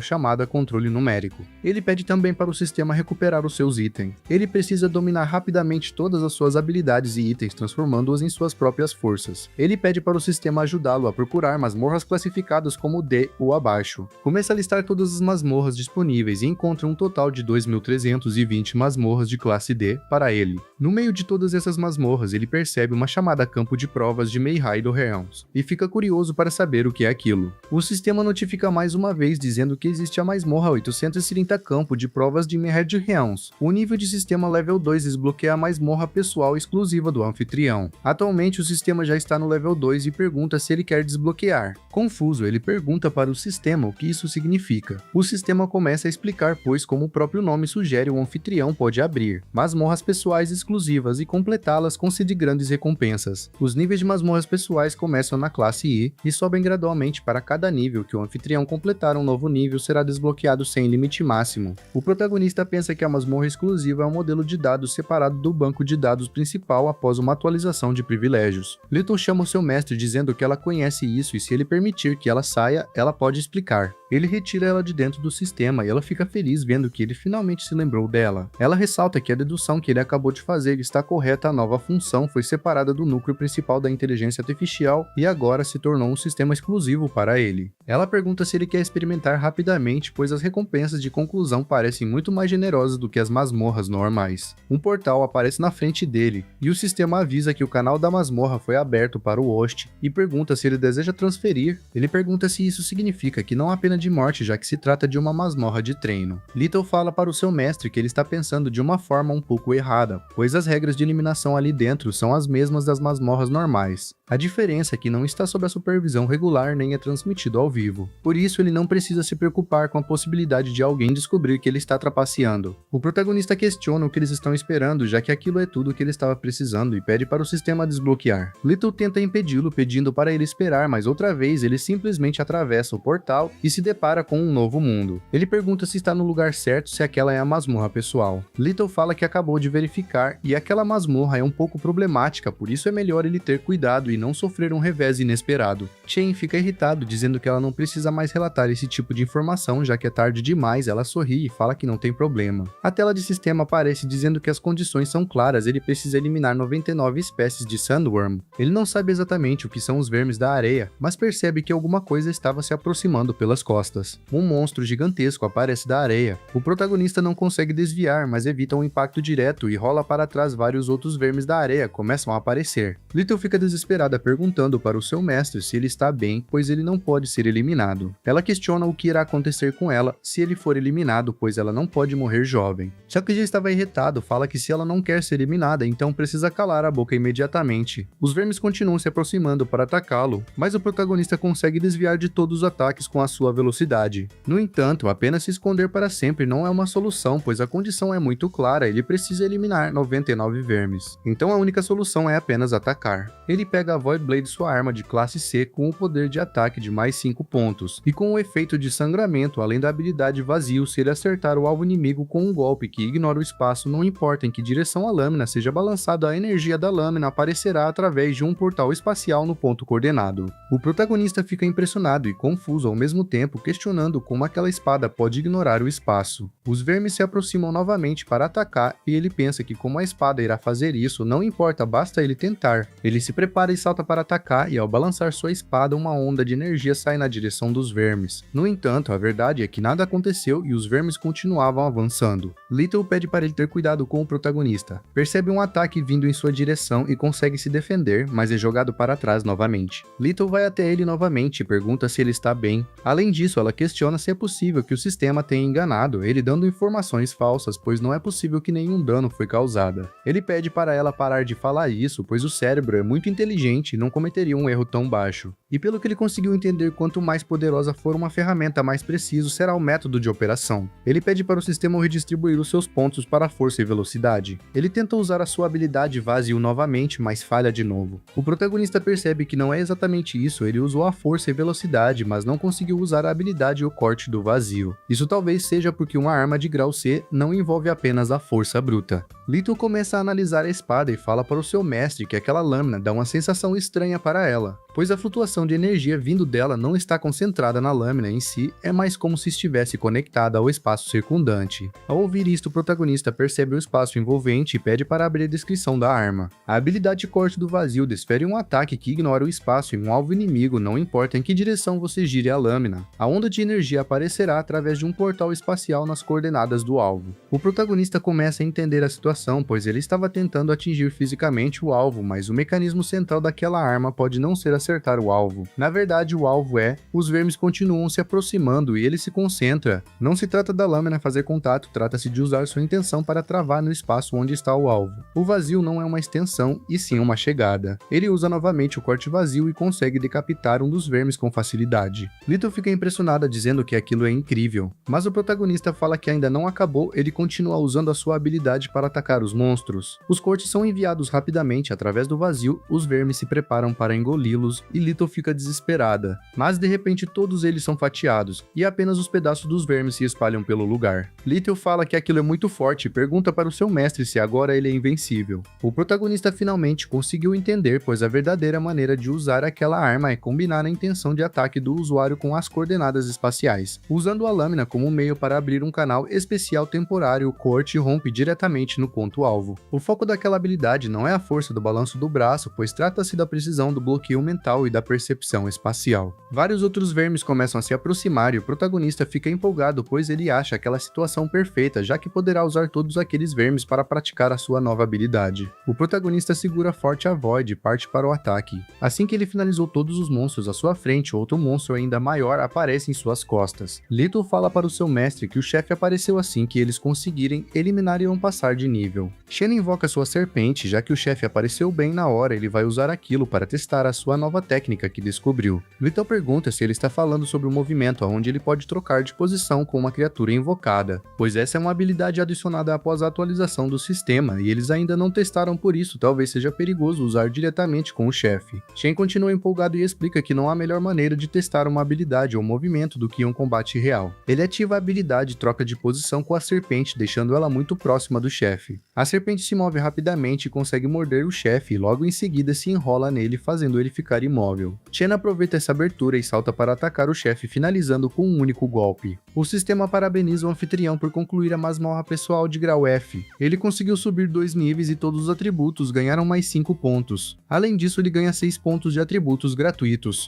chamada controle numérico. Ele pede também para o sistema recuperar os seus itens. Ele precisa dominar eliminar rapidamente todas as suas habilidades e itens, transformando-os em suas próprias forças. Ele pede para o sistema ajudá-lo a procurar masmorras classificadas como D ou abaixo. Começa a listar todas as masmorras disponíveis e encontra um total de 2.320 masmorras de classe D para ele. No meio de todas essas masmorras, ele percebe uma chamada campo de provas de Meihaidou Realms e fica curioso para saber o que é aquilo. O sistema notifica mais uma vez dizendo que existe a masmorra 830 campo de provas de Meihaidou Realms. O nível de sistema level 2 desbloqueia a masmorra pessoal exclusiva do anfitrião. Atualmente o sistema já está no level 2 e pergunta se ele quer desbloquear. Confuso, ele pergunta para o sistema o que isso significa. O sistema começa a explicar, pois como o próprio nome sugere, o anfitrião pode abrir masmorras pessoais exclusivas e completá-las concede grandes recompensas. Os níveis de masmorras pessoais começam na classe I e sobem gradualmente para cada nível que o anfitrião completar. Um novo nível será desbloqueado sem limite máximo. O protagonista pensa que a masmorra exclusiva é um modelo de dados separado do banco de dados principal após uma atualização de privilégios. Little chama o seu mestre dizendo que ela conhece isso e se ele permitir que ela saia, ela pode explicar. Ele retira ela de dentro do sistema e ela fica feliz vendo que ele finalmente se lembrou dela. Ela ressalta que a dedução que ele acabou de fazer está correta, a nova função foi separada do núcleo principal da inteligência artificial e agora se tornou um sistema exclusivo para ele. Ela pergunta se ele quer experimentar rapidamente, pois as recompensas de conclusão parecem muito mais generosas do que as masmorras normais. Um portal aparece na frente dele e o sistema avisa que o canal da masmorra foi aberto para o host e pergunta se ele deseja transferir. Ele pergunta se isso significa que não há pena de morte, já que se trata de uma masmorra de treino. Little fala para o seu mestre que ele está pensando de uma forma um pouco errada, pois as regras de eliminação ali dentro são as mesmas das masmorras normais. A diferença é que não está sob a supervisão regular nem é transmitido ao vivo. Por isso ele não precisa se preocupar com a possibilidade de alguém descobrir que ele está trapaceando. O protagonista questiona o que eles estão esperando, já que aquilo é tudo o que ele estava precisando e pede para o sistema desbloquear. Little tenta impedi-lo, pedindo para ele esperar, mas outra vez ele simplesmente atravessa o portal e se depara com um novo mundo. Ele pergunta se está no lugar certo, se aquela é a masmorra pessoal. Little fala que acabou de verificar e aquela masmorra é um pouco problemática, por isso é melhor ele ter cuidado e não sofrer um revés inesperado. Chen fica irritado, dizendo que ela não precisa mais relatar esse tipo de informação, já que é tarde demais. Ela sorri e fala que não tem problema. A tela de sistema aparece dizendo que as condições são claras, ele precisa eliminar 99 espécies de Sandworm. Ele não sabe exatamente o que são os vermes da areia, mas percebe que alguma coisa estava se aproximando pelas costas. Um monstro gigantesco aparece da areia. O protagonista não consegue desviar, mas evita um impacto direto e rola para trás. Vários outros vermes da areia começam a aparecer. Little fica desesperada perguntando para o seu mestre se ele está bem, pois ele não pode ser eliminado. Ela questiona o que irá acontecer com ela se ele for eliminado, pois ela não pode morrer jovem. Chuck já estava irritado, fala que se ela não quer ser eliminada, então precisa calar a boca imediatamente. Os vermes continuam se aproximando para atacá-lo, mas o protagonista consegue desviar de todos os ataques com a sua velocidade. No entanto, apenas se esconder para sempre não é uma solução, pois a condição é muito clara, ele precisa eliminar 99 vermes. Então a única solução é apenas atacar. Ele pega a Void Blade, sua arma de classe C, com o poder de ataque de mais 5 pontos, e com o efeito de sangramento, além da habilidade vazio. Se ele acertar o alvo inimigo com um golpe que ignora o espaço, não importa em que direção a lâmina seja balançada, a energia da lâmina aparecerá através de um portal espacial no ponto coordenado. O protagonista fica impressionado e confuso ao mesmo tempo, questionando como aquela espada pode ignorar o espaço. Os vermes se aproximam novamente para atacar e ele pensa que como a espada irá fazer isso, não importa, basta ele tentar. Ele se prepara e salta para atacar e ao balançar sua espada, uma onda de energia sai na direção dos vermes. No entanto, a verdade é que nada aconteceu e os vermes continuavam avançando. Little pede para ele ter cuidado com o protagonista. Percebe um ataque vindo em sua direção e consegue se defender, mas é jogado para trás novamente. Little vai até ele novamente e pergunta se ele está bem. Além disso, ela questiona se é possível que o sistema tenha enganado ele, dando informações falsas, pois não é possível que nenhum dano foi causado. Ele pede para ela parar de falar isso, pois o cérebro é muito inteligente e não cometeria um erro tão baixo. E pelo que ele conseguiu entender, quanto mais poderosa for uma ferramenta, mais preciso será o método de operação. Ele pede para o sistema redistribuir os seus pontos para força e velocidade. Ele tenta usar a sua habilidade vazio novamente, mas falha de novo. O protagonista percebe que não é exatamente isso, ele usou a força e velocidade, mas não conseguiu usar a a habilidade O Corte do Vazio. Isso talvez seja porque uma arma de grau C não envolve apenas a força bruta. Leto começa a analisar a espada e fala para o seu mestre que aquela lâmina dá uma sensação estranha para ela, pois a flutuação de energia vindo dela não está concentrada na lâmina em si, é mais como se estivesse conectada ao espaço circundante. Ao ouvir isto, o protagonista percebe o espaço envolvente e pede para abrir a descrição da arma. A habilidade Corte do Vazio desfere um ataque que ignora o espaço e um alvo inimigo, não importa em que direção você gire a lâmina. A onda de energia aparecerá através de um portal espacial nas coordenadas do alvo. O protagonista começa a entender a situação, pois ele estava tentando atingir fisicamente o alvo, mas o mecanismo central daquela arma pode não ser acertar o alvo. Na verdade, o alvo os vermes continuam se aproximando e ele se concentra. Não se trata da lâmina fazer contato, trata-se de usar sua intenção para travar no espaço onde está o alvo. O vazio não é uma extensão, e sim uma chegada. Ele usa novamente o corte vazio e consegue decapitar um dos vermes com facilidade. Leto fica impressionada dizendo que aquilo é incrível, mas o protagonista fala que ainda não acabou, ele continua usando a sua habilidade para atacar os monstros. Os cortes são enviados rapidamente através do vazio, os vermes se preparam para engoli-los e Leto fica desesperada, mas de repente todos eles são fatiados, e apenas os pedaços dos vermes se espalham pelo lugar. Leto fala que aquilo é muito forte e pergunta para o seu mestre se agora ele é invencível. O protagonista finalmente conseguiu entender, pois a verdadeira maneira de usar aquela arma é combinar a intenção de ataque do usuário com as coordenadas espaciais. Usando a lâmina como meio para abrir um canal especial temporário, o corte rompe diretamente no ponto-alvo. O foco daquela habilidade não é a força do balanço do braço, pois trata-se da precisão do bloqueio mental e da percepção espacial. Vários outros vermes começam a se aproximar e o protagonista fica empolgado, pois ele acha aquela situação perfeita, já que poderá usar todos aqueles vermes para praticar a sua nova habilidade. O protagonista segura forte a Void e parte para o ataque. Assim que ele finalizou todos os monstros à sua frente, outro monstro ainda maior aparece em suas costas. Leto fala para o seu mestre que o chefe apareceu assim que eles conseguirem eliminar e irão passar de nível. Shen invoca sua serpente, já que o chefe apareceu bem na hora, ele vai usar aquilo para testar a sua nova técnica que descobriu. Leto pergunta se ele está falando sobre o movimento, onde ele pode trocar de posição com uma criatura invocada, pois essa é uma habilidade adicionada após a atualização do sistema, e eles ainda não testaram, por isso talvez seja perigoso usar diretamente com o chefe. Shen continua empolgado e explica que não há melhor maneira de testar uma habilidade ou movimento do que um combate real. Ele ativa a habilidade troca de posição com a serpente, deixando ela muito próxima do chefe. A serpente se move rapidamente e consegue morder o chefe, e logo em seguida se enrola nele, fazendo ele ficar imóvel. Shen aproveita essa abertura e salta para atacar o chefe, finalizando com um único golpe. O sistema parabeniza o anfitrião por concluir a masmorra pessoal de grau F. Ele conseguiu subir 2 níveis e todos os atributos ganharam mais 5 pontos. Além disso, ele ganha 6 pontos de atributos gratuitos.